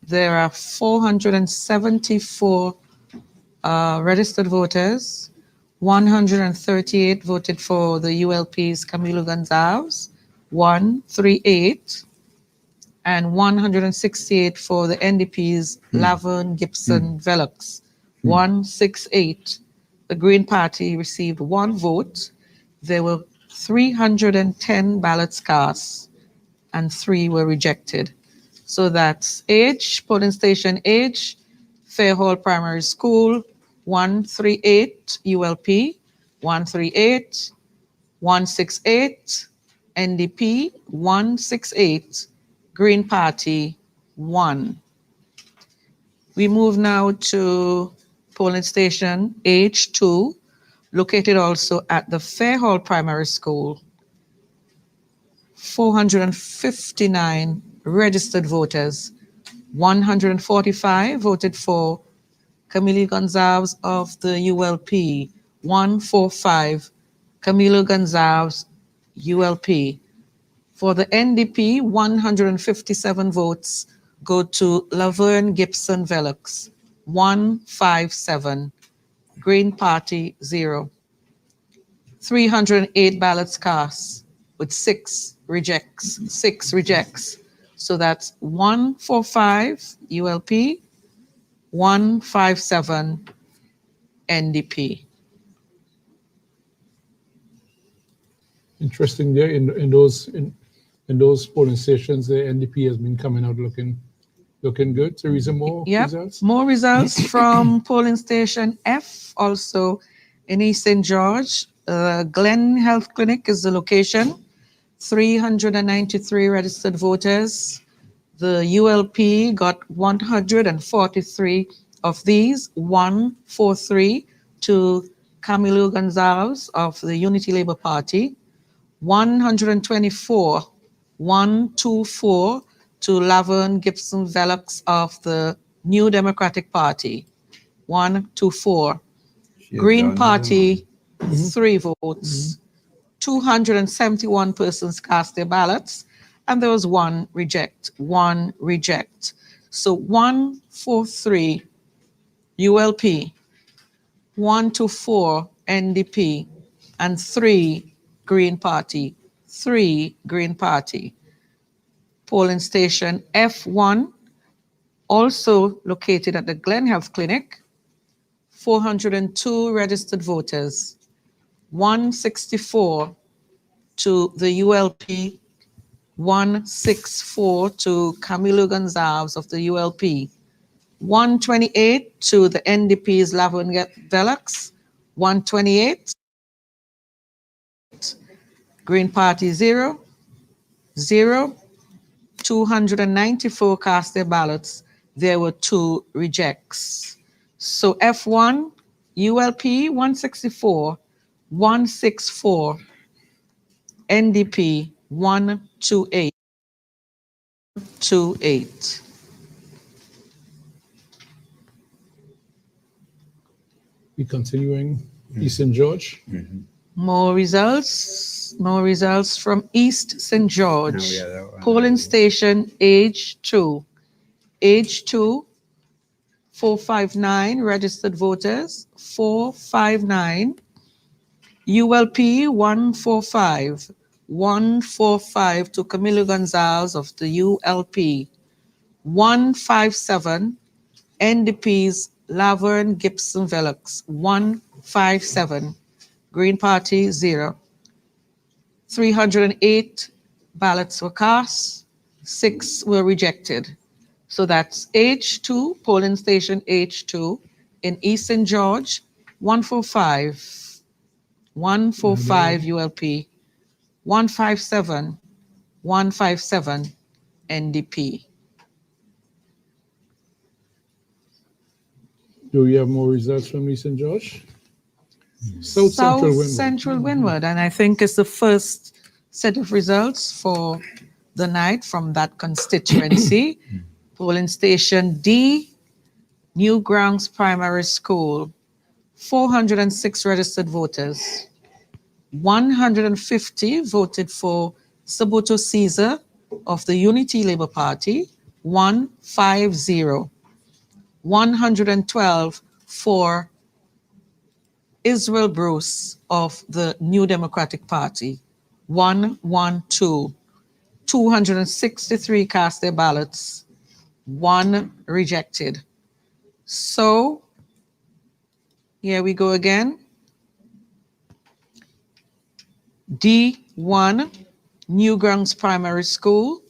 There are 474 registered voters. 138 voted for the ULP's Camilo Gonzalez, 138, and 168 for the NDP's Laverne Gibson Velux, 168. The Green Party received 1 vote. There were 310 ballots cast and 3 were rejected. So that's H, polling station H, Fairhall Primary School, 138 ULP, 138, 168, NDP, 168, Green Party, 1. We move now to polling station H2, located also at the Fairhall Primary School. 459 registered voters, 145 voted for Camilo Gonzalez of the ULP, 145, Camilo Gonzalez, ULP. For the NDP, 157 votes go to Laverne Gibson Velux, 157, Green Party, 0. 308 ballots cast with 6 rejects. So that's 145 ULP, 157 NDP. Interesting there in those polling stations, the NDP has been coming out looking good. Teresa, more results? More results from polling station F, also in East St. George. Glen Health Clinic is the location. 393 registered voters. The ULP got 143 of these, 143 to Camilo Gonzalez of the Unity Labour Party, 124 to Laverne Gibson Velux of the New Democratic Party, 124. Green Party, 3 votes. 271 persons cast their ballots, and there was 1 reject. So 143 ULP, 124 NDP, and 3 Green Party. Polling station F1, also located at the Glen Health Clinic, 402 registered voters, 164 to the ULP, 164 to Camilo Gonzalez of the ULP, 128 to the NDP's Laverne Velux, 128, Green Party 0, 294 cast their ballots. There were 2 rejects. So F1, ULP 164, 164, NDP 128, 28. We continuing. East St. George. More results from East St. George. Polling station age 2. Age 2, 459 registered voters, 459. ULP 145. 145 to Camilo Gonzalez of the ULP. 157. NDP's Laverne Gibson Velux. 157. Green Party 0. 308 ballots were cast, 6 were rejected. So that's H2, polling station H2 in East St. George, 145. 145 ULP, 157, 157 NDP. Do we have more results from East St. George? South Central Windward, and I think it's the first set of results for the night from that constituency. Polling station D, Newgrounds Primary School, 406 registered voters. 150 voted for Sabuto Caesar of the Unity Labour Party, 150. 112 for Israel Bruce of the New Democratic Party, 112. 263 cast their ballots, 1 rejected. So here we go again. D1, Newgrounds Primary School,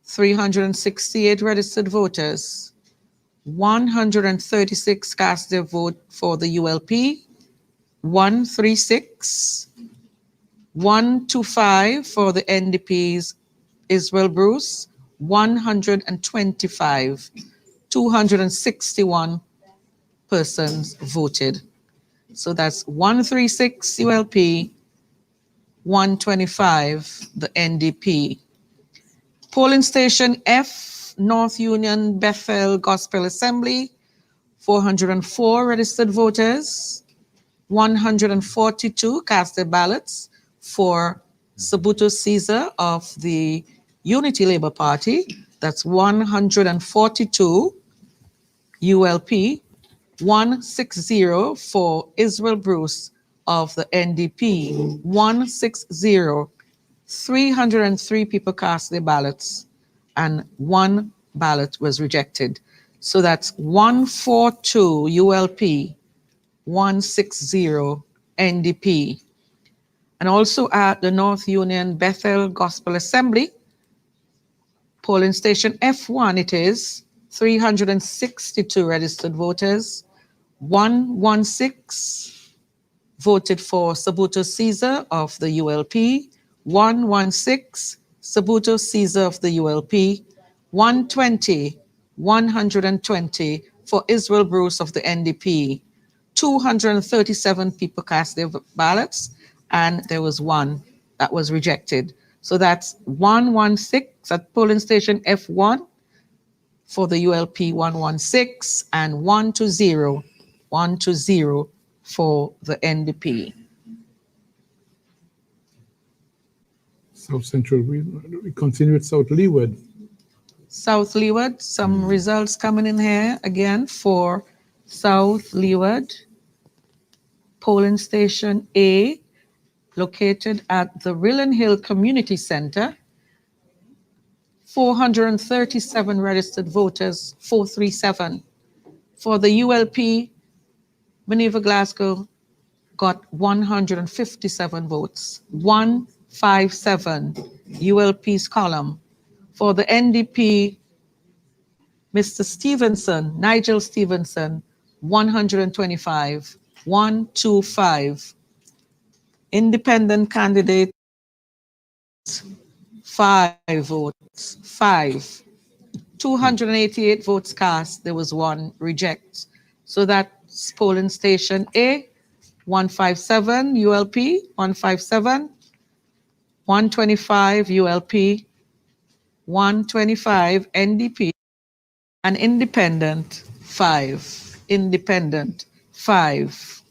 368 registered voters. 136 cast their vote for the ULP, 136. 125 for the NDP's Israel Bruce, 125. 261 persons voted. So that's 136 ULP, 125 the NDP. Polling station F, North Union Bethel Gospel Assembly, 404 registered voters, 142 cast their ballots for Sabuto Caesar of the Unity Labour Party. That's 142 ULP, 160 for Israel Bruce of the NDP, 160. 303 people cast their ballots and 1 ballot was rejected. So that's 142 ULP, 160 NDP. And also at the North Union Bethel Gospel Assembly, polling station F1 it is, 362 registered voters, 116 voted for Sabuto Caesar of the ULP, 116 Sabuto Caesar of the ULP, 120 for Israel Bruce of the NDP. 237 people cast their ballots and there was 1 that was rejected. So that's 116 at polling station F1 for the ULP, 116 and 120 for the NDP. South Central, we continue with South Leeward. South Leeward, some results coming in here again for South Leeward. Polling station A, located at the Rillen Hill Community Center. 437 registered voters, 437. For the ULP, Maneuver Glasgow got 157 votes, 157, ULP's column. For the NDP, Mr. Stevenson, Nigel Stevenson, 125, 125. Independent candidate, 5 votes, 5. 288 votes cast, there was 1 reject. So that's polling station A, 157 ULP, 157, 125 ULP, 125 NDP, and independent 5. Independent 5.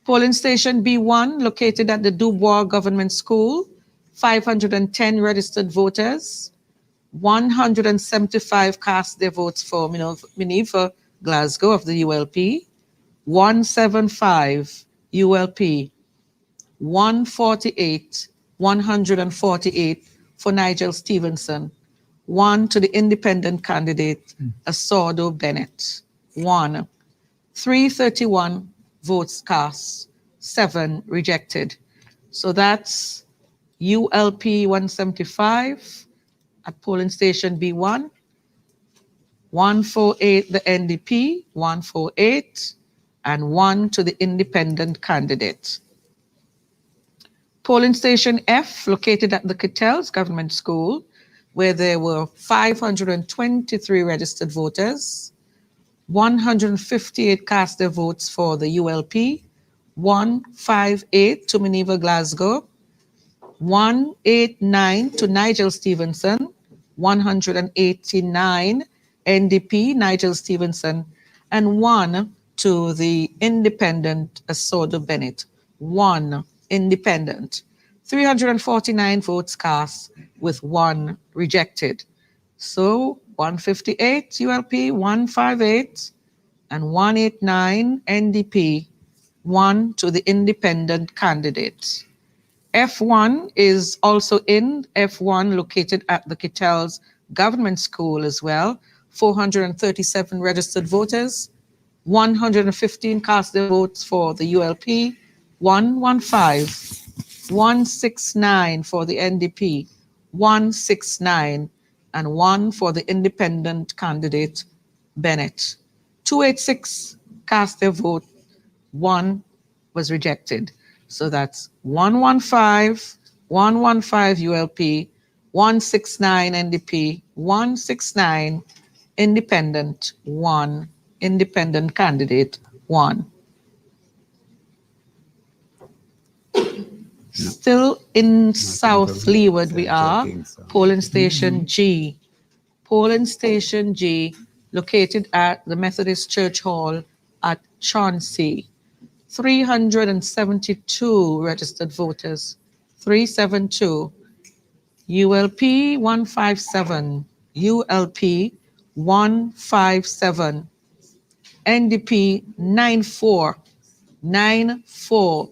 Polling station B1, located at the Dubois Government School, 510 registered voters, 175 cast their votes for Minerva Glasgow of the ULP, 175 ULP, 148 for Nigel Stevenson, 1 to the independent candidate Assordo Bennett, 1. 331 votes cast, 7 rejected. So that's ULP 175 at polling station B1, 148 the NDP, 148, and 1 to the independent candidate. Polling station F, located at the Cattels Government School, where there were 523 registered voters, 158 cast their votes for the ULP, 158 to Minerva Glasgow, 189 to Nigel Stevenson, 189 NDP Nigel Stevenson, and 1 to the independent Assordo Bennett, 1 independent. 349 votes cast with 1 rejected. So 158 ULP, 158, and 189 NDP, 1 to the independent candidate. F1 is also in, F1 located at the Cattels Government School as well, 437 registered voters, 115 cast their votes for the ULP, 115, 169 for the NDP, 169, and 1 for the independent candidate Bennett. 286 cast their vote, 1 was rejected. So that's 115, 115 ULP, 169 NDP, 169 independent, 1 independent candidate, 1. Still in South Leeward we are, polling station G. Polling station G, located at the Methodist Church Hall at Chauncey. 372 registered voters, 372. ULP 157, ULP 157. NDP 94, 94,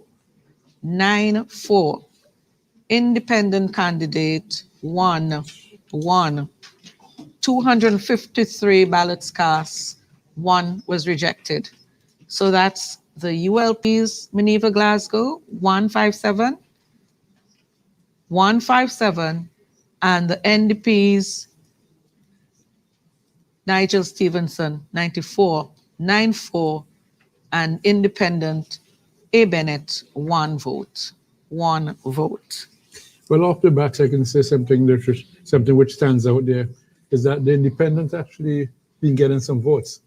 94. Independent candidate 1, 1. 253 ballots cast, 1 was rejected. So that's the ULP's Minerva Glasgow 157, 157, and the NDP's Nigel Stevenson 94, 94, and independent A. Bennett 1 vote, 1 vote. Well, off the bat, I can say something which stands out there is that the independent actually been getting some votes.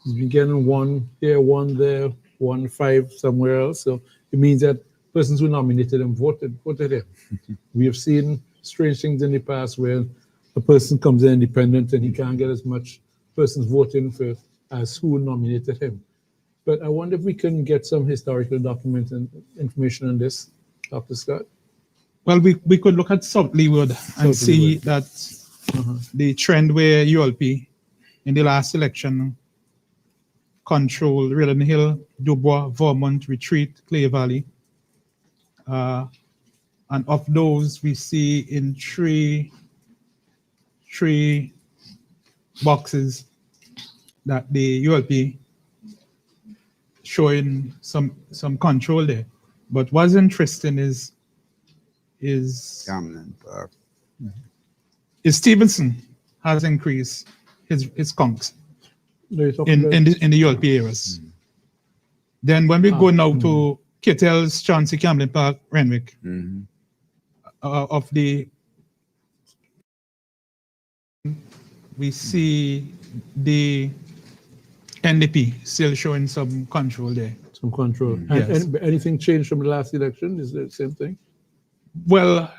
He's been getting 1 here, 1 there, 1 5 somewhere else. So it means that persons who nominated him voted him. We have seen strange things in the past where a person comes in independent and he can't get as much persons voting for as who nominated him. But I wonder if we can get some historical documents and information on this, Dr. Scott. Well, we could look at South Leeward and see that the trend where ULP in the last election controlled Redden Hill, Dubois, Vermont, Retreat, Clay Valley. And of those, we see in three boxes that the ULP showing some control there. But what's interesting is Stevenson has increased his conks in the ULP areas. Then when we go now to Kettles, Chauncey, Camden Park, Renwick, of the we see the NDP still showing some control there. Some control. Yes. And anything changed from the last election? Is it the same thing? Well,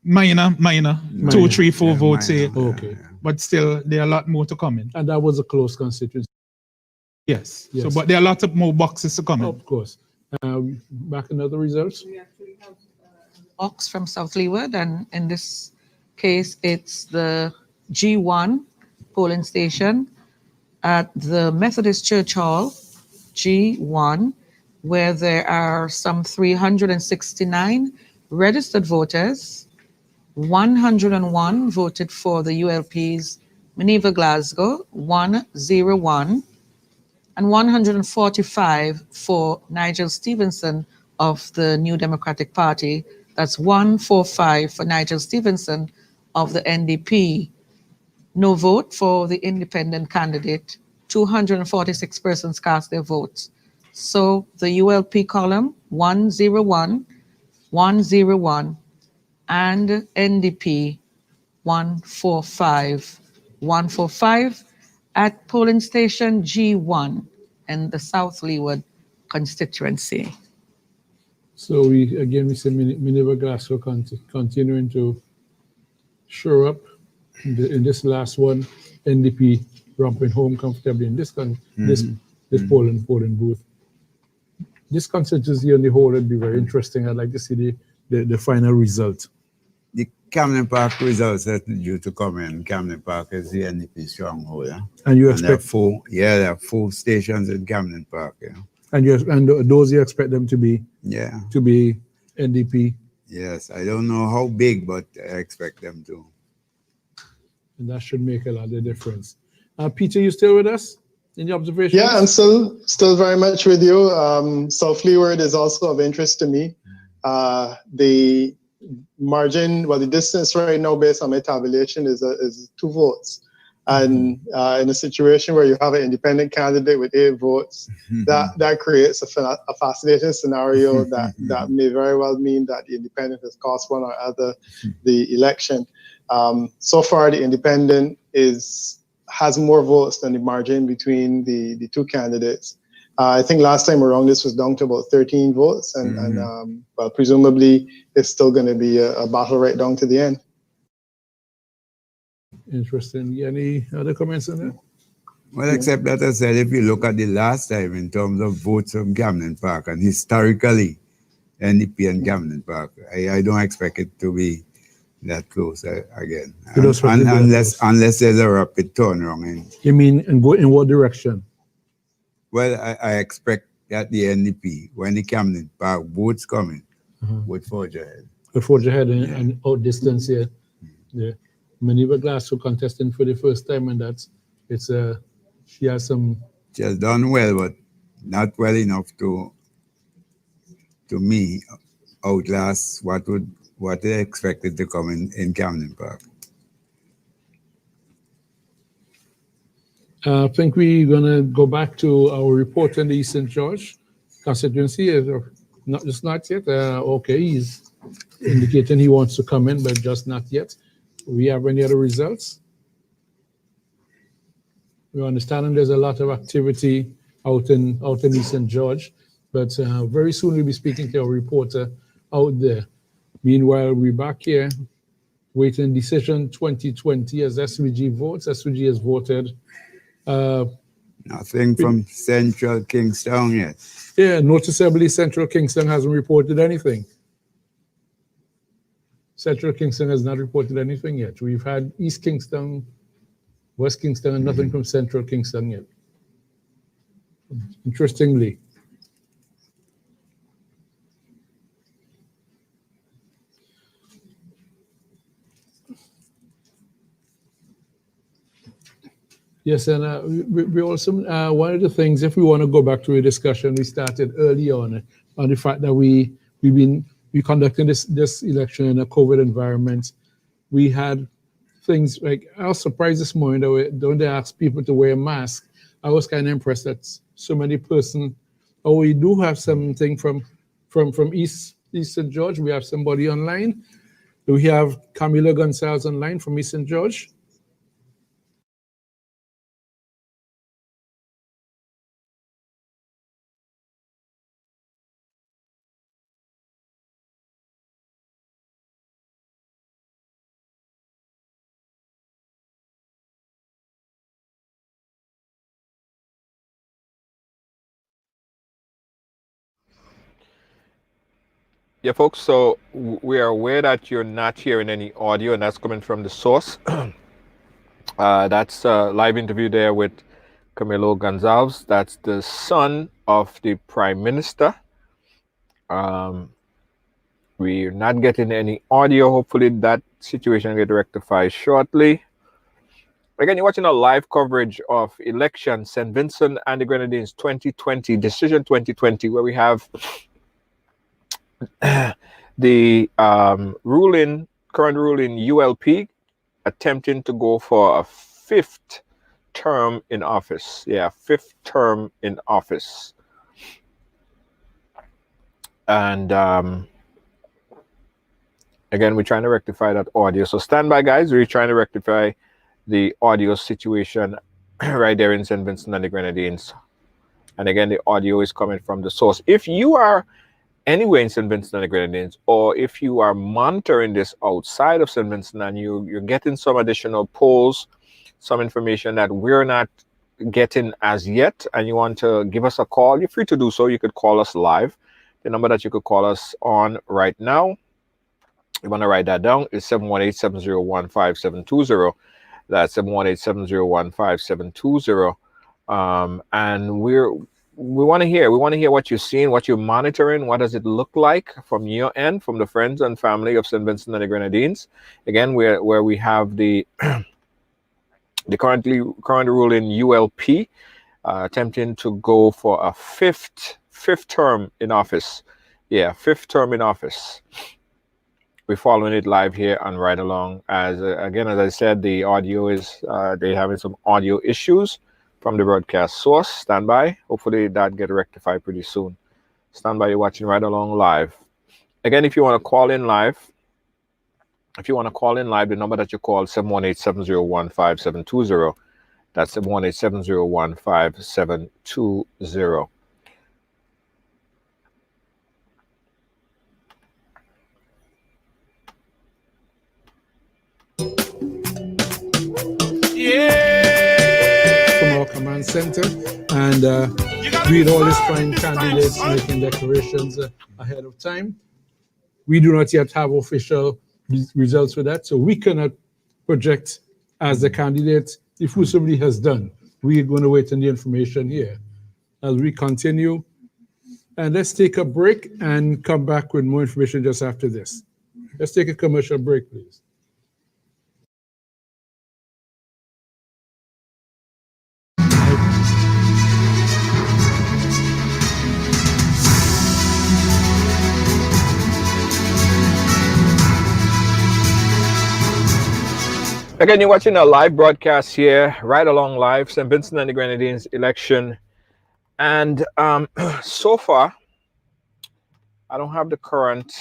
minor. 2, 3, 4 votes here. Okay. But still, there are a lot more to come in. And that was a close constituency. Yes. So, Yes. but there are lots of more boxes to come in. Of course. Back another results. Box from South Leeward, and in this case, it's the G1 polling station at the Methodist Church Hall, G1, where there are some 369 registered voters. 101 voted for the ULP's Minerva Glasgow, 101, and 145 for Nigel Stevenson of the New Democratic Party. That's 145 for Nigel Stevenson of the NDP. No vote for the independent candidate. 246 persons cast their votes. So the ULP column, 101, 101, and NDP, 145. 145 at polling station G1 in the South Leeward constituency. So we see Minerva Glasgow continuing to show up in this last one. NDP romping home comfortably in this polling booth. This constituency on the whole would be very interesting. I'd like to see the final result. The Camden Park results are due to come in. Camden Park is the NDP stronghold. Yeah? And you expect there are 4 stations in Camden Park. Yeah. And those you expect them to be NDP. Yes, I don't know how big, but I expect them to. And that should make a lot of difference. Peter, you still with us in the observations? Yeah, I'm still very much with you. South Leeward is also of interest to me. The margin, the distance right now based on my tabulation is 2 votes. And in a situation where you have an independent candidate with 8 votes, that creates a fascinating scenario that may very well mean that the independent has cost one or other the election. So far, the independent has more votes than the margin between the 2 candidates. I think last time around this was down to about 13 votes, and presumably it's still going to be a battle right down to the end. Interesting. Any other comments on that? Well, except that I said, if you look at the last time in terms of votes from Camden Park, and historically, NDP and Camden Park, I don't expect it to be that close again. Unless there's a rapid turnaround. You mean and go in what direction? Well, I expect that the NDP, when the Camden Park votes come in, would forge ahead. Would forge ahead and outdistance here. Yeah. Minerva Glasgow contesting for the first time, and she has done well, but not well enough to me outlast what they expected to come in Camden Park. I think we're gonna go back to our report on the East St. George constituency. Not yet. Okay, he's indicating he wants to come in, but just not yet. We have any other results? We understand there's a lot of activity out in East St. George, but very soon we'll be speaking to our reporter out there. Meanwhile, we're back here waiting decision 2020 as SVG votes. SVG has voted. Nothing from Central Kingston yet. Yeah, noticeably Central Kingston hasn't reported anything. Central Kingston has not reported anything yet. We've had East Kingston, West Kingston, and nothing from Central Kingston yet. Interestingly. Yes, and we also, one of the things, if we want to go back to a discussion we started early on the fact that we conducting this election in a COVID environment. We had things like, I was surprised this morning that they asked people to wear a mask. I was kind of impressed that so many persons. Oh, we do have something from East St. George. We have somebody online. Do we have Camila Gonzalez online from East St. George? Yeah, folks, so we are aware that you're not hearing any audio, and that's coming from the source. That's a live interview there with Camilo Gonzalez. That's the son of the Prime Minister. We're not getting any audio. Hopefully that situation will get rectified shortly. Again, you're watching a live coverage of election St. Vincent and the Grenadines 2020, Decision 2020, where we have the current ruling ULP attempting to go for a fifth term in office. Yeah, fifth term in office. And again, we're trying to rectify that audio. So stand by, guys. We're trying to rectify the audio situation right there in St. Vincent and the Grenadines. And again, the audio is coming from the source. If you are anywhere in St. Vincent and the Grenadines, or if you are monitoring this outside of St. Vincent and you're getting some additional polls, some information that we're not getting as yet, and you want to give us a call, you're free to do so. You could call us live. The number that you could call us on right now, you want to write that down, is 718-701-5720. That's 718-701-5720. And we want to hear what you're seeing, what you're monitoring, what does it look like from your end, from the friends and family of St. Vincent and the Grenadines. Again, where we have the the current ruling ULP attempting to go for a fifth term in office. Yeah, fifth term in office. We're following it live here on Ride Along. As I said, the audio is they're having some audio issues from the broadcast source. Stand by. Hopefully that get rectified pretty soon. Stand by. You're watching Ride Along live. Again, if you want to call in live, the number that you call 718-701-5720. That's 718-701-5720. From our command center, and read all these fine candidates making declarations ahead of time. We do not yet have official results for that, so we cannot project as the candidate if who somebody has done. We're going to wait on the information here as we continue. And let's take a break and come back with more information just after this. Let's take a commercial break, please. Again, you're watching a live broadcast here, Ride Along Live, St. Vincent and the Grenadines election. And so far, I don't have the current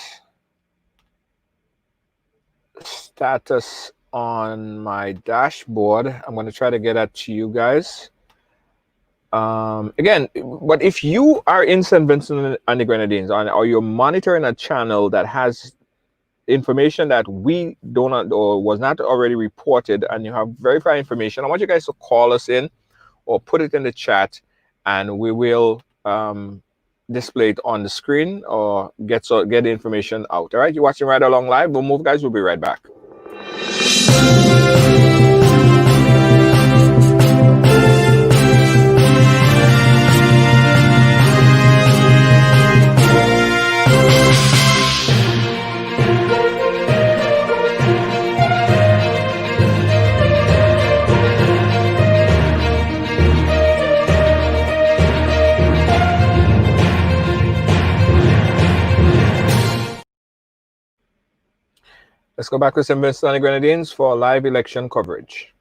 status on my dashboard. I'm going to try to get that to you guys. Again, but if you are in St. Vincent and the Grenadines, or you're monitoring a channel that has information that we don't or was not already reported, and you have verified information, I want you guys to call us in or put it in the chat, and we will display it on the screen or get the information out. All right, you're watching Ride Along Live. We'll move, guys. We'll be right back. Let's go back to St. Vincent and the Grenadines for live election coverage.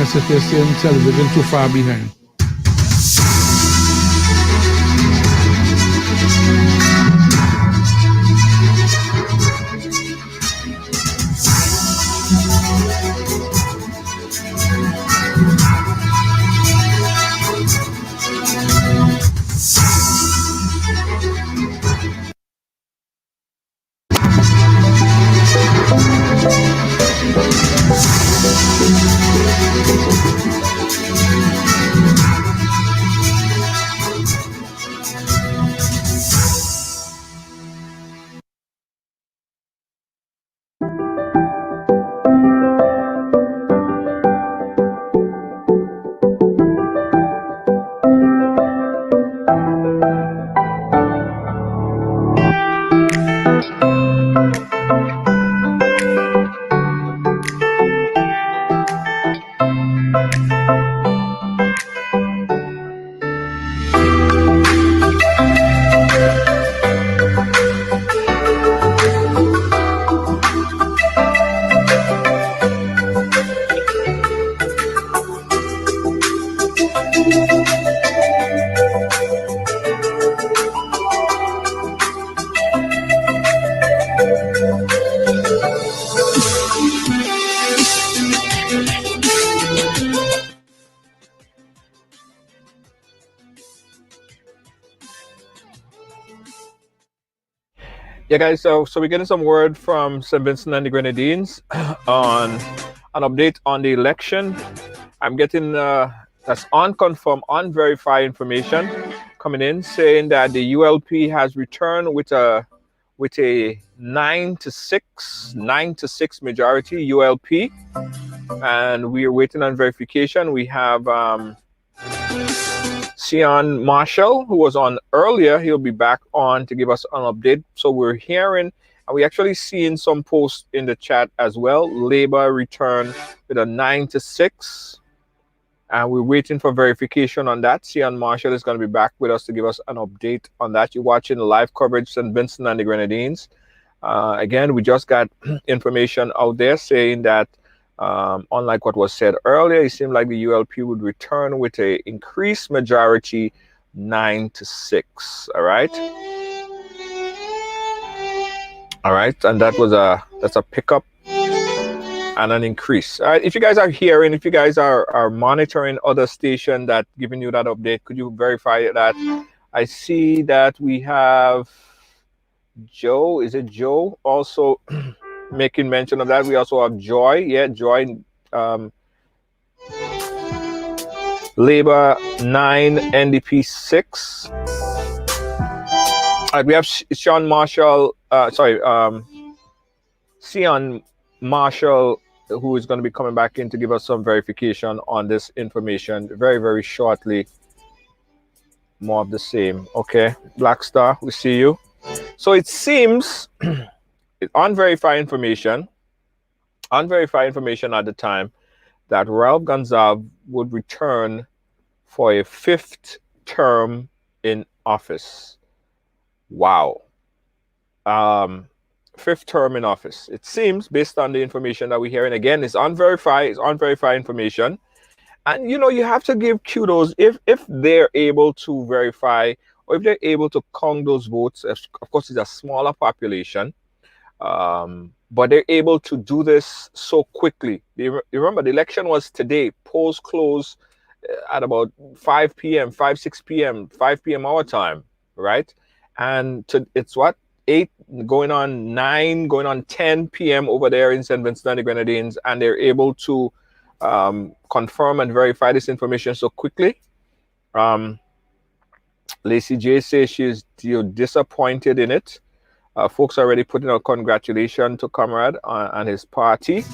as if you're seeing television too far behind. Yeah, guys. So we're getting some word from St. Vincent and the Grenadines on an update on the election. I'm getting that's unconfirmed, unverified information coming in saying that the ULP has returned with a 9-6 majority ULP, and we are waiting on verification. We have Sion Marshall, who was on earlier. He'll be back on to give us an update. So we're hearing, and we actually seeing some posts in the chat as well. Labour returned with a 9-6, and we're waiting for verification on that. Sion Marshall is going to be back with us to give us an update on that. You're watching the live coverage, St. Vincent and the Grenadines. Again, we just got information out there saying that unlike what was said earlier, it seemed like the ULP would return with a increased majority, 9-6. All right, and that's a pickup and an increase. All right, if you guys are hearing, if you guys are monitoring other station that giving you that update, could you verify that? I see that we have Joe. Is it Joe also making mention of that? We also have Joy. Yeah, Joy. Labour 9, NDP 6. All right, we have Sean Marshall. Sion Marshall, who is going to be coming back in to give us some verification on this information very, very shortly. More of the same. Okay, Black Star, we see you. So it seems unverified information at the time that Ralph Gonsalves would return for a 5th term in office. Wow. 5th term in office. It seems, based on the information that we're hearing, again, it's unverified information. And you know, you have to give kudos if they're able to verify, or if they're able to count those votes. Of course, it's a smaller population, but they're able to do this so quickly. You remember, the election was today. Polls closed at about 5 p.m., 6 p.m., 5 p.m. our time, right? And it's what? 8 going on 9 going on 10 p.m. over there in St. Vincent and the Grenadines, and they're able to confirm and verify this information so quickly. Lacey J says she's disappointed in it. Folks already putting out congratulations to Comrade and his party.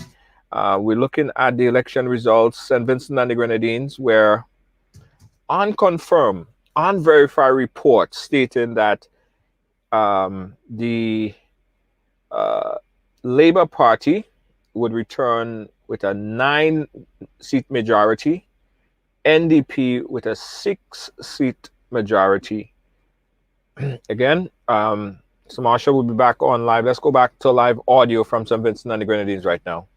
We're looking at the election results, St. Vincent and the Grenadines, where unconfirmed, unverified reports stating that the Labour Party would return with a 9-seat majority, NDP with a 6-seat majority. Again, so Marsha will be back on live. Let's go back to live audio from St. Vincent and the Grenadines right now.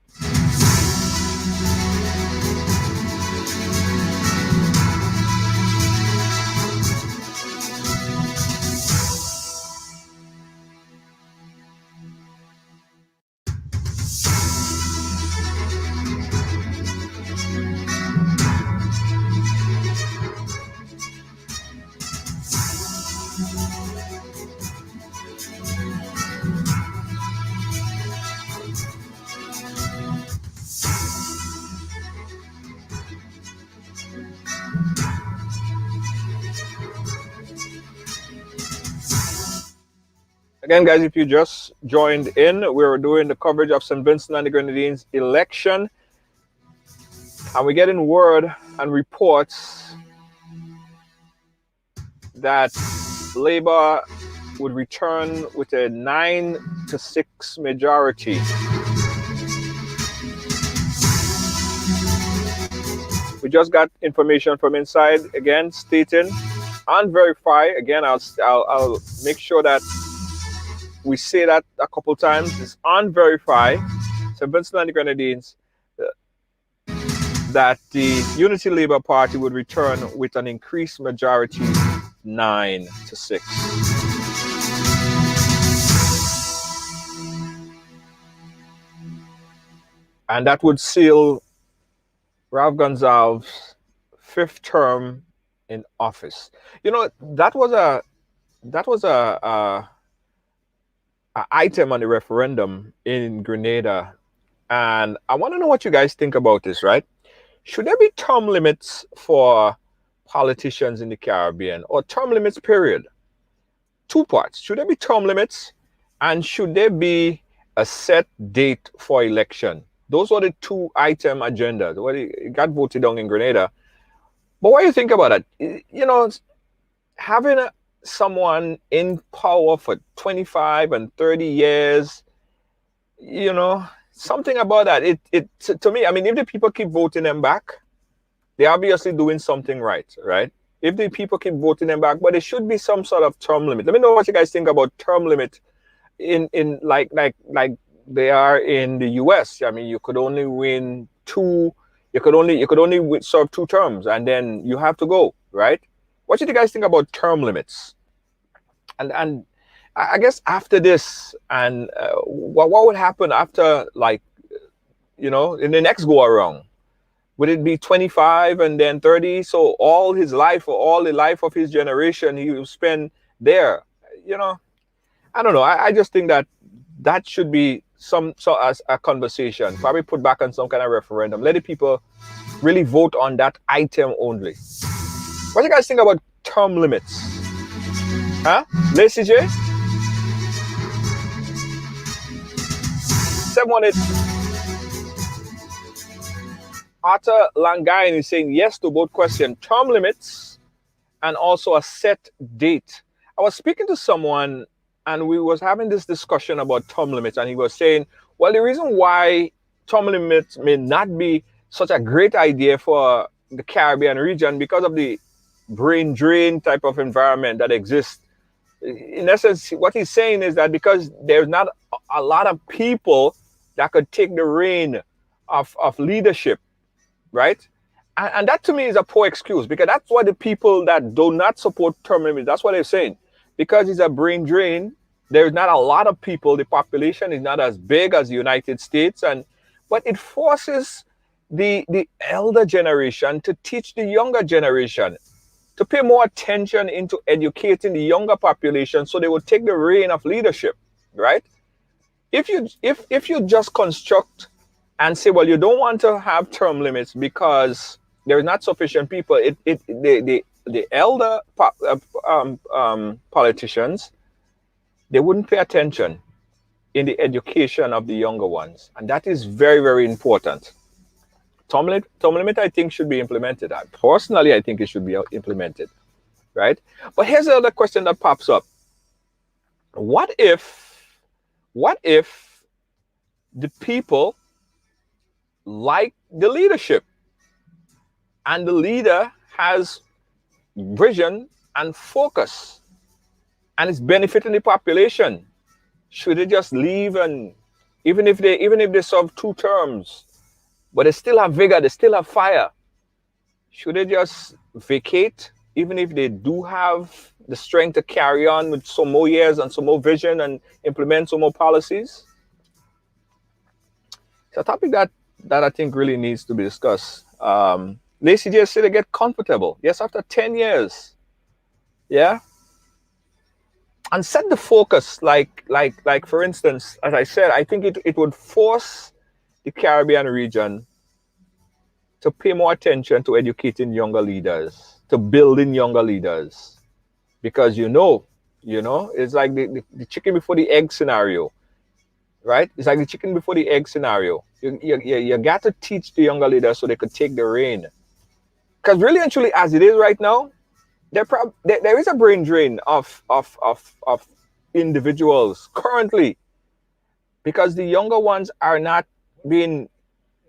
Again, guys, if you just joined in, we're doing the coverage of St. Vincent and the Grenadines election. And we're getting word and reports that Labour would return with a 9-6 majority. We just got information from inside, again, stating, unverified. Again, I'll make sure that we say that a couple times. It's unverified. St. Vincent and the Grenadines, that the Unity Labour Party would return with an increased majority, 9-6. And that would seal Ralph Gonsalves' 5th term in office. You know, that was a item on the referendum in Grenada, and I want to know what you guys think about this, right? Should there be term limits for politicians in the Caribbean, or term limits, period? 2 parts. Should there be term limits, and should there be a set date for election? Those were the 2 item agendas. Well, it got voted on in Grenada. But what do you think about it? You know, having someone in power for 25 and 30 years, you know, something about that. To me, I mean, if the people keep voting them back, they're obviously doing something right, right? If the people keep voting them back, but there should be some sort of term limit. Let me know what you guys think about term limit in like they are in the US. I mean, you could only win 2, you could only serve 2 terms, and then you have to go, right? What do you guys think about term limits? And I guess after this, and what would happen after, like, you know, in the next go around? Would it be 25 and then 30? So all his life, or all the life of his generation, he will spend there. You know, I don't know. I just think that should be as a conversation, probably put back on some kind of referendum. Let the people really vote on that item only. What do you guys think about term limits? Huh? Lacey J? 718. Arthur Langain is saying yes to both questions. Term limits and also a set date. I was speaking to someone and we was having this discussion about term limits, and he was saying, well, the reason why term limits may not be such a great idea for the Caribbean region because of the brain drain type of environment that exists. In essence, what he's saying is that because there's not a lot of people that could take the reign of leadership, right? And that to me is a poor excuse, because that's what the people that do not support term limits, that's what they're saying. Because it's a brain drain, there's not a lot of people, the population is not as big as the United States, but it forces the elder generation to teach the younger generation, to pay more attention into educating the younger population so they will take the reign of leadership, right? If you just construct and say, well, you don't want to have term limits because there is not sufficient people, the elder politicians, they wouldn't pay attention in the education of the younger ones, and that is very, very important. Term limit, I think, should be implemented. Personally, I think it should be implemented, right? But here's the other question that pops up: what if the people like the leadership, and the leader has vision and focus, and it's benefiting the population? Should they just leave, and even if they serve 2 terms, but they still have vigor, they still have fire, should they just vacate, even if they do have the strength to carry on with some more years and some more vision and implement some more policies? It's a topic that I think really needs to be discussed. Lacey just said they get comfortable. Yes, after 10 years. Yeah. And set the focus, like for instance, as I said, I think it would force the Caribbean region to pay more attention to educating younger leaders, to building younger leaders. Because you know, You know, it's like the chicken before the egg scenario, right? It's like the chicken before the egg scenario. You got to teach the younger leaders so they could take the reign. Because really and truly, as it is right now, there is a brain drain of individuals currently, because the younger ones are not being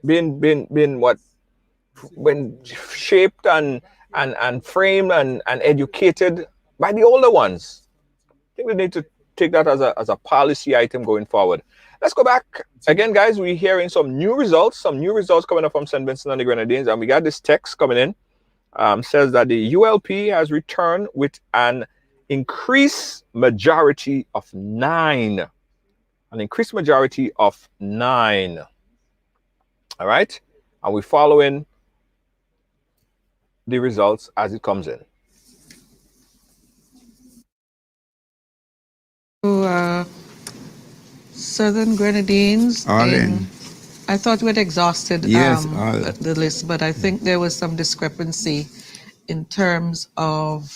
what, when shaped and framed and educated by the older ones. I think we need to take that as a policy item going forward. Let's go back again, guys. We're hearing some new results coming up from St. Vincent and the Grenadines, and we got this text coming in. Says that the ULP has returned with an increased majority of 9. An increased majority of 9. All right, and we're following the results as it comes in. So, Southern Grenadines. All in. I thought we had exhausted Yes, the list, but I think there was some discrepancy in terms of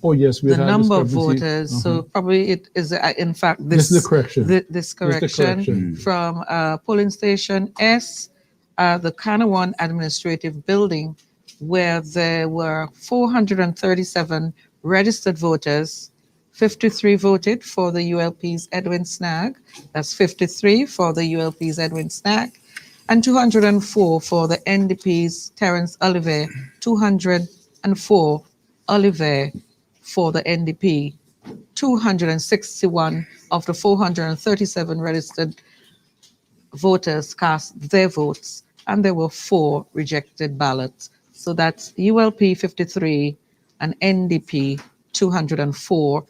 Oh yes, we the had number of discrepancy. voters. So probably it is, in fact, This is the correction. This correction from polling station S, the Kanawan Administrative Building, where there were 437 registered voters. 53 voted for the ULP's Edwin Snag. That's 53 for the ULP's Edwin Snag. And 204 for the NDP's Terence Oliver. 204 Oliver for the NDP. 261 of the 437 registered voters cast their votes, and there were 4 rejected ballots. So that's ULP 53 and NDP 204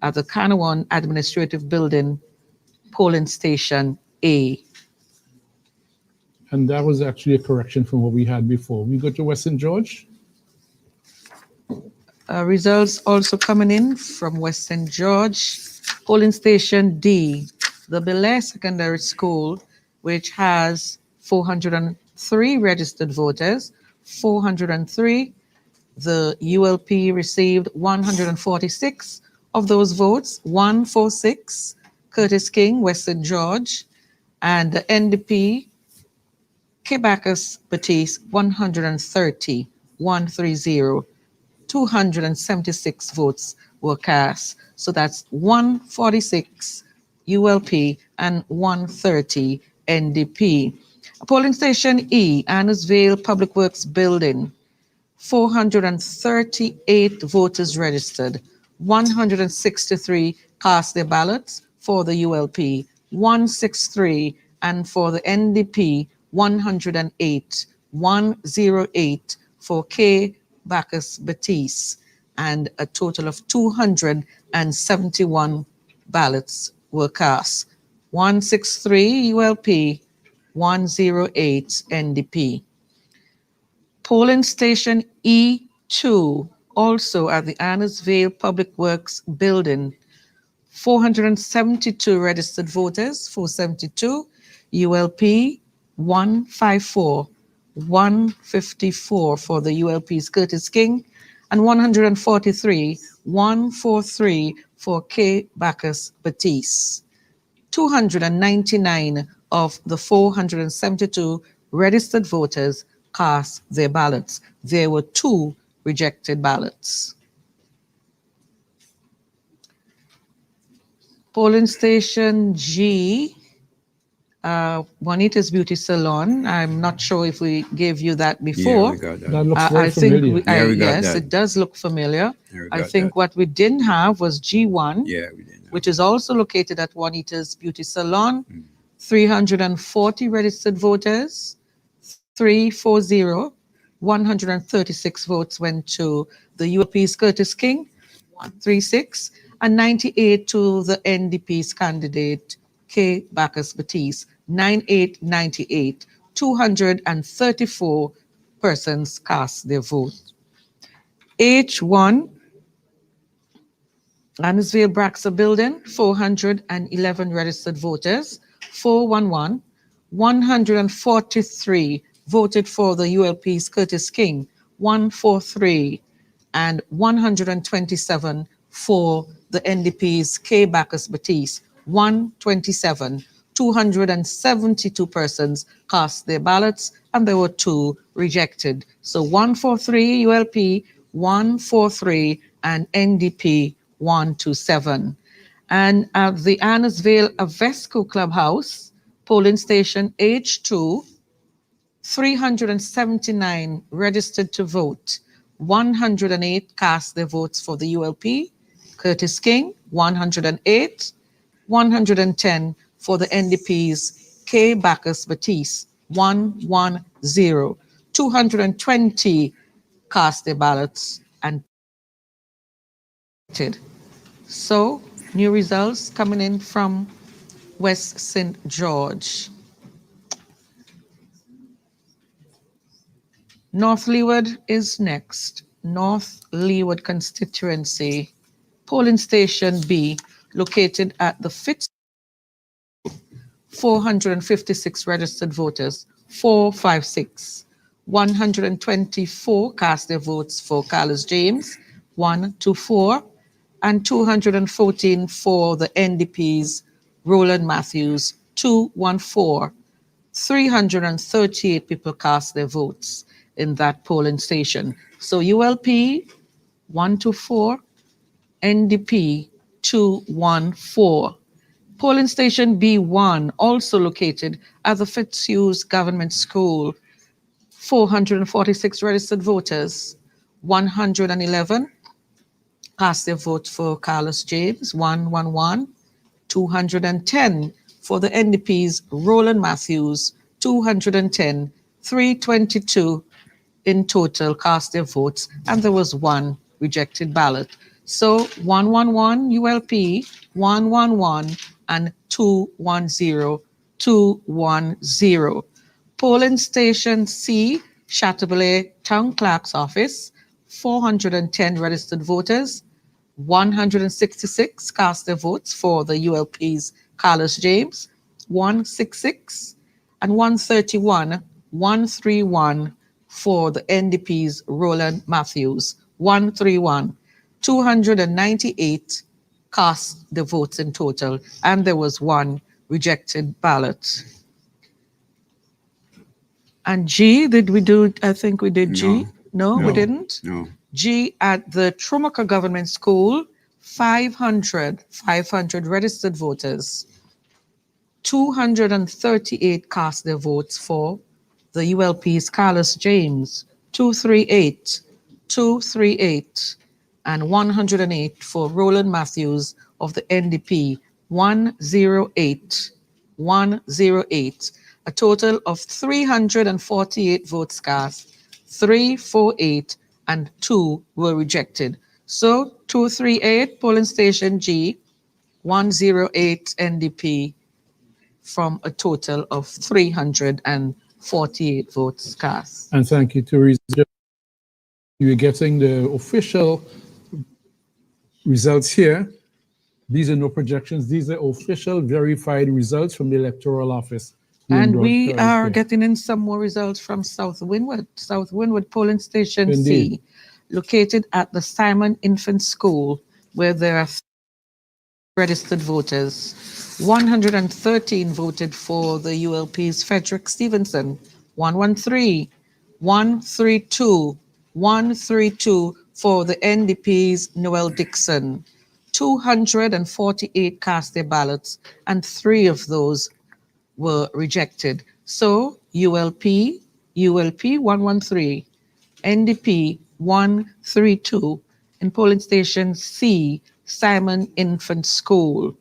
at the Kanawan Administrative Building, polling station A. And that was actually a correction from what we had before. We go to Western George. Results also coming in from Western George, polling station D, the Belair Secondary School, which has 403 registered voters, 403. The ULP received 146 of those votes, 146, Curtis King, Western George, and the NDP, Kebacus Batiste, 130, 130. 276 votes were cast. So that's 146 ULP and 130 NDP. Polling station E, Annisvale Public Works Building, 438 voters registered. 163 cast their ballots for the ULP, 163, and for the NDP, 108, 108 for K. Bacchus Batiste, and a total of 271 ballots were cast. 163 ULP, 108 NDP. Polling station E2, also at the Annisvale Public Works Building, 472 registered voters, 472, ULP 154. 154 for the ULP's Curtis King, and 143 for K. Bacchus Batiste. 299 of the 472 registered voters cast their ballots. There were 2 rejected ballots. Polling station G, Juanita's Beauty Salon. I'm not sure if we gave you that before. Yeah, we got that. That looks very I think familiar. yes, it does look familiar. I think what we didn't have was G1, Yeah, we didn't. which is also located at Juanita's Beauty Salon. 340 registered voters, 340. 136 votes went to the ULP's Curtis King, 136, and 98 to the NDP's candidate, K. Bacchus Batiste, 9898. 234 persons cast their vote. H1, Annisvale Braxa Building, 411 registered voters, 411. 143 voted for the ULP's Curtis King, 143, and 127 for the NDP's K. Bacchus Batiste, 127. 272 persons cast their ballots and there were 2 rejected. So 143 ULP, 143 and NDP 127. And at the Annesville Avesco Clubhouse, polling station H2, 379 registered to vote. 108 cast their votes for the ULP. Curtis King, 108. 110 for the NDP's K. Bacchus Batiste, 110. 220 cast their ballots and voted. So, new results coming in from West St. George. North Leeward is next. North Leeward constituency, polling station B, located at the Fitz. 456 registered voters, 456. 124 cast their votes for Carlos James, 124, and 214 for the NDP's Roland Matthews, 214. 338 people cast their votes in that polling station. So ULP 124, NDP 214. Polling station B1, also located at the Fitzhughes Government School, 446 registered voters, 111 cast their vote for Carlos James, 111, 210 for the NDP's Roland Matthews, 210, 322 in total cast their votes, and there was 1 rejected ballot. So 111 ULP, 111, and 210, 210. Polling station C, Chateaubriand Town Clerk's Office, 410 registered voters, 166 cast their votes for the ULP's Carlos James, 166, and 131, 131 for the NDP's Roland Matthews, 131. 298 cast the votes in total, and there was 1 rejected ballot. And G, did we do, I think we did G? No, we didn't? No. G at the Trumaka Government School, 500 registered voters. 238 cast their votes for the ULP's Carlos James, 238, 238, and 108 for Roland Matthews of the NDP, 108, 108. A total of 348 votes cast, 348, and 2 were rejected. So 238, polling station G, 108 NDP from a total of 348 votes cast. And thank you, Teresa. You're getting the official results here. These are no projections. These are official verified results from the electoral office. And we are getting in some more results from South Windward. South Windward polling station C, located at the Simon Infant School, where there are registered voters. 113 voted for the ULP's Frederick Stevenson, 113, 132, 132 for the NDP's Noel Dixon. 248 cast their ballots, and 3 of those were rejected. So ULP 113, NDP 132 in polling station C, Simon Infant School.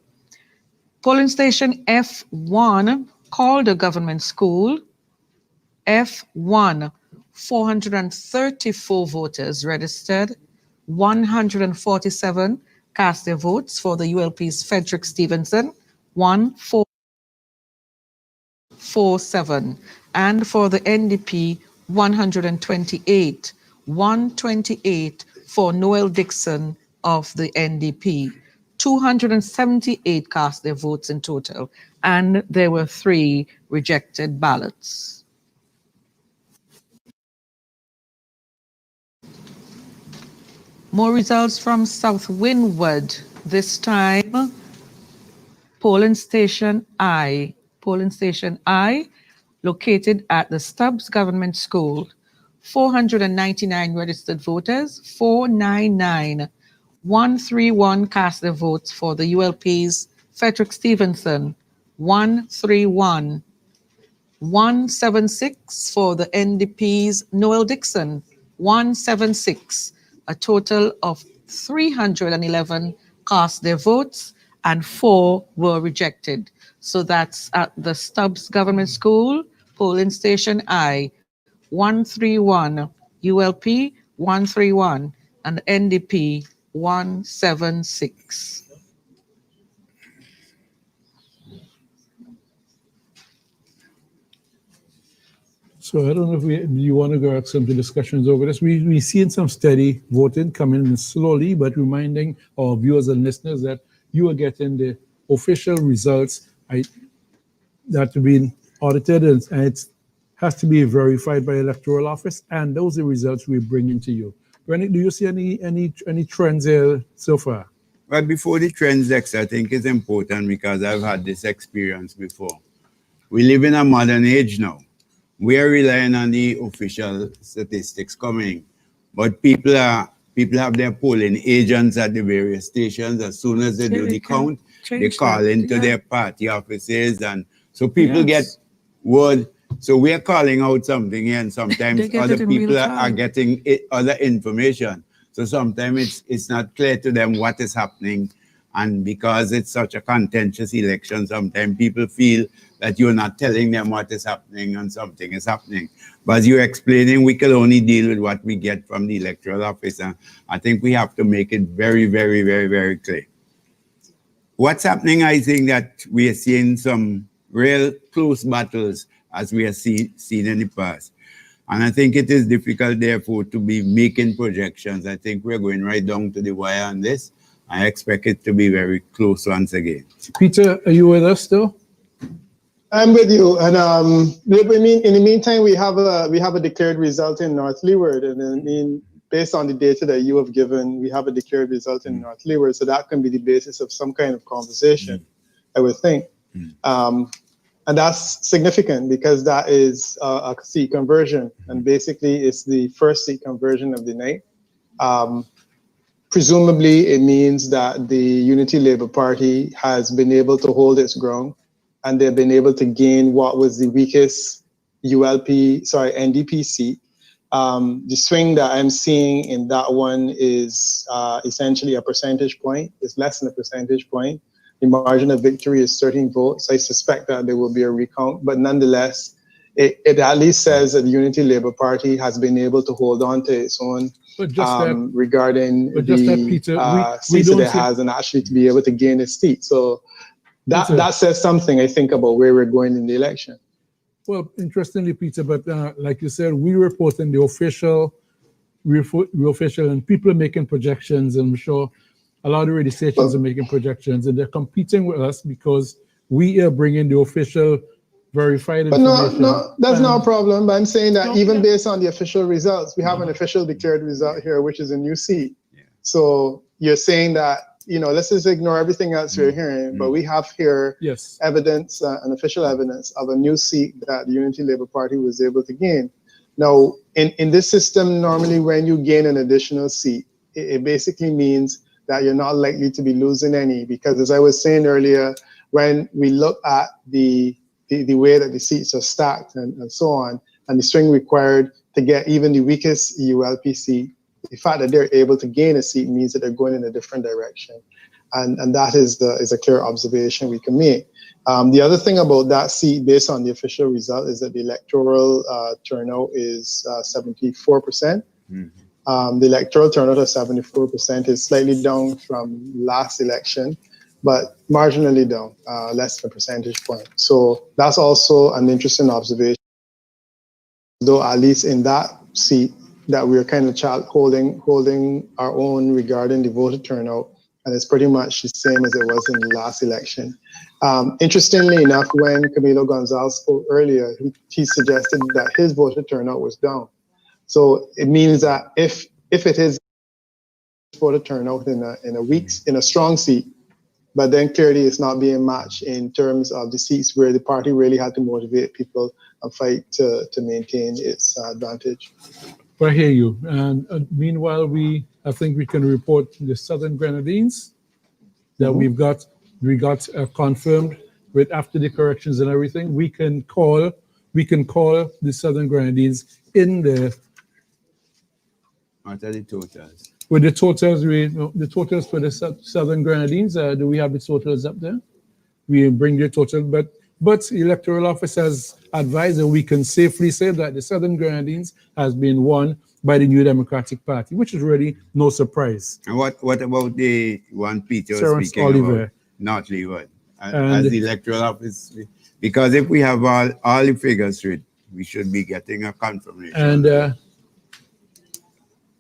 Polling station F1, Calder Government School, F1, 434 voters registered, 147 cast their votes for the ULP's Frederick Stevenson, 147, and for the NDP, 128, 128 for Noel Dixon of the NDP. 278 cast their votes in total, and there were 3 rejected ballots. More results from South Windward. This time, polling station I, located at the Stubbs Government School, 499 registered voters, 499. 131 cast their votes for the ULP's Frederick Stevenson, 131. 176 for the NDP's Noel Dixon, 176. A total of 311 cast their votes and 4 were rejected. So that's at the Stubbs Government School, polling station I, 131, ULP 131, and NDP 176. So I don't know if you want to go have some discussions over this. We've seen some steady voting coming in slowly, but reminding our viewers and listeners that you are getting the official results that have been audited, and it has to be verified by electoral office, and those are the results we're bringing to you. Rennie, do you see any trends here so far? Well, before the trends, Dex, I think it's important because I've had this experience before. We live in a modern age now. We are relying on the official statistics coming, but people have their polling agents at the various stations. As soon as they do the count, they call into their party offices, and so people get word. So we are calling out something here, and sometimes other people are getting other information. So sometimes it's not clear to them what is happening. And because it's such a contentious election, sometimes people feel that you're not telling them what is happening and something is happening. But as you're explaining, we can only deal with what we get from the electoral office. And I think we have to make it very, very, very, very clear. What's happening, I think that we are seeing some real close battles as we have seen in the past. And I think it is difficult, therefore, to be making projections. I think we're going right down to the wire on this. I expect it to be very close once again. Peter, are you with us still? I'm with you, and in the meantime, we have a declared result in North Leeward, and based on the data that you have given, we have a declared result in North Leeward, so that can be the basis of some kind of conversation, I would think, and that's significant because that is a seat conversion, and basically it's the first seat conversion of the night. Presumably, it means that the Unity Labour Party has been able to hold its ground, and they've been able to gain what was the weakest NDP seat. The swing that I'm seeing in that one is essentially a percentage point. It's less than a percentage point. The margin of victory is 13 votes. I suspect that there will be a recount, but nonetheless, it at least says that the Unity Labour Party has been able to hold on to its own regarding the seats that it has, and actually to be able to gain a seat. So that says something, I think, about where we're going in the election. Well, interestingly, Peter, but like you said, we report in the official, and people are making projections, and I'm sure a lot of the radio stations are making projections, and they're competing with us because we are bringing the official verified information. No, that's not a problem. But I'm saying that even based on the official results, we have an official declared result here, which is a new seat. So you're saying that, let's just ignore everything else you're hearing, but we have here evidence, an official evidence of a new seat that the Unity Labour Party was able to gain. Now, in this system, normally when you gain an additional seat, it basically means that you're not likely to be losing any, because as I was saying earlier, when we look at the way that the seats are stacked and so on, and the string required to get even the weakest ULP seat, the fact that they're able to gain a seat means that they're going in a different direction. And that is a clear observation we can make. The other thing about that seat, based on the official result, is that the electoral turnout is 74%. The electoral turnout of 74% is slightly down from last election, but marginally down, less than a percentage point. So that's also an interesting observation. Though at least in that seat, that we're kind of holding our own regarding the voter turnout, and it's pretty much the same as it was in the last election. Interestingly enough, when Camilo Gonzalez spoke earlier, he suggested that his voter turnout was down. So it means that if it is voter turnout in a strong seat, but then clearly it's not being matched in terms of the seats where the party really had to motivate people and fight to maintain its advantage. I hear you. And meanwhile, I think we can report the Southern Grenadines that we got confirmed with after the corrections and everything. We can call the Southern Grenadines in the. What are the totals? With the totals, the totals for the Southern Grenadines, do we have the totals up there? We bring the total, but the electoral office has advised that we can safely say that the Southern Grenadines has been won by the New Democratic Party, which is really no surprise. And what about the one Peter was Terence speaking Oliver. about, not Leeward, as the electoral office? Because if we have all the figures straight, we should be getting a confirmation. And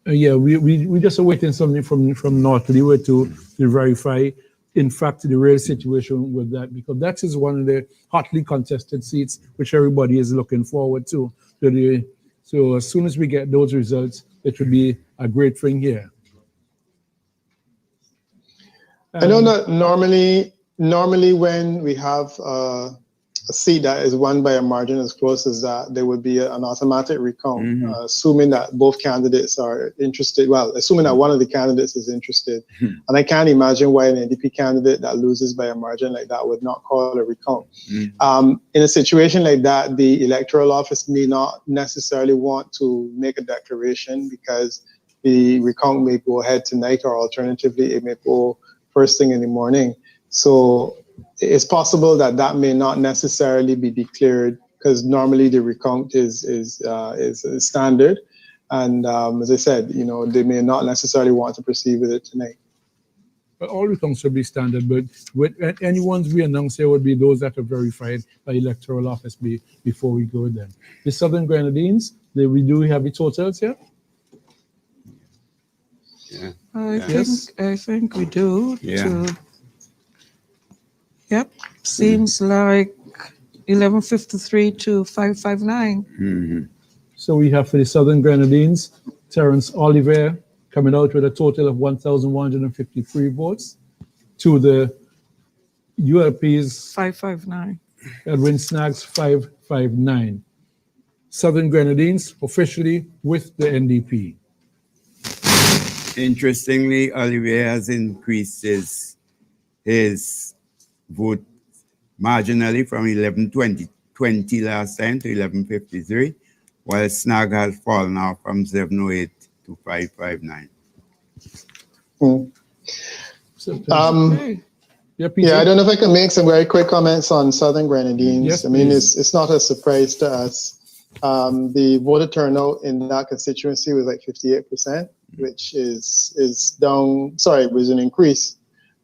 yeah, we just awaiting something from North Leeward to verify, in fact, the real situation with that, because that is one of the hotly contested seats which everybody is looking forward to. So as soon as we get those results, it would be a great thing here. I know that normally when we have a seat that is won by a margin as close as that, there would be an automatic recount, assuming that both candidates are interested. Well, assuming that one of the candidates is interested. And I can't imagine why an NDP candidate that loses by a margin like that would not call a recount. In a situation like that, the electoral office may not necessarily want to make a declaration because the recount may go ahead tonight, or alternatively, it may go first thing in the morning. So it's possible that may not necessarily be declared, because normally the recount is standard, and as I said, they may not necessarily want to proceed with it tonight. But all recounts will be standard, but with any ones we announce here would be those that are verified by electoral office before we go with them. The Southern Grenadines, we do have the totals here. Yeah. I think we do. Yeah. Yep, seems like 1153 to 559. So we have for the Southern Grenadines, Terence Oliver coming out with a total of 1,153 votes. To the ULP's 559. Edwin Snaggs 559. Southern Grenadines officially with the NDP. Interestingly, Olivier has increased his vote marginally from 1120 last time to 1153, while Snag has fallen off from 708 to 559. Yeah, I don't know if I can make some very quick comments on Southern Grenadines. Yes, I mean, please. it's not a surprise to us. The voter turnout in that constituency was like 58%, which is down. Sorry, it was an increase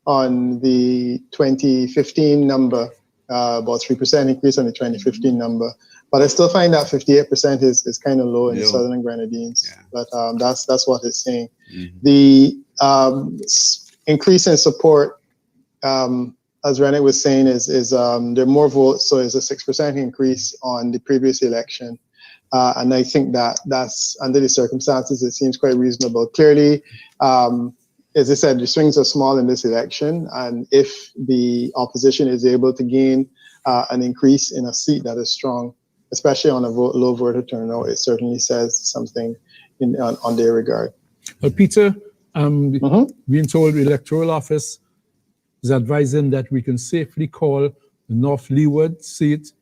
on the 2015 number, about 3% increase on the 2015 number. But I still find that 58% is kind of low in the Southern Grenadines. Yeah. But that's what it's saying. The increase in support, as Renate was saying, is there are more votes, so it's a 6% increase on the previous election. And I think that's, under the circumstances, it seems quite reasonable. Clearly, as I said, the swings are small in this election, and if the opposition is able to gain an increase in a seat that is strong, especially on a low voter turnout, it certainly says something on their regard. But Peter, being told the electoral office is advising that we can safely call the North Leeward seat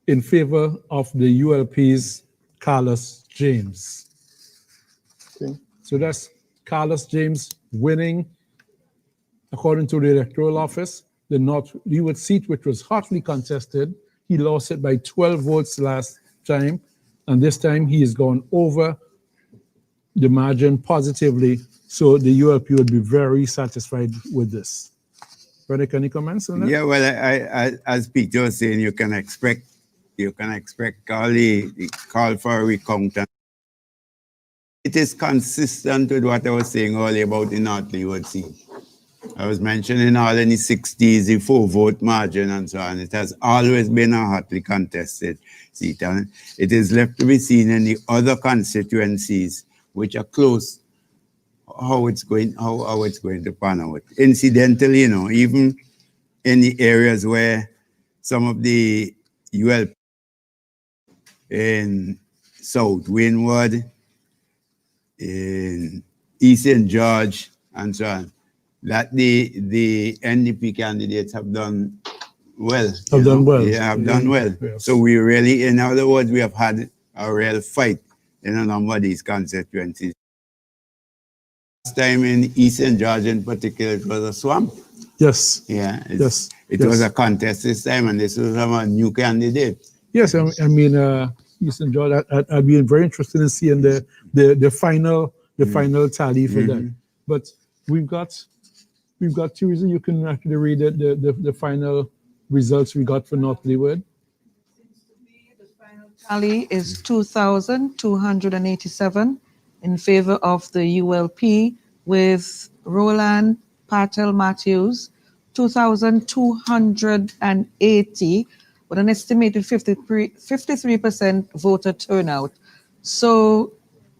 in favor of the ULP's Carlos James. Okay. So that's Carlos James winning, according to the electoral office, the North Leeward seat, which was hotly contested. He lost it by 12 votes last time, and this time he has gone over the margin positively. So the ULP would be very satisfied with this. Frederick, any comments on that? Yeah, well, I as Peter was saying, you can expect all the call for a recount. It is consistent with what I was saying earlier about the North Leeward seat. I was mentioning all in the 60s, the 4-vote margin and so on. It has always been a hotly contested seat. And it is left to be seen in the other constituencies, which are close, how it's going to pan out. Incidentally, even in the areas where some of the UL in South Windward, in Eastern George, and so on, that the NDP candidates have done well. Have done well. Yeah, have done well. Yes. So we really, in other words, we have had a real fight in a number of these constituencies. Last time in Eastern Georgia in particular, it was a swamp. Yes. Yeah. Yes. It was a contest this time, and this was from a new candidate. Yes, I mean, Eastern Georgia, I'd be very interested in seeing the final tally for that. But we've got two reasons. You can actually read the final results we got for North Leeward. Tally is 2,287 in favor of the ULP, with Roland Patel Matthews 2,280, with an estimated 53% voter turnout. So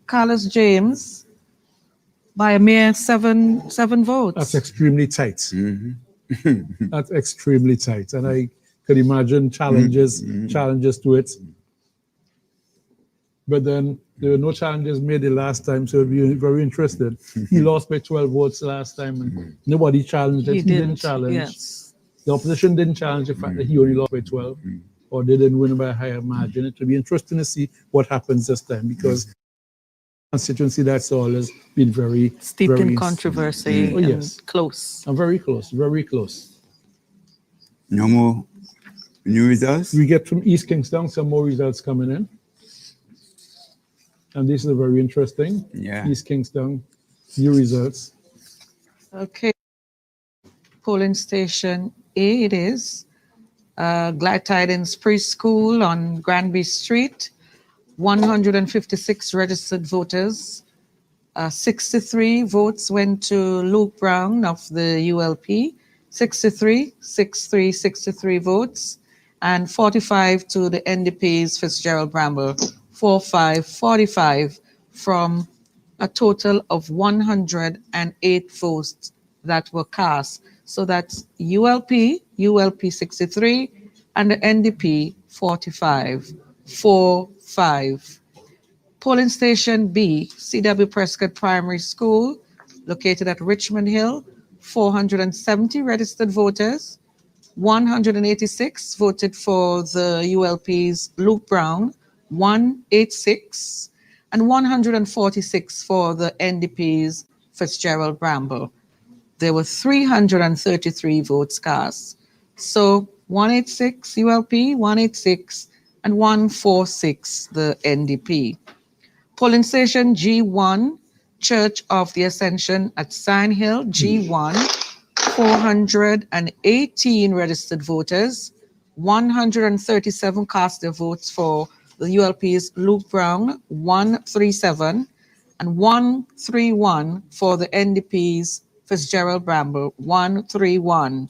Carlos James by a mere seven votes. That's extremely tight. That's extremely tight, and I could imagine challenges to it. But then there were no challenges made the last time, so it'll be very interested. He lost by 12 votes last time, and nobody challenged it. He didn't challenge. Yes. The opposition didn't challenge the fact that he only lost by 12, or they didn't win by a higher margin. It will be interesting to see what happens this time, because constituency that's always been very Steeped in controversy and yes. close. And very close, very close. No more new results? We get from East Kingston some more results coming in. And this is very interesting. Yeah. East Kingston, new results. Okay. Polling station A it is. Glad Tidings Preschool on Granby Street. 156 registered voters. 63 votes went to Luke Brown of the ULP. 63 votes. And 45 to the NDP's Fitzgerald Bramble. 45 from a total of 108 votes that were cast. So that's ULP 63, and the NDP 45. Polling station B, C.W. Prescott Primary School, located at Richmond Hill, 470 registered voters. 186 voted for the ULP's Luke Brown, 186, and 146 for the NDP's Fitzgerald Bramble. There were 333 votes cast. So 186 ULP, 186, and 146 the NDP. Polling station G1, Church of the Ascension at Sign Hill, G1, 418 registered voters, 137 cast their votes for the ULP's Luke Brown, 137, and 131 for the NDP's Fitzgerald Bramble, 131.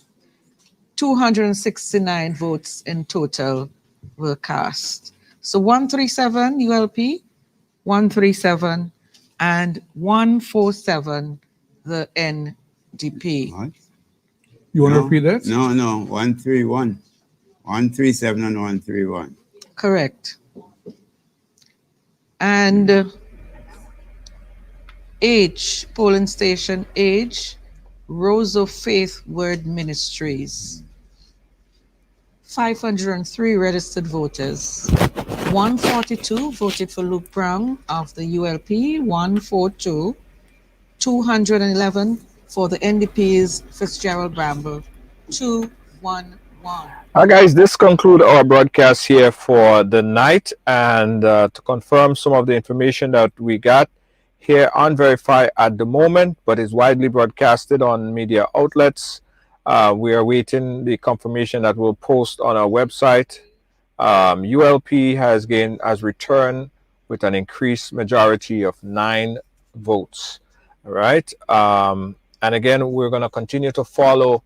269 votes in total were cast. So 137 ULP, 137, and 147 the NDP. What? You want to repeat that? No, 131. 137 and 131. Correct. And H, polling station H, Rose of Faith Word Ministries. 503 registered voters. 142 voted for Luke Brown of the ULP, 142. 211 for the NDP's Fitzgerald Bramble, 211. Guys, this concludes our broadcast here for the night. And to confirm some of the information that we got here, unverified at the moment, but is widely broadcasted on media outlets. We are waiting the confirmation that we'll post on our website. ULP has returned with an increased majority of 9 votes. All right. And again, we're going to continue to follow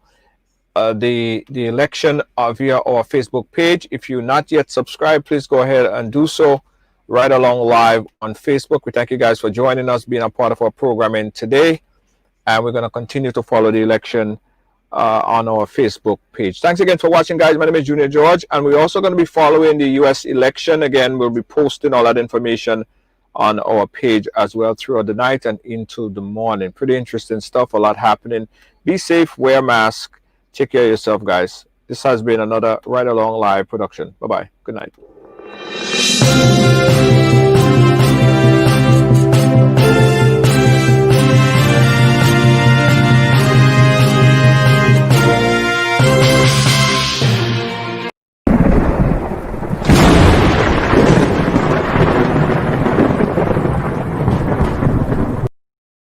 the election via our Facebook page. If you're not yet subscribed, please go ahead and do so. Right Along Live on Facebook. We thank you guys for joining us, being a part of our programming today. And we're going to continue to follow the election on our Facebook page. Thanks again for watching, guys. My name is Junior George, and we're also going to be following the U.S. election. Again, we'll be posting all that information on our page as well throughout the night and into the morning. Pretty interesting stuff, a lot happening. Be safe, wear a mask, take care of yourself, guys. This has been another Ride Along Live production. Bye-bye. Good night.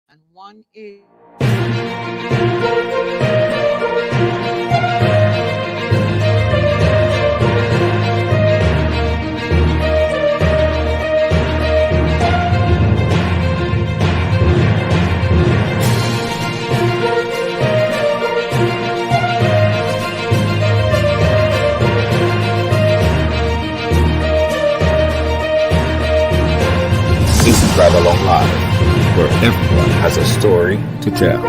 And one is This is Ride Along Live, where everyone has a story to tell.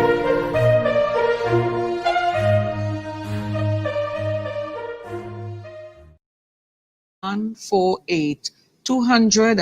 148 200